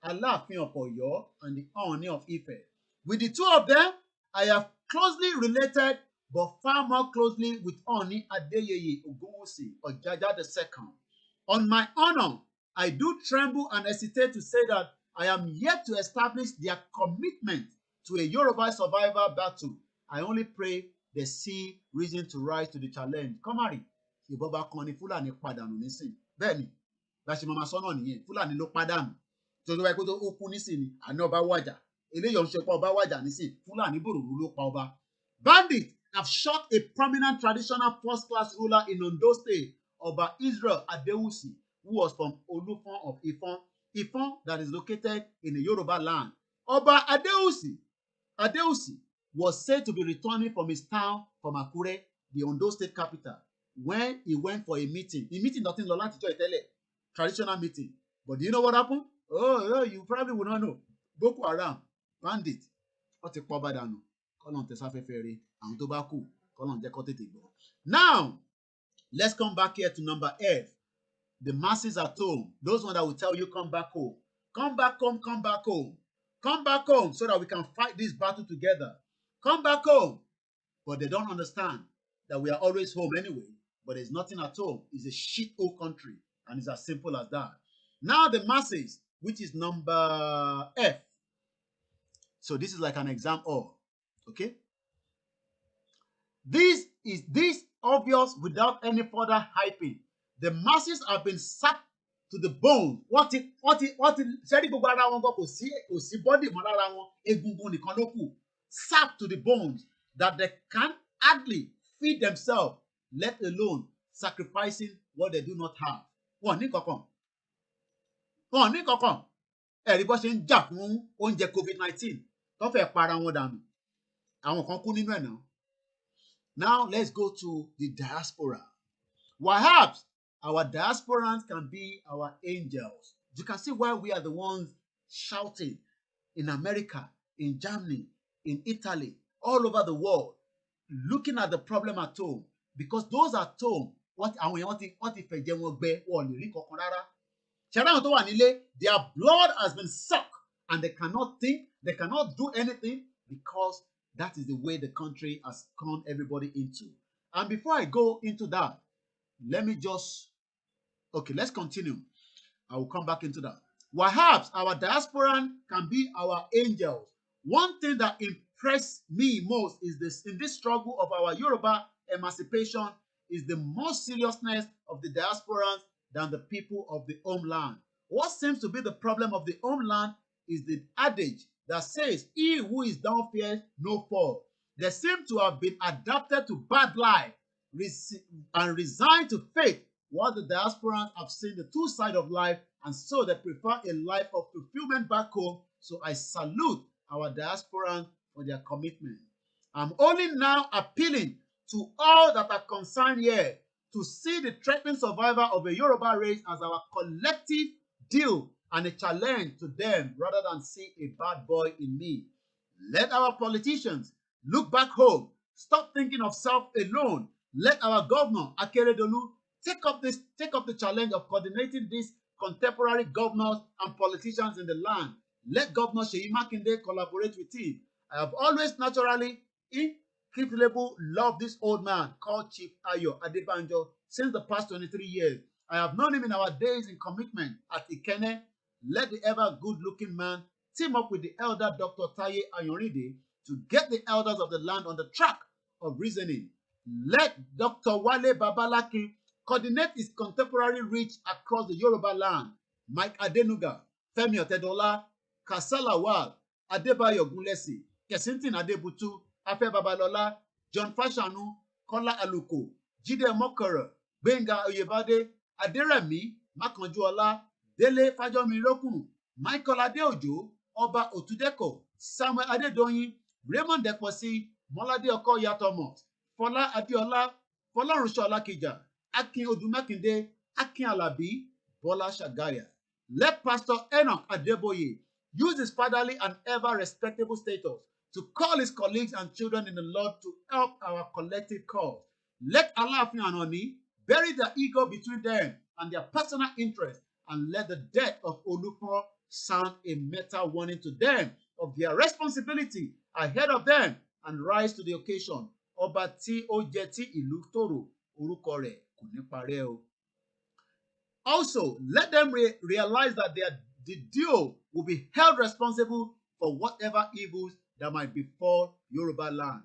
Aláàfin of Ọ̀yọ́ and the Ọọ̀ni of Ife. With the 2 of them, I have closely related, but far more closely with Ọọ̀ni Adéyẹyè Ògúnwùsì Ọ̀jájá II. On my honor, I do tremble and hesitate to say that I am yet to establish their commitment to a Yoruba survival battle. I only pray they see reason to rise to the challenge. Kọ́márì, ìbọba kan ni Fúlàní pàdánù nísìn. Bẹ́ẹ̀ni, láti máa sọ náà nìyẹn, Fúlàní ló pàdánù. Tó tó wáyé pé ó kú nísìn ni, àná ọba wàjà. Eléyìí ọ̀hún ṣe pa ọba wàjà nísìn, Fúlàní bòròrò ló pa ọba. Bandits have shot a prominent traditional first-class ruler in Ondo State, Oba Israel Adewusi, who was from Olúfọ̀n of Ifọ̀n, Ifọ̀n that is located in the Yoruba land. Oba Adewusi was said to be returning from his town from Akure, the Ondo State capital, when he went for a meeting. The meeting nothing lọ láti jọ ìtẹ́lẹ̀, traditional meeting. But do you know what happened? Oh, you probably would not know. Boko Haram, bandit, wọ́n ti pọ̀ bàdànù, kọ́lọ́n tẹ̀sáfẹ́fẹ́ rẹ̀, àwọn tó bá kù, kọ́lọ́n jẹ́ kó tètè gbọ́. Now, let's come back here to number F. The masses at home, those ones that will tell you come back home. Come back home, come back home. Come back home so that we can fight this battle together. Come back home. But they don't understand that we are always home anyway. But there's nothing at home. It's a shit hole country. And it's as simple as that. Now the masses, which is number F. So this is like an exam all. Okay? This is obvious without any further hyping. The masses have been sacked to the bone. What it ṣẹ́rí gbogbo ara wọn kò sí body mọ́ lára wọn, egungun nìkan ló kù. Sacked to the bones that they can hardly feed themselves. let alone sacrificing what they do not have. Wọ́n ní kankan. Wọ́n ní kankan. Ẹ̀rí bó ṣe ń jà fún oúnjẹ COVID-19 tó fẹ́ para wọn dànù. Àwọn kan kú nínú ẹ̀ náà. Now let's go to the diaspora. Perhaps our diasporans can be our angels. You can see why we are the ones shouting in America, in Germany, in Italy, all over the world, looking at the problem at home. Because those at home, àwọn èèyàn ti fẹ̀jẹ̀ wọn gbẹ, wọn ò lè rí kankan rárá. Ṣẹ̀dá àwọn tó wà nílé, their blood has been sucked and they cannot think, they cannot do anything because that is the way the country has turned everybody into. And before I go into that, let's continue. I will come back into that. Perhaps our diasporan can be our angels. One thing that impressed me most is this: in this struggle of our Yoruba emancipation is the more seriousness of the diasporans than the people of the homeland. What seems to be the problem of the homeland is the adage that says, "He who is down fears no fall." They seem to have been adapted to bad life and resigned to fate, while the diasporans have seen the two sides of life, and so they prefer a life of fulfillment back home. So I salute our diasporans for their commitment. I'm only now appealing to all that are concerned here to see the threatening survivor of a Yoruba race as our collective deal and a challenge to them rather than see a bad boy in me. Let our politicians look back home. Stop thinking of self alone. Let our governor, Akeredolu, take up the challenge of coordinating these contemporary governors and politicians in the land. Let Governor Seyi Makinde collaborate with him. I have always naturally, incredibly loved this old man called Chief Ayo Adebanjo since the past 23 years. I have known him in our days in commitment at Ikene. Let the ever good-looking man team up with the elder Dr. Taye Ayorinde to get the elders of the land on the track of reasoning. Let Dr. Wale Babalaki coordinate his contemporary reach across the Yoruba land. Mike Adenuga, Femi Otedola, Kasala Wal, Adebayo Gunlesi, Kesintin Adebutu, Afe Babalola, John Fashanu, Kola Aluko, Jide Mokoro, Benga Oyebade, Aderemi, Makanjuola, Dele Fajomirokun, Michael Adeojo, Oba Otudeko, Samuel Adedoyin, Raymond Deposi, Molade Okoya Thomas, Fola Adiola, Folarunsho Olakija, Akin Odumakinde, Akin Alabi, Bola Shagaya. Let Pastor Enoch Adeboye use his fatherly and ever respectable status to call his colleagues and children in the Lord to help our collective cause. Let Alaafin and Oni bury their ego between them and their personal interest, and let the death of Olufo sound a metal warning to them of their responsibility ahead of them and rise to the occasion. Ọba tí ó jẹ́ ti ìlú tòrò, orúkọ rẹ̀ kò ní parẹ́ o. Also, let them realize that the duo will be held responsible for whatever evils that might befall Yoruba land.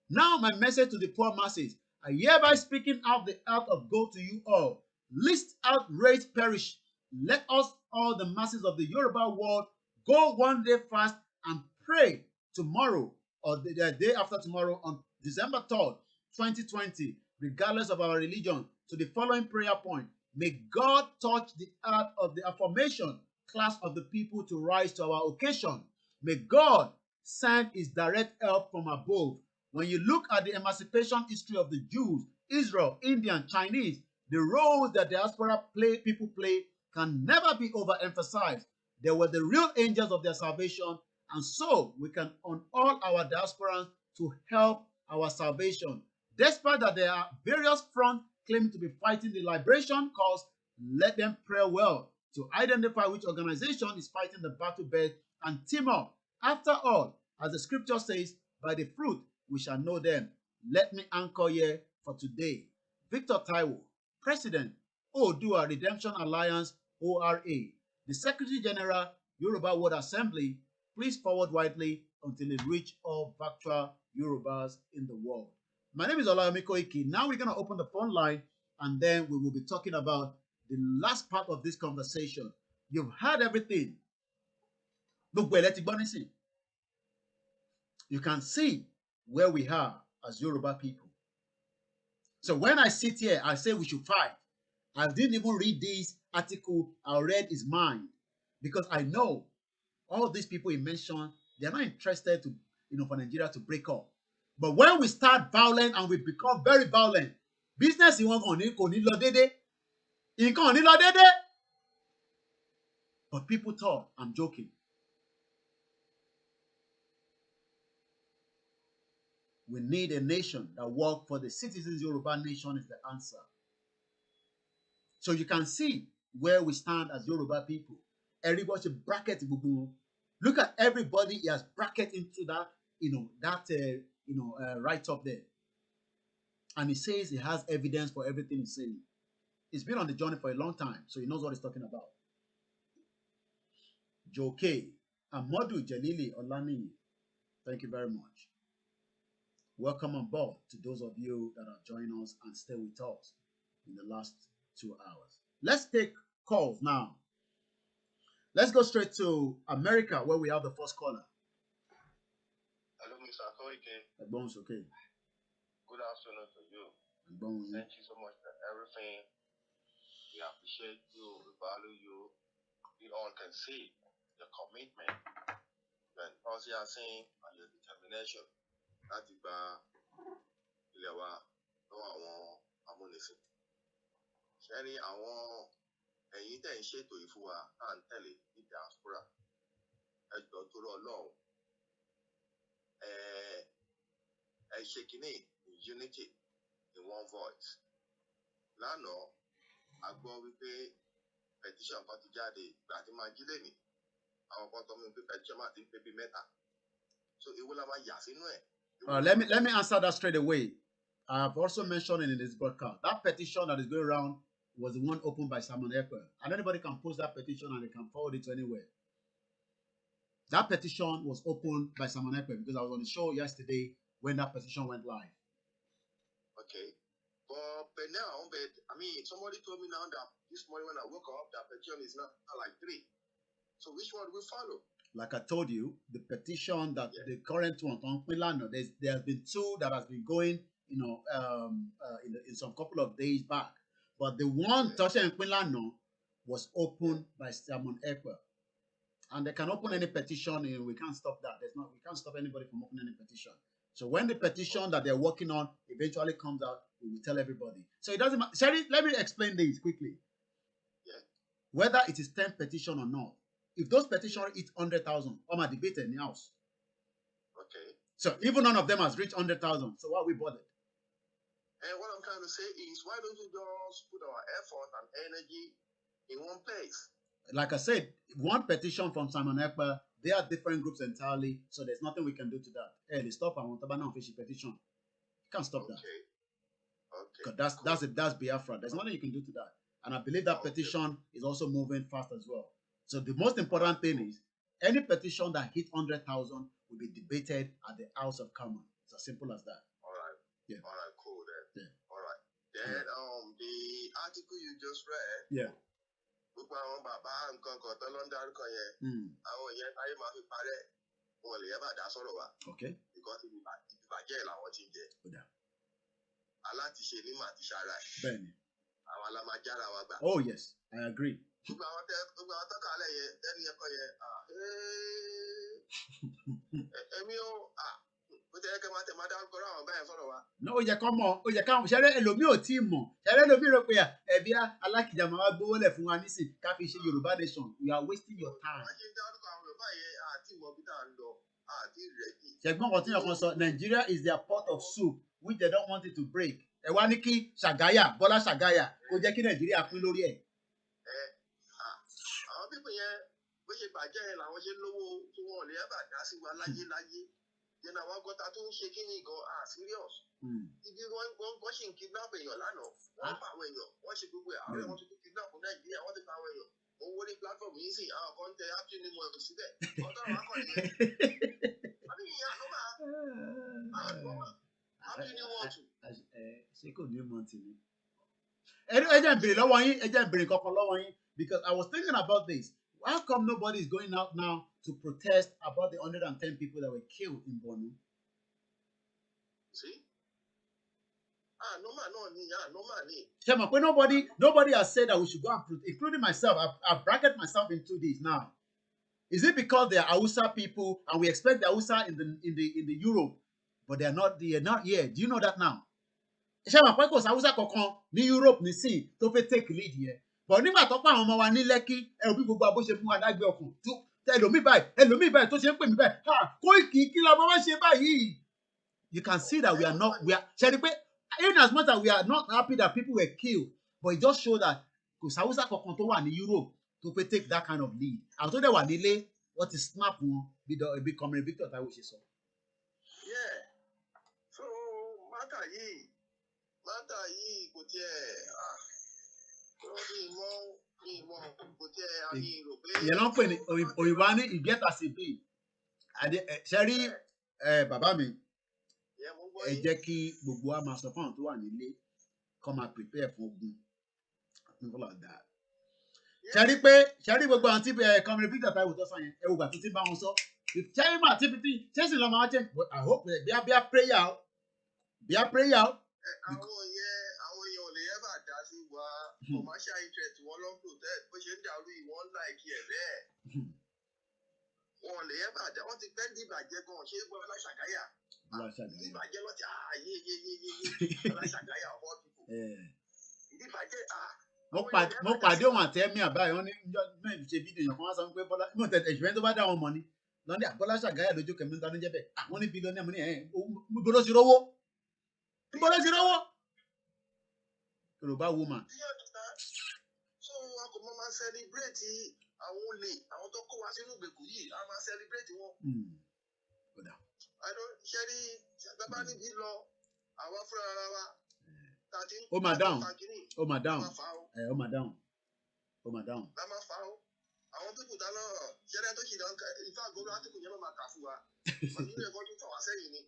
Now my message to the poor masses: I hereby speaking out the earth of gold to you all. List out, raise, perish. Let us all, the masses of the Yoruba world, go one day fast and pray tomorrow or the day after tomorrow on December 3rd, 2020, regardless of our religion, to the following prayer point. May God touch the earth of the affirmation class of the people to rise to our occasion. May God send his direct help from above. When you look at the emancipation history of the Jews, Israel, Indian, Chinese, the roles that diaspora people play can never be overemphasized. They were the real angels of their salvation, and so we can on all our diasporans to help our salvation. Despite that there are various fronts claiming to be fighting the liberation cause, let them pray well to identify which organization is fighting the battle best and team up. After all, as the scripture says, by the fruit we shall know them. Let me anchor here for today. Victor Taiwo, President, OODUA Redemption Alliance, ORA, the Secretary General, Yoruba World Assembly. Please forward widely until it reach all virtual Yorubas in the world. My name is Olayemi Koiki. Now we're going to open the phone line, and then we will be talking about the last part of this conversation. You've heard everything. You can see where we are as Yoruba people. So when I sit here, I say we should fight. I didn't even read this article. I read his mind because I know all these people he mentioned, they're not interested to, for Nigeria to break up. But when we start violent and we become very violent, business you want kò ní lọ dédé. Nǹkan ò ní lọ dédé. But people thought I'm joking. We need a nation that works for the citizens. Yoruba nation is the answer. So you can see where we stand as Yoruba people. Everybody should bracket. Look at everybody he has bracket into that, right up there. And he says he has evidence for everything he's saying. He's been on the journey for a long time, so he knows what he's talking about. Joke, Amodu Jalili Olani, thank you very much. Welcome on board to those of you that are joining us and stay with us in the last 2 hours. Let's take calls now. Let's go straight to America, where we have the first caller. Hello, Mr. Koike. Bones, okay. Good afternoon to you. Bones. Thank you so much for everything. We appreciate you, we value you. We all can see your commitment, your enthusiasm, and your determination. That's the Ilewa, no one ammunition. Sherry, I want ẹ̀yin tẹ́ ń ṣètò ìfún wa à ń tẹ̀lé ní diaspora ẹjọ́ tó rọ̀ lọ́hùn ẹ ṣe kínní in unity in one voice. Lánàá a gbọ́ wípé petition kan ti jáde ìgbà tí máa jí lẹ́nìí àwọn kan tọ́ mi pé petition máa ti ń pé bí mẹ́ta so èwo la máa yà sínú ẹ̀. Let me answer that straight away. I have also mentioned it in this broadcast. That petition that is going around was the one opened by Simon Ekpa. And anybody can post that petition and they can forward it to anywhere. That petition was opened by Simon Ekpa because I was on the show yesterday when that petition went live. Okay. But now, somebody told me now that this morning when I woke up, that petition is now like 3. So which one will follow? Like I told you, the petition that the current one on ILANA, there has been 2 that has been going, in some couple of days back. But the one touching ILANA was opened by Simon Ekpa. And they can open any petition, we can't stop that. We can't stop anybody from opening any petition. So when the petition that they're working on eventually comes out, we will tell everybody. So it doesn't matter. Sherry, let me explain this quickly. Yeah. Whether it is 10 petition or not, if those petitions hit 100,000, I'm a debate in the house. Okay. So even none of them has reached 100,000. So why are we bothered? And what I'm trying to say is, why don't you just put our effort and energy in one place? Like I said, one petition from Simon Ekpa, they are different groups entirely, so there's nothing we can do to that. Hey, they stop and want to fish petition. You can't stop that. Okay. Because that's Biafra. There's nothing you can do to that. And I believe that petition is also moving fast as well. So the most important thing is, any petition that hit 100,000 will be debated at the House of Commons. It's as simple as that. All right. Yeah. All right, cool then. Yeah. All right. Then the article you just read. Yeah. Gbogbo àwọn bàbá nǹkan kan tó ló ń dárúkọ yẹn. Àwọn yẹn táyé máa fi parẹ́ wọn lè yẹ bá dá sọ̀rọ̀ wa. Okay. Because ìbàjẹ́ làwọn ti ń jẹ. Alátiṣe ní màá ti ṣara ẹ̀. Bẹ́ẹ̀ni. Àwọn alámájára wa gbà. Oh yes, I agree. Gbogbo àwọn tó kàlẹ̀ yẹn tẹ́ni ẹ̀kọ́ yẹn èmi ò ó tẹ́ kẹ́ máa tẹ̀ máa dárúkọ àwọn báyẹn sọ̀rọ̀ wa. No, ó yẹ kán mọ̀, ó yẹ káwọn ṣẹ́rẹ́ ẹlòmíì ò tí ì mọ̀ ṣẹ́rẹ́ ẹlòmíì rò pé ẹ̀bí alákìjà máa wá gbówó lẹ̀ fún wa nísìn ká fi ṣe Yorùbá nation. You are wasting your time. Wọ́n ṣe ń dárúkọ àwọn Yorùbá yẹn àti ìmọ̀ bí tá à ń lọ àti ìrẹ́jì. Ṣẹ̀gbọ́n kan tí yàn kan sọ, Nigeria is their pot of soup which they don't want it to break. Ẹ wá ní kí Ṣàgáyà, Bọ́lá Ṣàgáyà kó jẹ́ kí Nàìjíríà pín lórí ẹ̀. Àwọn pípọ̀ yẹn bó ṣe bàjẹ́ yẹn làwọn ṣe lówó tí wọ́n lè bá dá sí wa láyé. Yẹn àwọn gọ́ta tó ń ṣe kí ni gan serious. Ibi wọ́n ṣì ń kidnap èèyàn lánàá. Wọ́n pa àwọn èèyàn, wọ́n ṣe gbogbo ẹ̀. Àwọn èèyàn ti kidnap Nàìjíríà, wọ́n ti pa àwọn èèyàn. Mo wọlé platform yìí sí àwọn kan tẹ happy new month síbẹ̀. Ọ̀dọ́ àwọn akọ̀ni yẹn. Àbí ìyá ló máa. Happy new month. Ṣé kò ní mọ̀ tì ní? Ẹ jẹ́ n béèrè lọ́wọ́ yín, ẹ jẹ́ n béèrè kankan lọ́wọ́ yín, because I was thinking about this. How come nobody is going out now to protest about the 110 people that were killed in Borno? See? Shema, but nobody has said that we should go and protest, including myself. I've bracket myself into this now. Is it because they are Hausa people and we expect the Hausa in the Europe, but they are not here? Do you know that now? Shema, because Hausa kokon ní Europe ní sí tó fẹ́ take lead here. But nígbà tó pa àwọn ọmọ wa ní Lekki, ẹ ò bí gbogbo abó ṣe mú wa dágbé ọkùn tó ẹlòmíì báyìí tó ṣe ń pè mí báyìí. Ha, Koiki kí la bá ṣe báyìí. You can see that we are even as much as we are not happy that people were killed, but it just shows that because Hausa kankan tó wà ní Europe tó fẹ́ take that kind of lead. Àwọn tó dẹ̀ wà nílé wọ́n ti snap wọn bí Comrade Victor Taiwo ṣe sọ. Yeah, so mátà yìí kò tiẹ̀ ìmọ̀ kò tiẹ̀ àmì rò pé. Ìyẹn ló ń pè ní òyìnbó ní ìgẹ́t as a bill. Ṣe rí bàbá mi ẹ jẹ́ kí gbogbo wa máa sọ fún àwọn tó wà nílé kó máa prepare fún ogun people like that. Ṣe rí gbogbo àwọn tí Comrade Victor Taiwo tó sọ yẹn ẹ wò gbà tó ti bá wọn sọ. Ṣẹ́yìn máa tí ṣẹ́sìn lọ́mọ wa change. I hope bí a prayer o. Àwọn èèyàn ò lè ever dá sí wa commercial interest wọn ló ń protest bó ṣe ń dàrú ìwọ̀n láìkí ẹ̀ bẹ́ẹ̀. Wọn ò lè ever dá wọ́n ti pẹ́ dìbàjẹ́ gan ṣé gbọ́ aláṣàkáyà. Dìbàjẹ́ lọ́tí yé aláṣàkáyà of all people. Dìbàjẹ́ mo pàdé òun àti ẹ̀mí àbáyọ wọn ní mẹ́rin ṣe fídíò yẹn kan wá sọ pé Bọ́lá mo tẹ̀ ẹ̀ṣùwẹ́ tó bá dá wọn mọ̀ ni lọ́ní Bọ́lá Ṣàgáyà lójú kẹ̀mí ń tanú jẹ́ bẹ́ẹ̀ wọ́n ní bílíọ̀nù ẹ̀mú ní níbo ló ti rówó Yorùbá woman. So wọn kò máa celebrate àwọn olè àwọn tó kó wa sínú ìgbèkùn yìí a máa celebrate wọn. Ṣé rí bàbá níbi lọ àwa fúnra ara wa tàbí. Ó máa dáhùn. La máa fa o. Àwọn pípù dáná ṣẹlẹ̀ tó ṣì dáná ìfẹ́ àgọ́rọ̀ àtìkù yẹn ló máa kà fún wa. Wọ́n nílò ẹ̀kọ́ tó tọ̀ wá sẹ́yìn ni.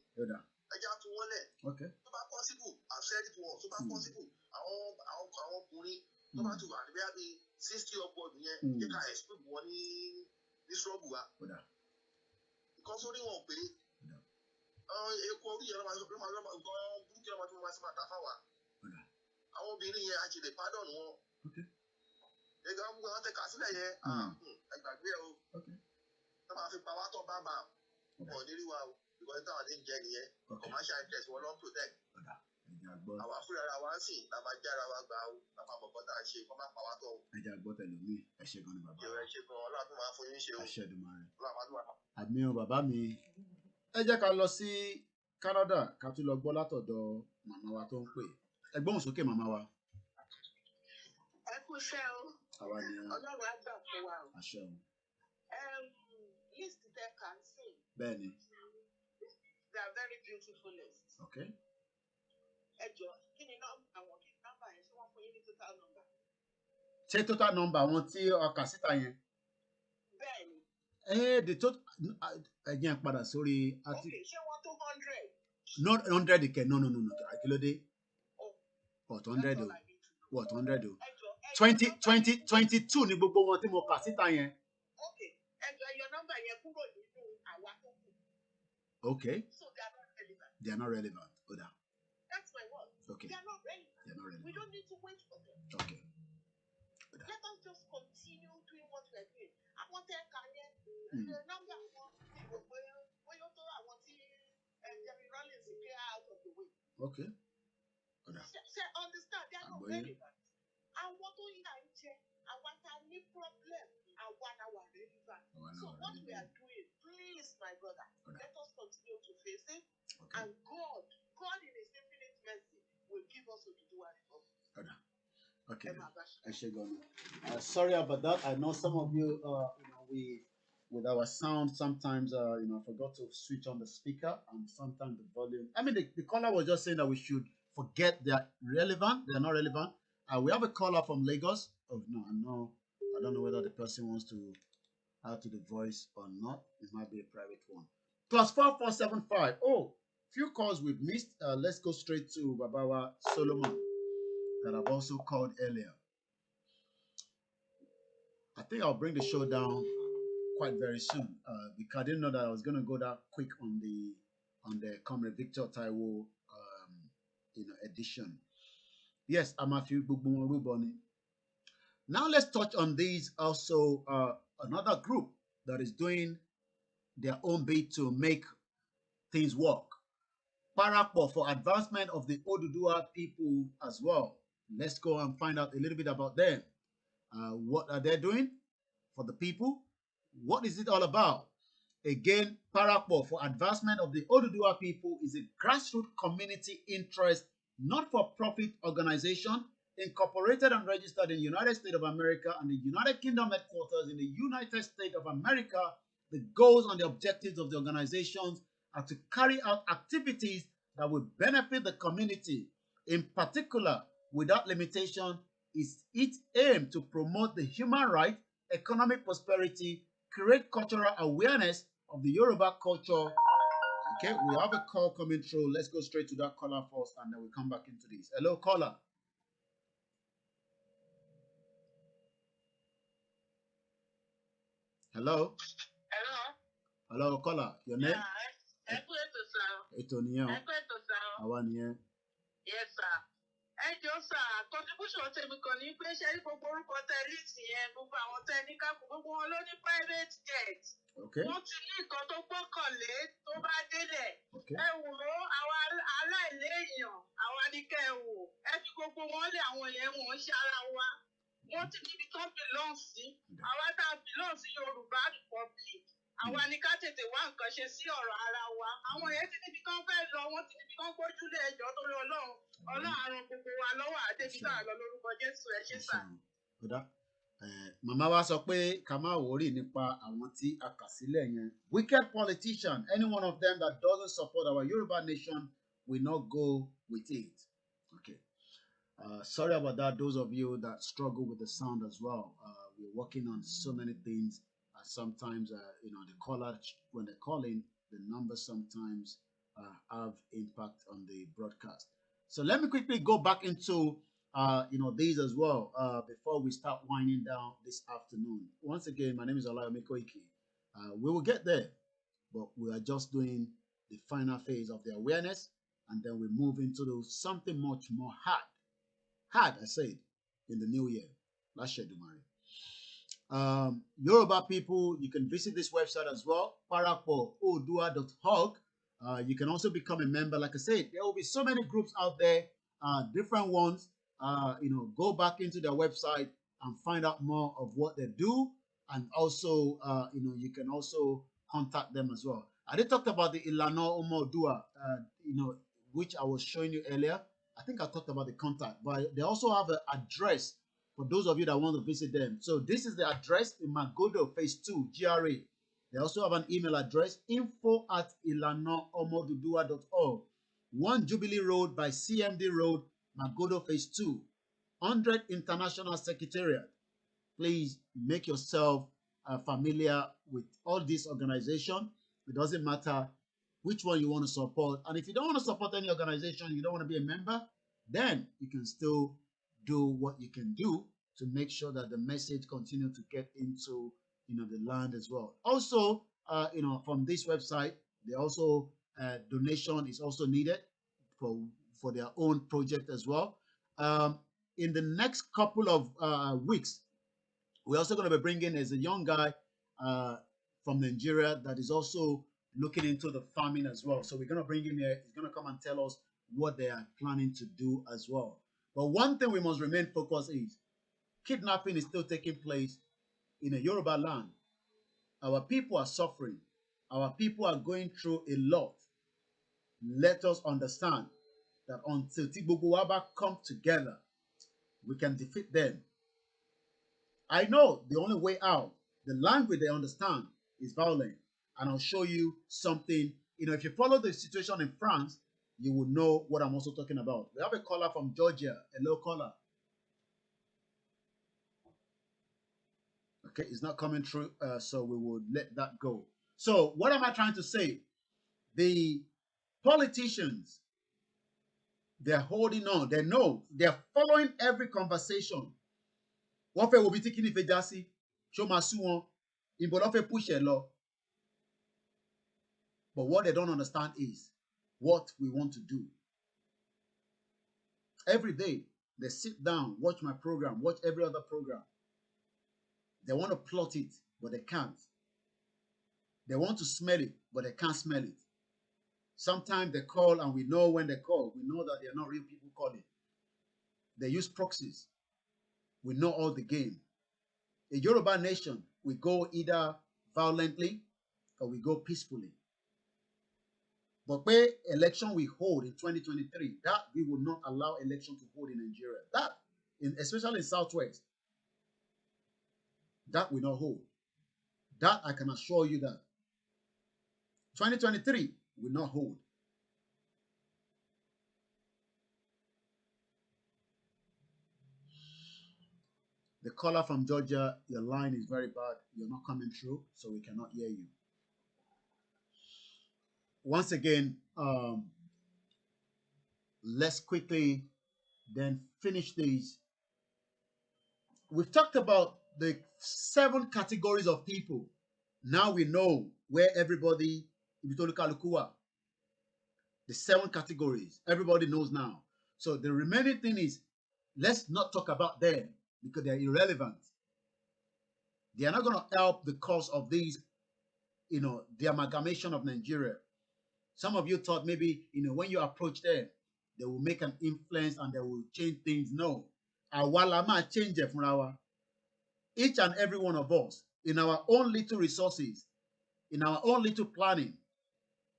Ẹja tún wọ́n lẹ̀. Tó bá possible àṣẹ́rí tí wọ́n tó bá possible àwọn ọkùnrin tó bá ti wà níbi àbí 60 upward yẹn jẹ́ ká explain wọn ní struggle wa. Nǹkan sórí wọn pé eku orí yẹn lọ́mọ nǹkan burúkú yẹn lọ́mọ tí wọ́n máa ti máa tà fáwa. Àwọn obìnrin yẹn a ti lè pardon wọn. Ẹgbẹ́ wọn gbogbo wọn tẹ kà sílẹ̀ yẹn ẹgbàgbé o. Tó máa fi pa wá tọ́ bá máa wọ̀ nírí wa o. Ìwọ́n táwọn ní jẹ nìyẹn commercial interest wọn ló ń protect. Àwa fúnra ara wa ń sìn la máa jára wa gba o la máa mọ̀ bọ́tà ṣe kọ́ máa pa wá tọ̀ o. Ẹja gbọ́ tẹ̀lé mi ẹ ṣe gan ni bàbá. Ẹ ṣe gan ọlọ́run máa fún yín ṣe o. Ẹ ṣe dùn máa rẹ̀. Àmì o bàbá mi ẹ jẹ́ ká lọ sí Canada ká tún lọ gbọ́ látọ̀dọ̀ màmá wa tó ń pè ẹ gbóhùn sókè màmá wa. Ẹ kú iṣẹ́ o. Ọlọ́run á gbà fún wa o. Àṣẹ o. List tẹ kà ń sìn. Bẹ́ẹ̀ni. They are very beautiful lists. Okay. Ẹ jọ kí ni nọ́mbà wọn kí ni nọ́mbà yẹn ṣé wọ́n fún yín ní total number. Ṣé total number wọn tí ọkà síta yẹn? Bẹ́ẹ̀ni. The total ẹ̀jẹ̀ padà sórí. Okay, ṣé wọ́n tó 100? Not 100 kẹ̀ no àkìlódé. What 100 o? What 100 o? 22 ni gbogbo wọn tí mo kà síta yẹn. Okay, ẹ jọ yọ nọ́mbà yẹn kúrò nínú àwa tó kù. Okay. So they are not relevant. They are not relevant. Oda. That's my word. Okay. They are not relevant. They are not relevant. We don't need to wait for them. Okay. Oda. Let us just continue doing what we are doing. Àwọn tẹ́ ka yẹn, nọ́mbà wọn bóyá tó àwọn tí Jerry Rawlings clear out of the way. Okay. Oda. Ṣe understand they are not relevant. Àwọn tó yà ń jẹ, àwọn tá a ní problem, àwọn náà wà relevant. So what we are doing, please my brother, let us continue to face it. Okay. And God in His infinite mercy will give us OODUA republic. Okay. Sorry about that. I know some of you, we with our sound sometimes, forgot to switch on the speaker and sometimes the volume. I mean, the caller was just saying that we should forget they are relevant. They are not relevant. We have a caller from Lagos. Oh no, I don't know whether the person wants to add to the voice or not. It might be a private one. +4475. Oh, few calls we've missed. Let's go straight to Babawa Solomon that I've also called earlier. I think I'll bring the show down quite very soon because I didn't know that I was going to go that quick on the Comrade Victor Taiwo edition. Yes, I'm a few Ruboni. Now let's touch on these also. Another group that is doing their own bit to make things work. Parapo for advancement of the OODUA people as well. Let's go and find out a little bit about them. What are they doing for the people? What is it all about? Again, Parapo for advancement of the OODUA people is a grassroots community interest, not-for-profit organization incorporated and registered in the United States of America and the United Kingdom headquarters in the United States of America. The goals and the objectives of the organizations are to carry out activities that will benefit the community. In particular, without limitation, is its aim to promote the human rights, economic prosperity, create cultural awareness of the Yoruba culture. Okay, we have a call coming through. Let's go straight to that caller first, and then we'll come back into this. Hello, caller. Hello. Hello. Hello, caller. Your name? Ètò nìyẹn. Àwa nìyẹn. Yes, sir. Ẹ jọ̀ọ́ sir, contribution tèmi kàn ní pé ṣe rí gbogbo orúkọ tẹ́rìsì yẹn, gbogbo àwọn tẹ́ ní kákò, gbogbo wọn ló ní private jet. Okay. Wọ́n ti ní nǹkan tó gbọ́kànlé tó bá délẹ̀. Okay. Ẹ wò ó, àwa aláìléèyàn, àwa ní kẹ́ ẹ wò. Ẹ fi gbogbo wọn lé àwọn yẹn wọ́n ń ṣe ara wa. Wọ́n ti níbi tó belong sí. Àwa tá a belong sí Yorùbá Republic. Àwa ni ká tètè wá nǹkan ṣe sí ọ̀rọ̀ ara wa. Àwọn yẹn ti níbi kan fẹ́ lọ, wọ́n ti níbi kan gbójúlé ẹjọ́ torí Ọlọ́run. Ọlọ́run àrùn gbogbo wa lọ́wọ́ àdébítà lọ lórúkọ Jésù ẹ ṣé sà. Màmá wa sọ pé ká má wòrí nípa àwọn tí a kà sílẹ̀ yẹn. Wicked politician, any one of them that doesn't support our Yoruba nation will not go with it. Okay. Sorry about that, those of you that struggle with the sound as well. We're working on so many things. Sometimes, the caller, when they call in, the numbers sometimes have impact on the broadcast. So let me quickly go back into, these as well before we start winding down this afternoon. Once again, my name is Olayomi Koiki. We will get there, but we are just doing the final phase of the awareness, and then we move into something much more hard. Hard, I said, in the new year. Last year, Dumari. Yoruba people, you can visit this website as well, parapo.oodua.org. You can also become a member. Like I said, there will be so many groups out there, different ones. Go back into their website and find out more of what they do. And also, you can also contact them as well. I did talk about the ILANA OODUA, which I was showing you earlier. I think I talked about the contact, but they also have an address for those of you that want to visit them. So this is the address in Magodo, Phase 2, GRA. They also have an email address, info@ilanaomodudua.org. 1 Jubilee Road by CMD Road, Magodo, Phase 2, 100 International Secretariat. Please make yourself familiar with all these organizations. It doesn't matter which one you want to support. And if you don't want to support any organization, you don't want to be a member, then you can still do what you can do to make sure that the message continue to get into the land as well. Also, from this website, they also donation is also needed for their own project as well. In the next couple of weeks, we're also going to be bringing as a young guy from Nigeria that is also looking into the farming as well. So we're going to bring him here. He's going to come and tell us what they are planning to do as well. But one thing we must remain focused is kidnapping is still taking place in a Yoruba land. Our people are suffering. Our people are going through a lot. Let us understand that until Tigboguwaba come together, we can defeat them. I know the only way out, the language they understand is violent. And I'll show you something. If you follow the situation in France, you will know what I'm also talking about. We have a caller from Georgia. Hello, caller. Okay, it's not coming through, so we will let that go. So what am I trying to say? The politicians, they're holding on. They know. They're following every conversation. What will be taking if jasi? Show my suwon. Ibo push a law. But what they don't understand is what we want to do. Every day, they sit down, watch my program, watch every other program. They want to plot it, but they can't. They want to smell it, but they can't smell it. Sometimes they call, and we know when they call. We know that they are not real people calling. They use proxies. We know all the game. A Yoruba nation, we go either violently or we go peacefully. But where election we hold in 2023, that we will not allow election to hold in Nigeria. That, especially in Southwest, that will not hold. That I can assure you that. 2023 will not hold. The caller from Georgia, your line is very bad. You're not coming through, so we cannot hear you. Once again, let's quickly then finish these. We've talked about the 7 categories of people. Now we know where everybody, the 7 categories, everybody knows now. So the remaining thing is, let's not talk about them because they're irrelevant. They are not going to help the cause of these, the amalgamation of Nigeria. Some of you thought maybe, when you approach them, they will make an influence and they will change things. No. Awalama change it from our, each and every one of us, in our own little resources, in our own little planning.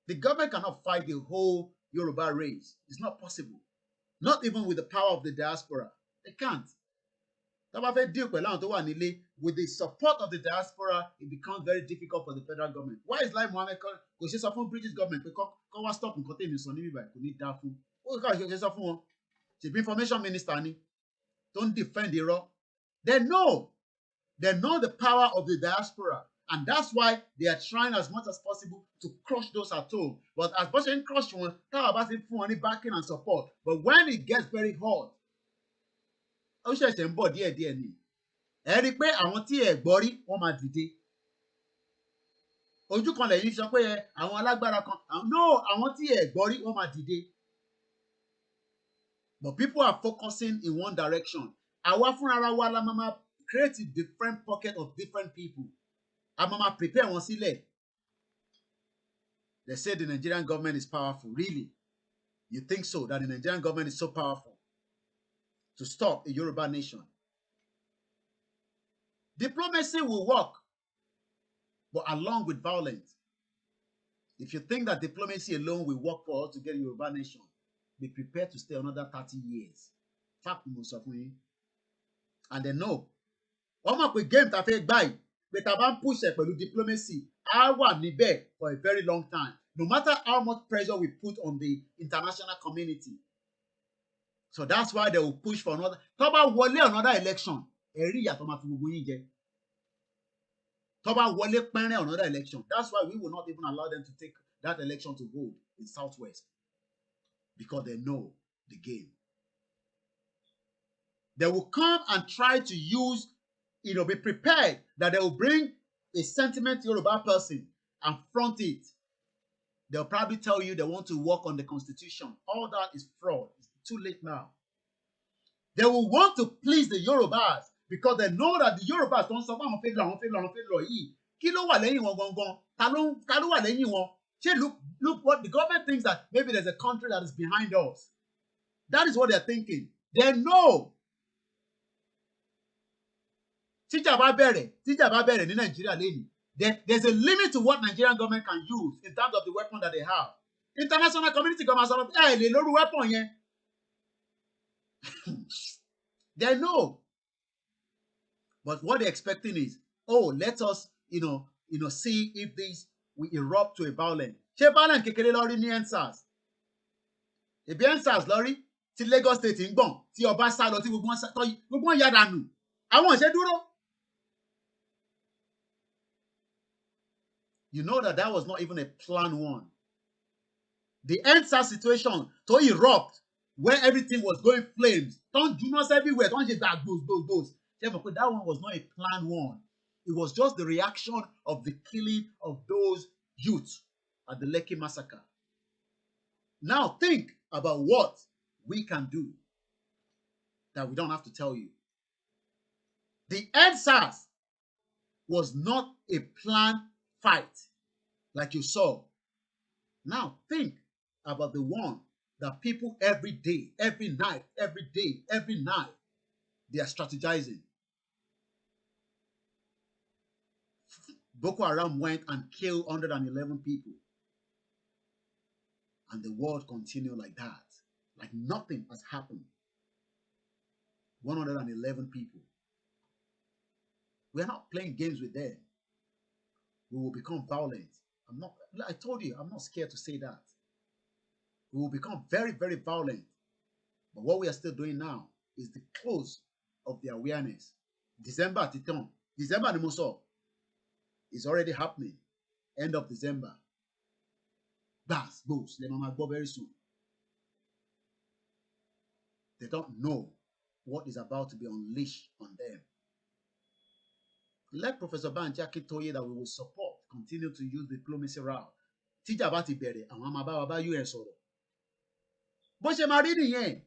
The government cannot fight the whole Yoruba race. It's not possible. Not even with the power of the diaspora. They can't. With the support of the diaspora, it becomes very difficult for the federal government. Why is Lai Mohammed because she's from British government? Because stop and contain this on the information minister don't defend the law. They know the power of the diaspora, and that's why they are trying as much as possible to crush those at home. But as much as crush one, how about if any backing and support? But when it gets very hot, ó ṣẹ̀ṣẹ̀ ń bọ̀ díẹ̀díẹ̀ ni. Ẹ rí i pé àwọn tí ẹ gbọ́ rí wọ́n máa dìde. Ojú kan lẹ́yìn sọ pé àwọn alágbára kan. No, àwọn tí ẹ gbọ́ rí wọ́n máa dìde. But people are focusing in one direction. Àwa fúnra wa la máa create a different pocket of different people. A máa prepare wọn sílẹ̀. They say the Nigerian government is powerful. Really? You think so? That the Nigerian government is so powerful to stop a Yoruba nation? Diplomacy will work, but along with violence. If you think that diplomacy alone will work for us to get a Yoruba nation, be prepared to stay another 30 years. Fact, most of me. And they know. Game but I push it with diplomacy. I want níbẹ̀ for a very long time. No matter how much pressure we put on the international community. So that's why they will push for another. Tó bá wọlé another election. Ẹ̀rí ìyà tó máa fi gbogbo yín jẹ. Tó bá wọlé pẹ́rẹ́ another election. That's why we will not even allow them to take that election to hold in Southwest. Because they know the game. They will come and try to use, be prepared that they will bring a sentiment Yoruba person and front it. They'll probably tell you they want to work on the constitution. All that is fraud. It's too late now. They will want to please the Yorubas because they know that the Yorubas don't suffer on failure. Kí ló wà lẹ́yìn wọn gangan? Ta ló wà lẹ́yìn wọn? Look what the government thinks, that maybe there's a country that is behind us. That is what they're thinking. They know. Tíjà bá bẹ̀rẹ̀ ní Nàìjíríà lẹ́yìn. There's a limit to what Nigerian government can use in terms of the weapon that they have. International community come and say, lè lórí weapon yẹn. They know. But what they're expecting is, let us, see if this will erupt to a violence. Ṣé violence kékeré lórí ní EndSARS? Ebi EndSARS lórí tí Lagos State ń gbọ̀n tí ọba sá lọ tí gbogbo wọn yá dànù. Àwọn ṣe dúró. You know that was not even a plan one. The EndSARS situation to erupt where everything was going flames. Don't do not everywhere. Don't just that those. That one was not a plan one. It was just the reaction of the killing of those youths at the Lekki massacre. Now think about what we can do that we don't have to tell you. The EndSARS was not a planned fight like you saw. Now think about the one that people every day, every night, every day, every night, they are strategizing. Boko Haram went and killed 111 people. And the world continued like that. Like nothing has happened. 111 people. We are not playing games with them. We will become violent. I told you, I'm not scared to say that. We will become very, very violent. But what we are still doing now is the close of the awareness. December at the time. December is already happening. End of December. Bas, boos, let mama go very soon. They don't know what is about to be unleashed on them. Let Professor Banji Akintoye that we will support continue to use diplomacy route. Tíjà bá ti bẹ̀rẹ̀, àwọn àmà bá wa bá UN sọ̀rọ̀. Bó ṣe máa rí nìyẹn.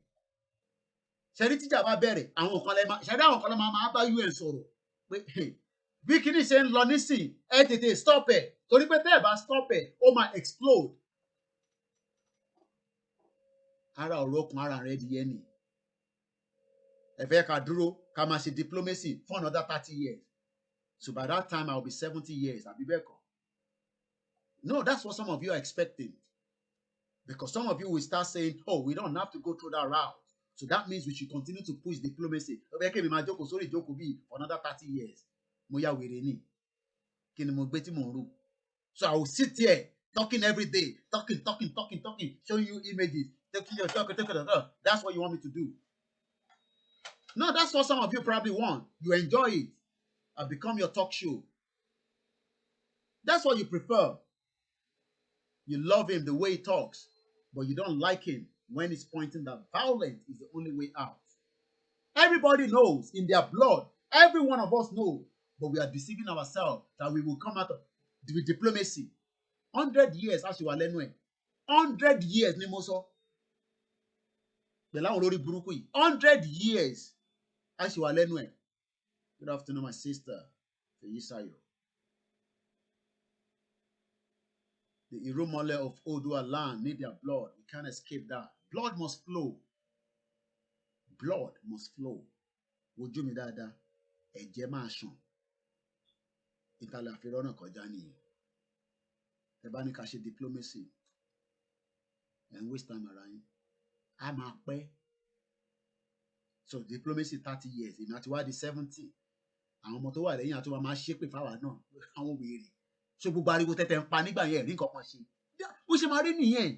Ṣẹ̀rí tíjà bá bẹ̀rẹ̀, àwọn kan lè máa bá UN sọ̀rọ̀. Pé bí kíní ṣe ń lọ nísìn, ẹ tètè stop ẹ̀. Torí pé tẹ́ ẹ bá stop ẹ̀, ó máa explode. Ara ọ̀rọ̀ okùn ara rẹ̀ di yẹn ni. Ẹ fẹ́ ká dúró, ká máa ṣe diplomacy for another 30 years. So by that time, I'll be 70 years. I'll be back. No, that's what some of you are expecting. Because some of you will start saying, oh, we don't have to go through that route. So that means we should continue to push diplomacy. For another 30 years. So I will sit here talking every day. Talking, showing you images. That's what you want me to do. No, that's what some of you probably want. You enjoy it. And become your talk show. That's what you prefer. You love him the way he talks, but you don't like him when he's pointing that violence is the only way out. Everybody knows in their blood, every one of us knows, but we are deceiving ourselves that we will come out with diplomacy. 100 years, as you are learning. 100 years, Nimoso. 100 years, as you are learning. Good afternoon, my sister, Feyisayo. The Irumole of OODUA land need their blood. We can't escape that. Blood must flow. Blood must flow. Wojú mi dáadáa, ẹ̀jẹ̀ máa ṣàn. Ìtàlẹ̀ àfẹ́rọ́nà kọjá nìyẹn. Ẹ bá ní ká ṣe diplomacy. And waste time around. A máa pẹ́. So diplomacy 30 years. Ìmọ̀ àti wá di 70. Àwọn ọmọ tó wà lẹ́yìn àti wọn máa ṣépè fáwa náà àwọn wèrè so gbogbo ariwo tẹ́tẹ́ ń pa nígbà yẹn rí nǹkan kan ṣe bó ṣe máa rí nìyẹn.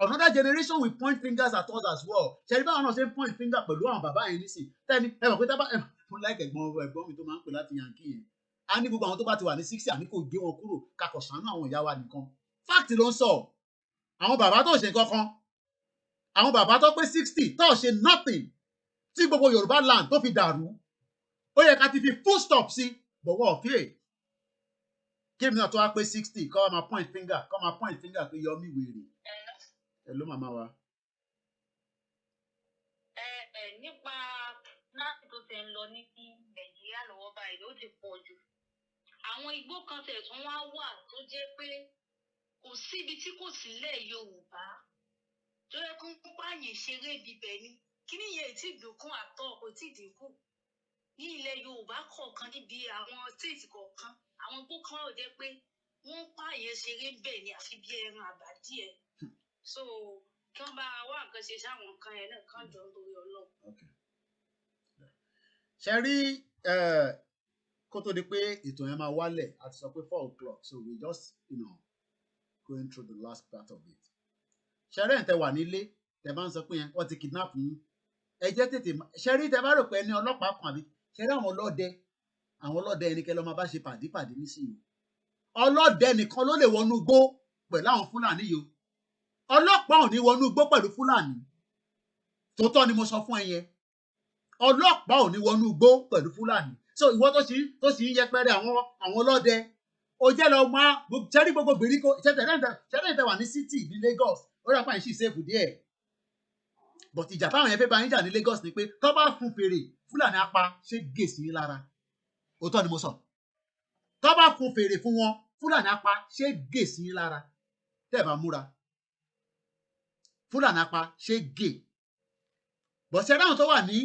Another generation will point fingers at us as well. Ṣe báwọn náà ṣe ń point finger pẹ̀lú àwọn bàbá yẹn nísìn tẹ́ni ẹ mọ̀ pé tábà ẹ fún láìka ẹ̀gbọ́n mi tó máa ń pè láti yankí yẹn á ní gbogbo àwọn tó bá ti wà ní 60 àní kò gé wọn kúrò kakọ̀ ṣàánú àwọn ìyá wa nìkan. Fact ló ń sọ àwọn bàbá tó ṣe nǹkan kan àwọn bàbá tó pé 60 tó ṣe nothing tí gbogbo Yorùbá land tó fi dàrú. Ó yẹ ká ti fi full stop sí bọ̀wọ̀ ọ̀fẹ́. Kí èmi náà tó wá pé 60 kọ́ máa point finger pé yọ mí wèrè. Hello màmá wa. Nípa láti tó tẹ̀ ń lọ ní Nàìjíríà lọ́wọ́ báyìí ó ti pọ̀ jù. Àwọn igbó kan tẹ̀ tún wá wà tó jẹ́ pé kò síbi tí kò sílẹ̀ Yorùbá tó yẹ kó ń pààyàn ṣeré bíbẹ̀ ni. Kí nìyẹn tí ìdókùn àtọ̀ kò tí ì dínkù. Ní ilẹ̀ Yorùbá kọ̀ọ̀kan níbi àwọn stéètì kọ̀ọ̀kan àwọn igbó kan ò jẹ́ pé wọ́n pààyàn ṣeré bẹ́ẹ̀ ni àfi bí ẹran àbádí ẹ̀. So kí wọ́n bá wá nǹkan ṣe sáwọn nǹkan yẹn náà kàn jọ nítorí Ọlọ́run. Ṣe rí kó tó di pé ètò yẹn máa wálẹ̀ a ti sọ pé 4 o'clock so we just going through the last part of it. Ṣe rí ẹ̀ tẹ́ wà nílé tẹ́ bá ń sọ pé yẹn wọ́n ti kidnap yín ẹ jẹ́ tètè ṣe rí tẹ́ bá rò pé ẹni ọlọ́pàá kan àbí ṣe rí àwọn ọlọ́dẹ ẹni kẹ́ lọ́ máa bá ṣe pàdípàdé nísìnyí. Ọlọ́dẹ nìkan ló lè wọnú igbó pẹ̀lú àwọn Fúlàní yìí o. Ọlọ́pàá ò ní wọnú igbó pẹ̀lú Fúlàní. Tòótọ́ ni mo sọ fún ẹ yẹn. Ọlọ́pàá ò ní wọnú igbó pẹ̀lú Fúlàní. So ìwọ tó sì ń yẹpẹrẹ àwọn ọlọ́dẹ. O jẹ́ lọ máa ṣẹ́rí gbogbo gbèríko ṣẹ́rí ìtẹ̀wà ní city ní Lagos. Ó rà pàṣẹ ìṣègùn díẹ̀. but ìjà táwọn yẹn fẹ́ bá yín jà ní Lagos ni pé tó bá fún fèrè Fúlàní apá ṣé gèsì yín lára òótọ́ ni mo sọ tó bá fún fèrè fún wọn Fúlàní apá ṣé gèsì yín lára tẹ́ ẹ̀ bá múra Fúlàní apá ṣé gè bọ̀ ṣẹ́rí àwọn tó wà ní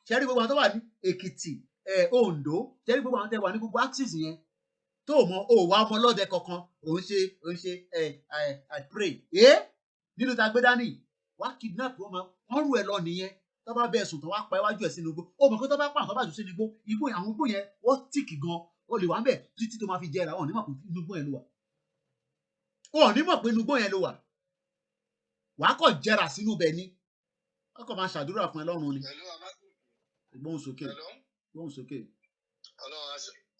ṣẹ́rí gbogbo àwọn tó wà ní Èkìtì Oǹdó ṣẹ́rí gbogbo àwọn tẹ́ wà ní gbogbo axis yẹn tó mọ òwà ọmọ ọlọ́dẹ kankan òun ṣe I pray nínú tá a gbé dání wá kidnap wọn rú ẹ lọ nìyẹn tó bá bẹ ẹ̀sùn tó wá pa iwájú ẹ sínú igbó ó mọ̀ pé tó bá pa àwọn tó bá jù sínú igbó àwọn igbó yẹn wọ́n tìkì gan ó lè wà ń bẹ̀ títí tó máa fi jẹrà wọn ò ní mọ̀ pé inú igbó yẹn ló wà wọn ò ní mọ̀ pé inú igbó yẹn ló wà wàá kọ̀ jẹrà sínú ibẹ̀ ni wọ́n kọ̀ máa ṣàdúrà fún ẹ lọ́rùn ni gbóhùn sókè gbóhùn sókè.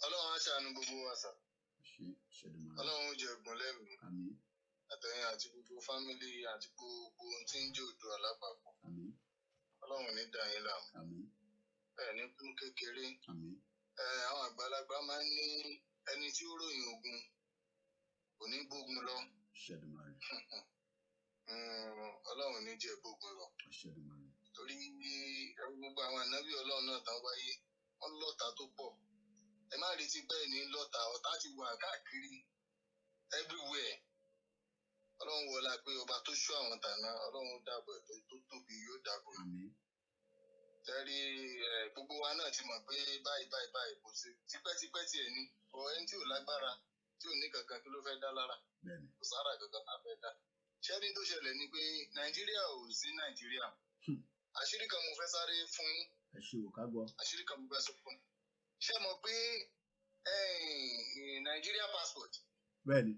Ọlọ́run á ṣàánú gbogbo wa sà. Ọlọ́run ó jẹ ẹ̀gbọ́n lẹ́mìí. Àtẹ̀yìn àti gbogbo fámìlì àti gbogbo ohun tí ń jẹ́ Oòduà lápapọ̀. Ọlọ́run ní dá yín láàmú. Bẹ́ẹ̀ ní kún kékeré. Àwọn àgbàlagbà máa ń ní ẹni tí ó ròyìn ogun kò ní gbógun lọ. Ọlọ́run ní jẹ́ gbógun lọ. Torí gbogbo àwọn ànábì Ọlọ́run náà tán wáyé wọ́n lọ́ta tó pọ̀. Ẹ má retí bẹ́ẹ̀ ní lọ́ta ọ̀tá ti wà káàkiri everywhere. Ọlọ́run wọlá pé ọba tó ṣọ́ àwọn tàná Ọlọ́run dàbọ̀ tó tóbi yóò dàbọ̀. Tẹ́rí gbogbo wa náà ti mọ̀ pé báyìí kò sí tipẹ́tipẹ́ tiẹ̀ ní ọ ẹni tí ò lágbára tí ò ní kankan kí ló fẹ́ dá lára kò sára kankan tá a fẹ́ dá. Ṣẹ́ni tó ṣẹlẹ̀ ni pé Nàìjíríà ò sí Nàìjíríà. Àṣírí kan mo fẹ́ sáré fún yín. Àṣírí kan mo fẹ́ sọ fún yín. Ṣé mọ̀ pé Nigeria passport. Bẹ́ẹ̀ni.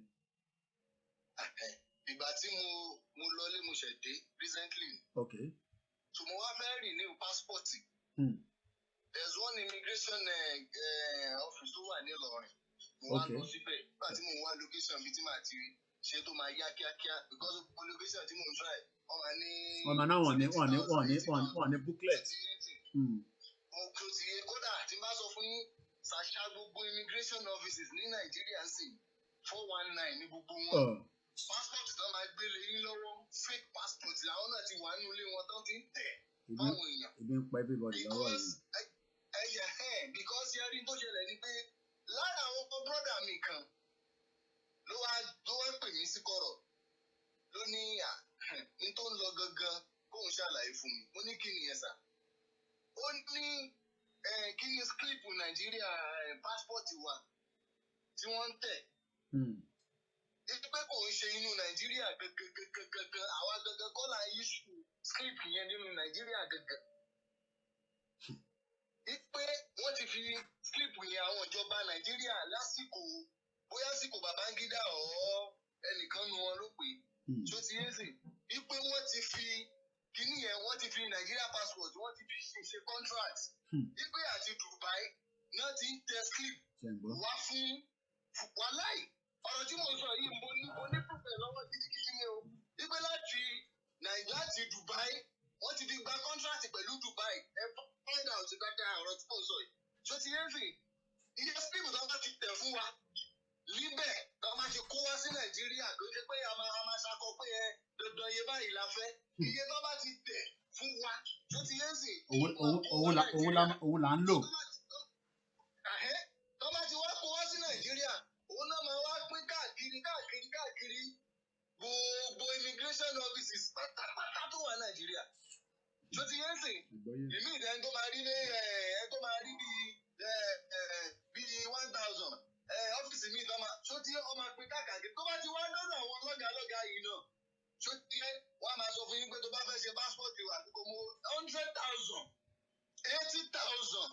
Ìgbà tí mo lọlé mo ṣẹ̀ dé recently. Okay. So mo wá fẹ́ renew passport. There's one immigration office tó wà ní Ìlọrin. Mo wá lọ síbẹ̀. Nígbà tí mo wá location bí tí màá ti ṣe tó máa yá kíákíá because location tí mo ń try wọ́n máa ní. Wọ́n máa náà wọ́n ní booklet. Òkè ti yé kódà tí n bá sọ fún ṣàṣà gbogbo immigration offices ní Nàìjíríà sí 419 ní gbogbo wọn. Passport tó máa gbélé yín lọ́wọ́ fake passport làwọn náà ti wà nínú ilé wọn tó ti ń tẹ̀ fáwọn èèyàn. Ibi ń pa everybody lọ́wọ́ yìí. Because yẹrí tó ṣẹlẹ̀ ni pé lára àwọn brọ́dà mi kan ló wá pè mí sí kọ̀rọ̀ ló ní n tó ń lọ gangan kóun ṣàlàyé fún mi mo ní kí nìyẹn sà. Ó ní kí ni script Nàìjíríà passport wa tí wọ́n ń tẹ̀. Ibi pé kò ń ṣe inú Nàìjíríà gangan àwa gangan kọ́ là ń issue script yẹn nínú Nàìjíríà gangan. Ipe wọ́n ti fi script yẹn àwọn ìjọba Nàìjíríà lásìkò bóyá àsìkò Babangida ọ̀ ẹnìkan nu wọn ló pè tó ti yé sìn. Ipe wọ́n ti fi kíní yẹn wọ́n ti fi Nigeria passport wọ́n ti fi ṣe contract. Ipe àti Dubai náà ti ń tẹ script wá fún wàláì ọ̀rọ̀ tí mo sọ yìí mo ní púpẹ̀ lọ́wọ́ gidigidi ni o. Ipe láti Dubai wọ́n ti fi gba contract pẹ̀lú Dubai ẹ find out dáadáa ọ̀rọ̀ tí mo sọ yìí. Ṣé ti yẹn sìn iye script tó bá ti tẹ̀ fún wa líbẹ̀ tó máa ṣe kó wá sí Nàìjíríà tó ṣe pé a máa ṣakọ pé dandan iye báyìí la fẹ́ iye tó bá ti tẹ̀ fún wa tó ti yẹn sìn. Òun là ń lò. Tó bá ti wá kó wá sí Nàìjíríà òun náà máa wá pín káàkiri gbogbo immigration offices pátápátá tó wà Nàìjíríà. Tó ti yẹn sìn ìmí ìdẹ́n tó máa rí ní bíi 1,000 ọ́fíìsì mi ìtọ́ máa tó ti ọmọ pín káàkiri tó bá ti wá lọ́dọ̀ àwọn lọ́gàá yìí náà tó ti yẹ wọ́n á máa sọ fún yín pé tó bá fẹ́ ṣe passport wà kó mo 100,000 80,000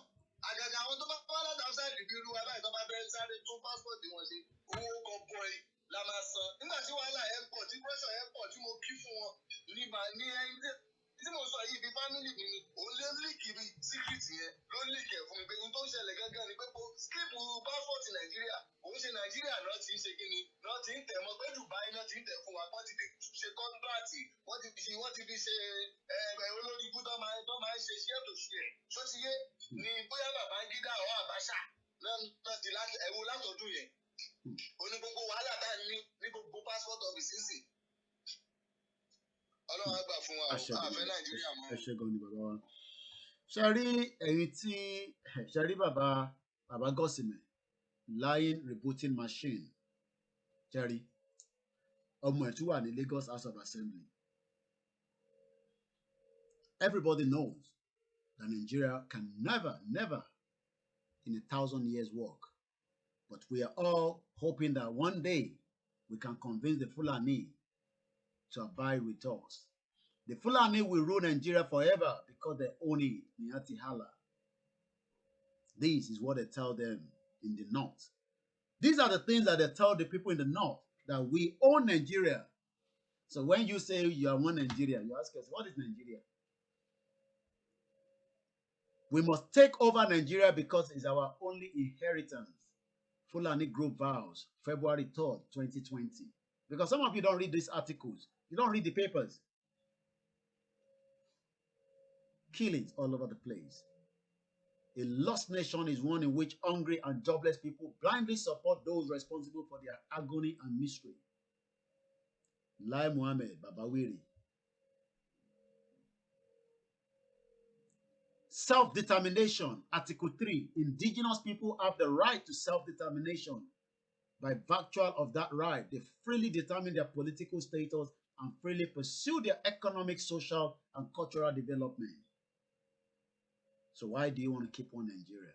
àgàgà àwọn tó bá wá láti outside ìlú irú wa láì tó bá fẹ́ sáré tún passport wọn ṣe owó kan pọ̀ yìí la máa san nígbà tí wàhálà ẹ̀ pọ̀ tí pressure ẹ̀ pọ̀ tí mo kí fún wọn ní ẹ̀yìn tí mo sọ yìí bí family mi ni òun lé líìkì bí secret yẹn ló líìkì ẹ̀ fún mi pé n tó ń ṣẹlẹ̀ gángan ni pé script passport Nàìjíríà òun ṣe Nàìjíríà náà ti ń ṣe kí ni náà ti ń tẹ̀ mọ́ pé Dubai náà ti ń tẹ̀ fún wa wọ́n ti fi ṣe contract wọ́n ti fi ṣe olórí ibú tó máa ń ṣe share to share tó ti yé ni bóyá Babangida ọ̀ Abacha náà ti ẹ̀wò látọ̀dún yẹn ó ní gbogbo wàhálà tá a ní gbogbo passport office sì Ọlọ́run á gbà fún wa o. Àṣẹ A fẹ́ gan-an. Nàìjíríà mọ́. Ẹ ṣé gan-an ni bàbá wa. Ṣé rí ẹ̀yin tí ṣé rí bàbá Gọ́sìmẹ̀ lying rebooting machine ṣé rí ọmọ ẹ̀ tún wà ní Lagos House of Assembly. Everybody knows that Nigeria can never in 1,000 years work. But we are all hoping that one day we can convince the Fulani to abide with us. The Fulani will rule Nigeria forever because they own it. Niati Hala. This is what they tell them in the north. These are the things that they tell the people in the north, that we own Nigeria. So when you say you are one Nigeria, you ask us, what is Nigeria? We must take over Nigeria because it's our only inheritance. Fulani Group vows, February 3rd, 2020. Because some of you don't read these articles. You don't read the papers. Killings all over the place. A lost nation is one in which hungry and jobless people blindly support those responsible for their agony and misery. Lai Muhammad Babawiri. Self-determination, Article 3. Indigenous people have the right to self-determination. By virtue of that right, they freely determine their political status and freely pursue their economic, social, and cultural development. So why do you want to keep on Nigeria?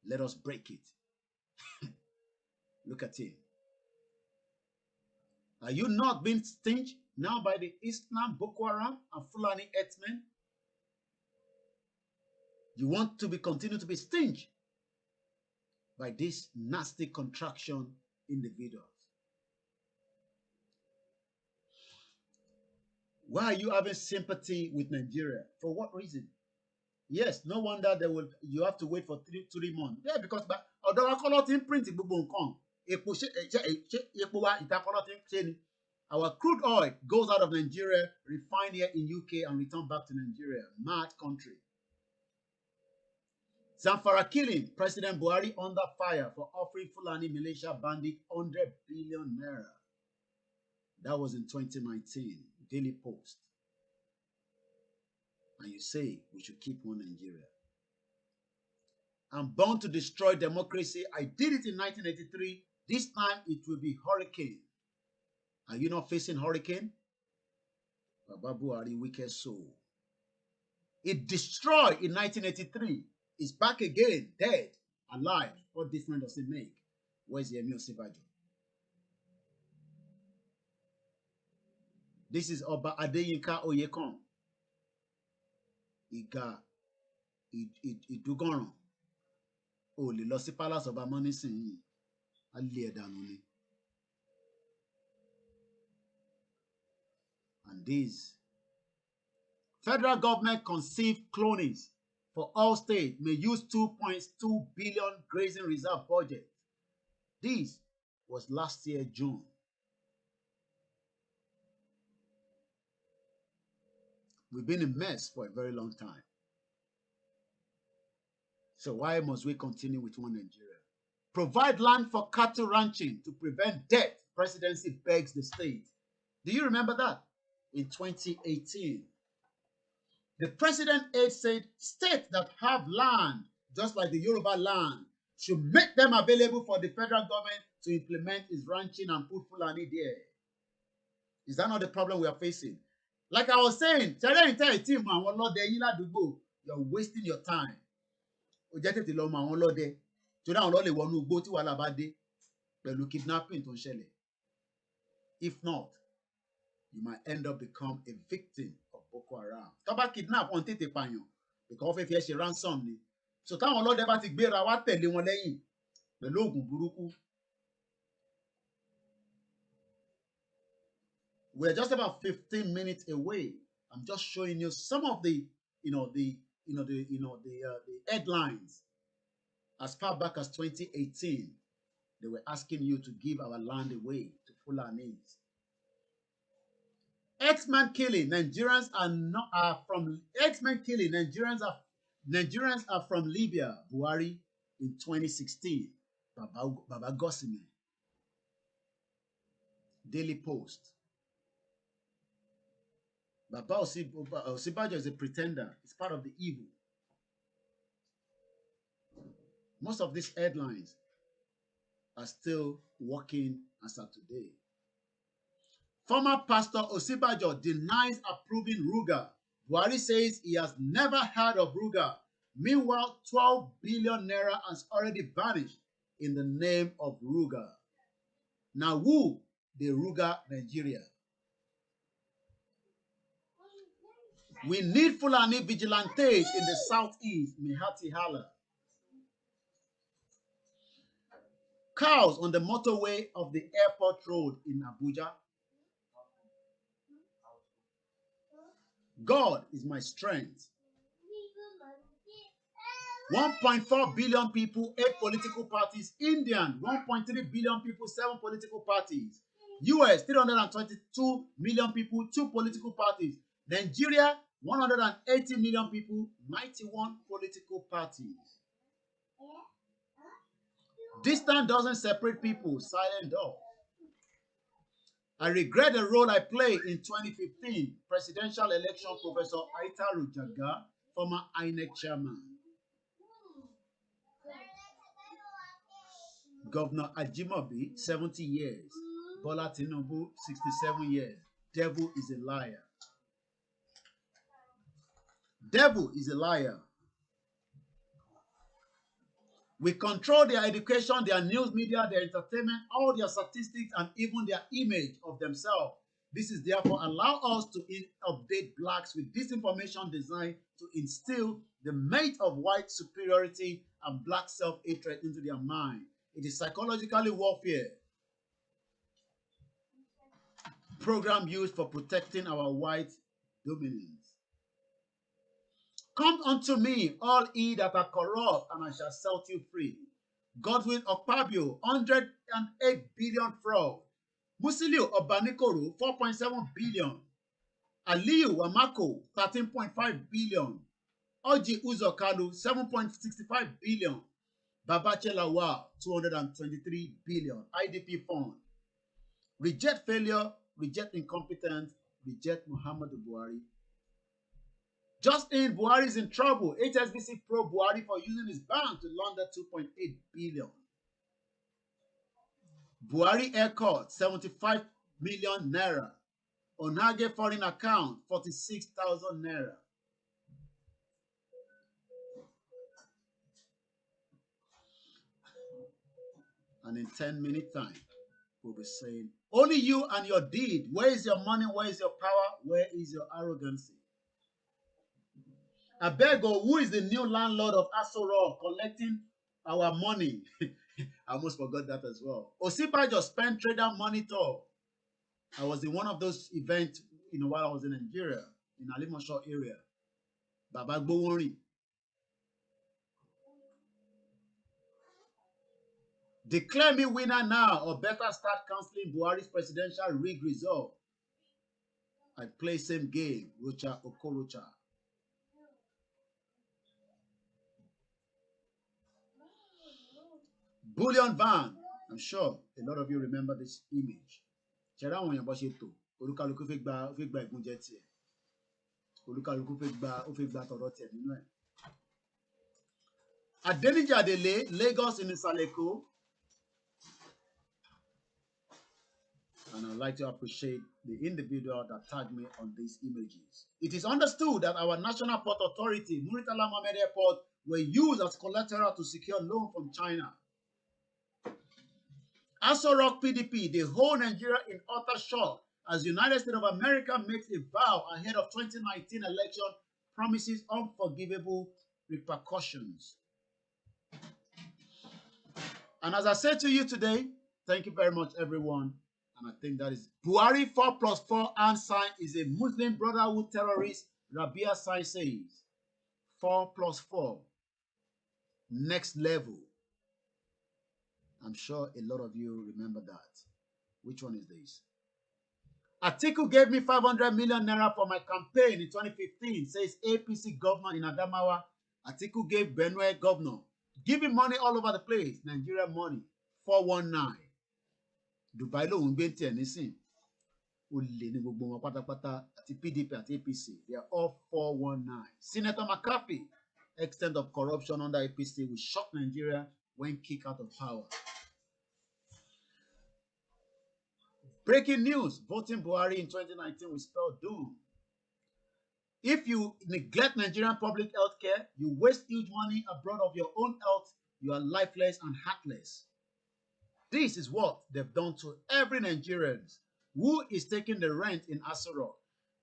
Let us break it. Look at him. Are you not being stinged now by the Islam, Boko Haram, and Fulani herdsmen? You want to continue to be stinged by this nasty contraction individuals. Why are you having sympathy with Nigeria? For what reason? Yes, no wonder you have to wait for three months. Yeah, because our crude oil goes out of Nigeria, refined here in UK, and returned back to Nigeria. Mad country. Zamfara killing, President Buhari under fire for offering Fulani militia bandit 100 billion naira. That was in 2019. Daily Post. And you say we should keep on Nigeria. I'm born to destroy democracy. I did it in 1983. This time it will be hurricane. Are you not facing hurricane? Baba Buhari, wicked soul. It destroyed in 1983. It's back again, dead, alive. What difference does it make? Where's Yemi Osibajo? This is Oba Adeyinka Oyekon. Iga Idugoran. O le lọ sí palace ọba mọ́ nísìnyí. A lé ẹ dànù ni. And this federal government conceived clonings for all states may use 2.2 billion grazing reserve budget. This was last year, June. We've been in mess for a very long time. So why must we continue with one Nigeria? Provide land for cattle ranching to prevent debt. Presidency begs the state. Do you remember that? In 2018. The president aide said states that have land, just like the Yoruba land, should make them available for the federal government to implement its ranching and put Fulani there. Is that not the problem we are facing? Like I was saying, you're wasting your time. If not, you might end up become a victim of Boko Haram. Tọ́ba kidnap wọn tètè pààyàn because wọ́n fẹ́ ṣe ransom ni. So táwọn ọlọ́dẹ bá ti gbéra wá tẹ̀lé wọn lẹ́yìn pẹ̀lú oògùn burúkú. We're just about 15 minutes away. I'm just showing you some of the headlines. As far back as 2018, they were asking you to give our land away to Fulanis. X-Men killing, Nigerians are from X-Men killing, Nigerians are from Libya, Buhari in 2016. Baba Gosime. Daily Post. Baba Osibajo is a pretender. It's part of the evil. Most of these headlines are still working as of today. Former Pastor Osibajo denies approving Ruga. Buhari says he has never heard of Ruga. Meanwhile, 12 billion naira has already vanished in the name of Ruga. Now, who the Ruga Nigeria? We need Fulani vigilantes in the southeast, Mihati Hala. Cows on the motorway of the airport road in Abuja. God is my strength. 1.4 billion people, 8 political parties. Indian, 1.3 billion people, 7 political parties. US, 322 million people, 2 political parties. Nigeria, 180 million people, 91 political parties. Distance doesn't separate people, silent door. I regret the role I played in 2015 presidential election, Professor Aitaru Jaga, former INEC chairman. Governor Ajimobi, 70 years. Bola Tinubu, 67 years. Devil is a liar. Devil is a liar. We control their education, their news media, their entertainment, all their statistics, and even their image of themselves. This is therefore allow us to update blacks with disinformation designed to instill the myth of white superiority and black self-hatred into their mind. It is psychologically warfare program used for protecting our white dominance. Come unto me, all ye that are corrupt, and I shall set you free. Godwin Okpabio, 108 billion fraud. Musiliu Obanikoro, 4.7 billion. Aliyu Wamako, 13.5 billion. Oji Uzokalu, 7.65 billion. Babache Lawal, 223 billion. IDP fund. Reject failure, reject incompetence, reject Muhammadu Buhari. Just in, Buhari is in trouble. HSBC probe Buhari for using his bank to launder 2.8 billion. Buhari Aircourt, 75 million naira. Onage foreign account, 46,000 naira. And in 10 minutes time, we'll be saying, only you and your deed. Where is your money? Where is your power? Where is your arrogancy? I beg, who is the new landlord of Asoro collecting our money? I almost forgot that as well. Osibajo spent trader monitor. I was in one of those events, while I was in Nigeria, in Alimosho area. Baba Gbowori. Declare me winner now, or better start cancelling Buhari's presidential rig result. I play same game, Rocha Okorocha. Bullion van. I'm sure a lot of you remember this image. Ṣẹ̀rá àwọn èèyàn bó ṣe tò. Olúkálùkù fẹ́ gba ìgúnjẹ tiẹ̀. Olúkálùkù fẹ́ gba tọ̀rọ̀ tiẹ̀ nínú ẹ̀. Adeniji Adele, Lagos in Isaleko. And I'd like to appreciate the individual that tagged me on these images. It is understood that our National Port Authority, Muritala Mohammed Airport, were used as collateral to secure loan from China. Aso Rock PDP, the whole Nigeria in utter shock as United States of America makes a vow ahead of 2019 election, promises unforgivable repercussions. And as I said to you today, thank you very much, everyone. And I think that is Buhari 4+4 and sign is a Muslim Brotherhood terrorist, Rabia Sai says. 4+4. Next level. I'm sure a lot of you remember that. Which one is this? Atiku gave me 500 million naira for my campaign in 2015, says APC governor in Adamawa. Atiku gave Benue governor. Giving money all over the place. Nigeria money. 419. Dubai lo ń gbé tiẹ̀ nísìn. olè ní gbogbo wọn pátápátá àti PDP àti APC. They are all 419. Senator McCarthy, extent of corruption under APC will shock Nigeria when kicked out of power. Breaking news, voting Buhari in 2019 will spell doom. If you neglect Nigerian public health care, you waste huge money abroad of your own health, you are lifeless and heartless. This is what they've done to every Nigerian who is taking the rent in Aso Rock.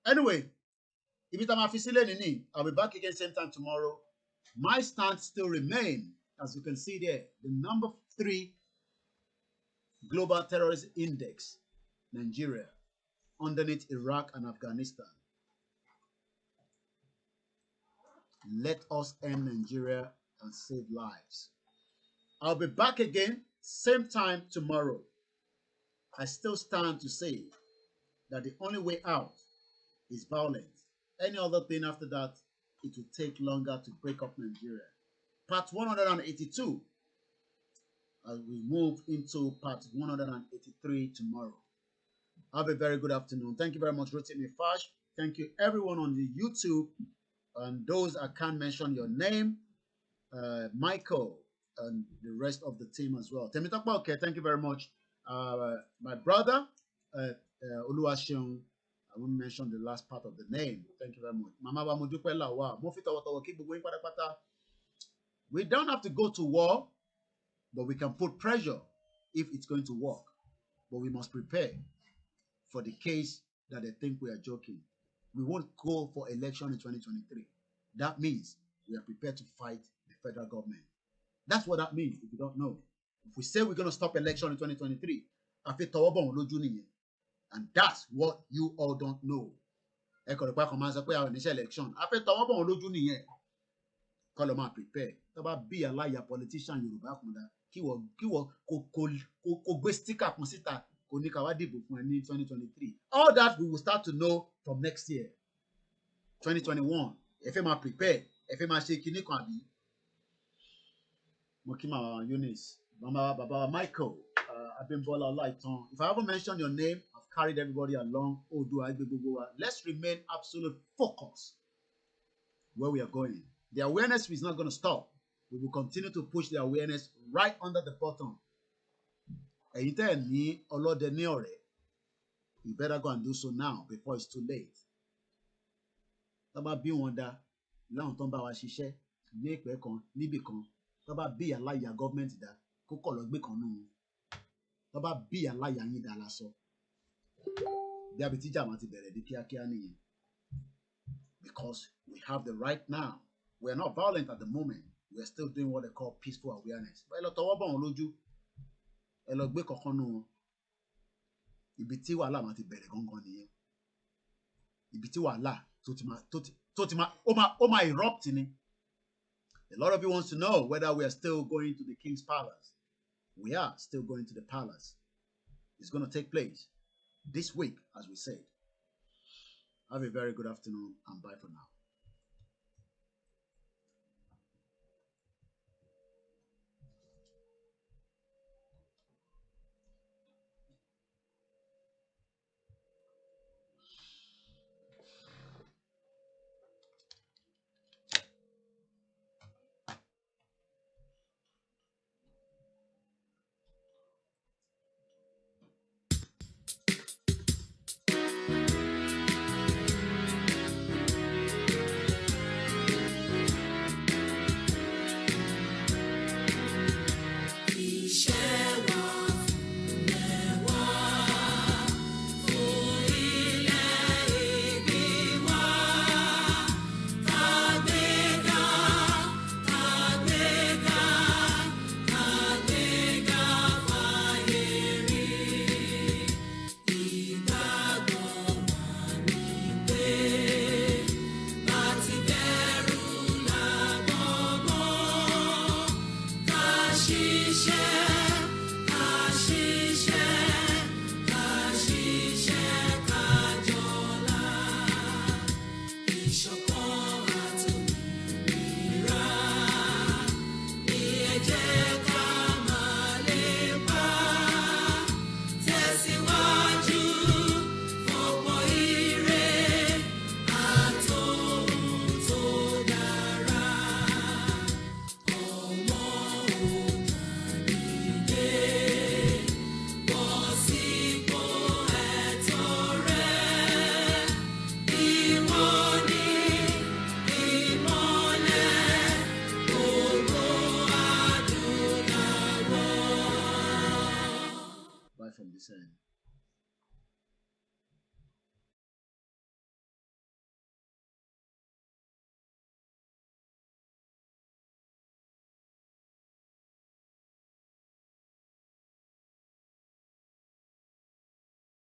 Anyway, if it's my facility, I'll be back again same time tomorrow. My stand still remain, as you can see there, the number 3 global terrorist index, Nigeria, underneath Iraq and Afghanistan. Let us end Nigeria and save lives. I'll be back again, same time tomorrow. I still stand to say that the only way out is violence. Any other thing after that, it will take longer to break up Nigeria. Part 182, as we move into part 183 tomorrow. Have a very good afternoon. Thank you very much, Rotimi Fash. Thank you everyone on the YouTube. And those I can't mention your name, Michael, and the rest of the team as well. Temitope, okay, thank you very much. My brother, Oluwaseun, I won't mention the last part of the name. Thank you very much. Mama wa mo dúpẹ́ lọ́wọ́, mo fi tọwọ́tọwọ́ kí gbogbo yín pátápátá. We don't have to go to war, but we can put pressure if it's going to work. But we must prepare for the case that they think we are joking. We won't go for election in 2023. That means we are prepared to fight the federal government. That's what that means, if you don't know. If we say we're going to stop election in 2023, and that's what you all don't know. Election. Prepare. Be a liar politician Yoruba sticker 2023. All that we will start to know from next year, 2021. If I'm prepare, if I'm shaking Mokima Eunice, Mama Baba Michael, I've been Bola Lighton. If I haven't mentioned your name, I've carried everybody along. OODUA. Let's remain absolute focus where we are going. The awareness is not going to stop. We will continue to push the awareness right under the bottom. You better go and do so now before it's too late. Be wonder, long tó ń bá wa ṣiṣẹ́ ní ìpẹ́ kan níbì kan tó bá bí aláya gọ́ọ̀mẹ̀ntì dá kó kọ̀ lọ gbé kan nù wọn tó bá bí aláya yín dá lásọ bí abitíjà máa ti bẹ̀rẹ̀ ní kíákíá nìyẹn. Because we have the right now. We are not violent at the moment. We are still doing what they call peaceful awareness. Ẹ lọ tọwọ́ bọ̀ wọn lójú, ẹ lọ gbé kankan nù wọn. Ibi tí wàhálà máa ti bẹ̀rẹ̀ gangan nìyẹn. Ibi tí wàhálà tó ti máa erupt ni. A lot of you wants to know whether we are still going to the King's Palace. We are still going to the palace. It's going to take place this week, as we said. Have a very good afternoon and bye for now.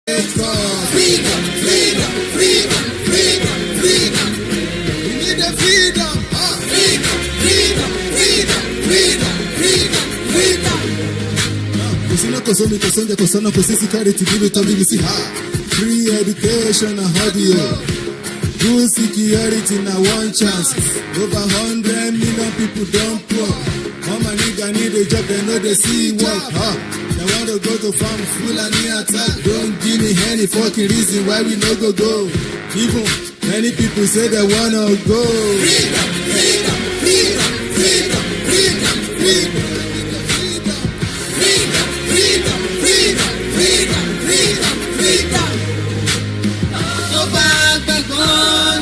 Freedom, freedom, freedom, freedom, freedom. We need the freedom. Freedom, freedom, freedom, freedom, freedom, freedom. Free education and audio. Good security na one chance. Over 100 million people don't poor. Mama nigga need a job, they know they see work. They want to go to farm, full and attack. Don't give me any fucking reason why we no go. Even many people say they wanna go. Freedom, freedom, freedom, freedom, freedom, freedom. Freedom, freedom, freedom, freedom, freedom, freedom. Tó bá gbàgbọ́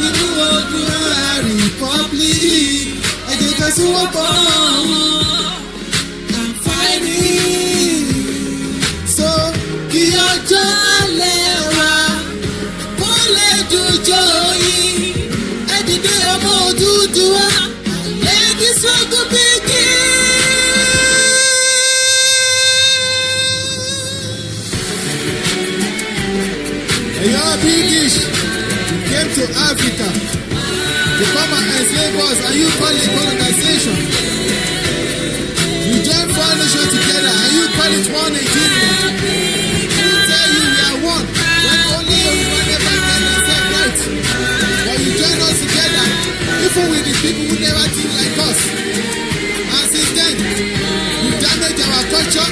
nínú OODUA Republic, ẹ jẹ́ ká sowọ́pọ̀ and fighting. So kí ọjọ́ alẹ́ wa kó lè dùjọ́ yìí, ẹ dìde ọmọ OODUA, let this struggle begin. You're British, you came to Africa to come and enslave us, and you call it colonization. You join four nations together, and you call it one Nigeria. Who tell you we are one when only Yoruba never get themselves right? But you join us together, even with the people who never think like us. And since then, you damage our culture,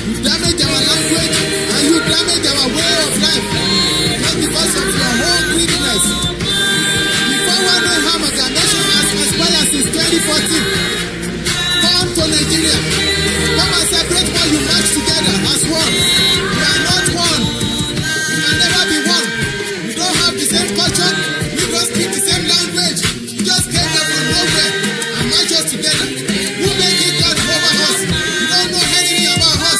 you damage our language, and you damage our way of life. Because of your whole greediness. Before one know how much our nation has aspired since 2014. Come to Nigeria. Come and separate what you match together as one. We are not one. We can never be one. We don't have the same culture. We don't speak the same language. We just came here from nowhere and match us together. Who make it God over us? You don't know anything about us.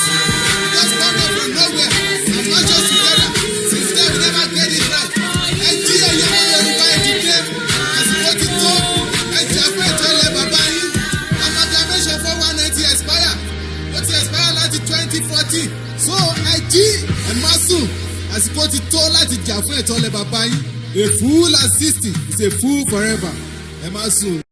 We just come here from nowhere and match us together. Since then we never get it right. Nigeria, Yoruba, Yoruba, as what it told, amalgamation for 190 expire. What expire láti 2014. So and Masu, as what it told láti jà fún ẹ̀tọ́ lẹ́ bàbá yín. A fool at 60 is a fool forever. Masu.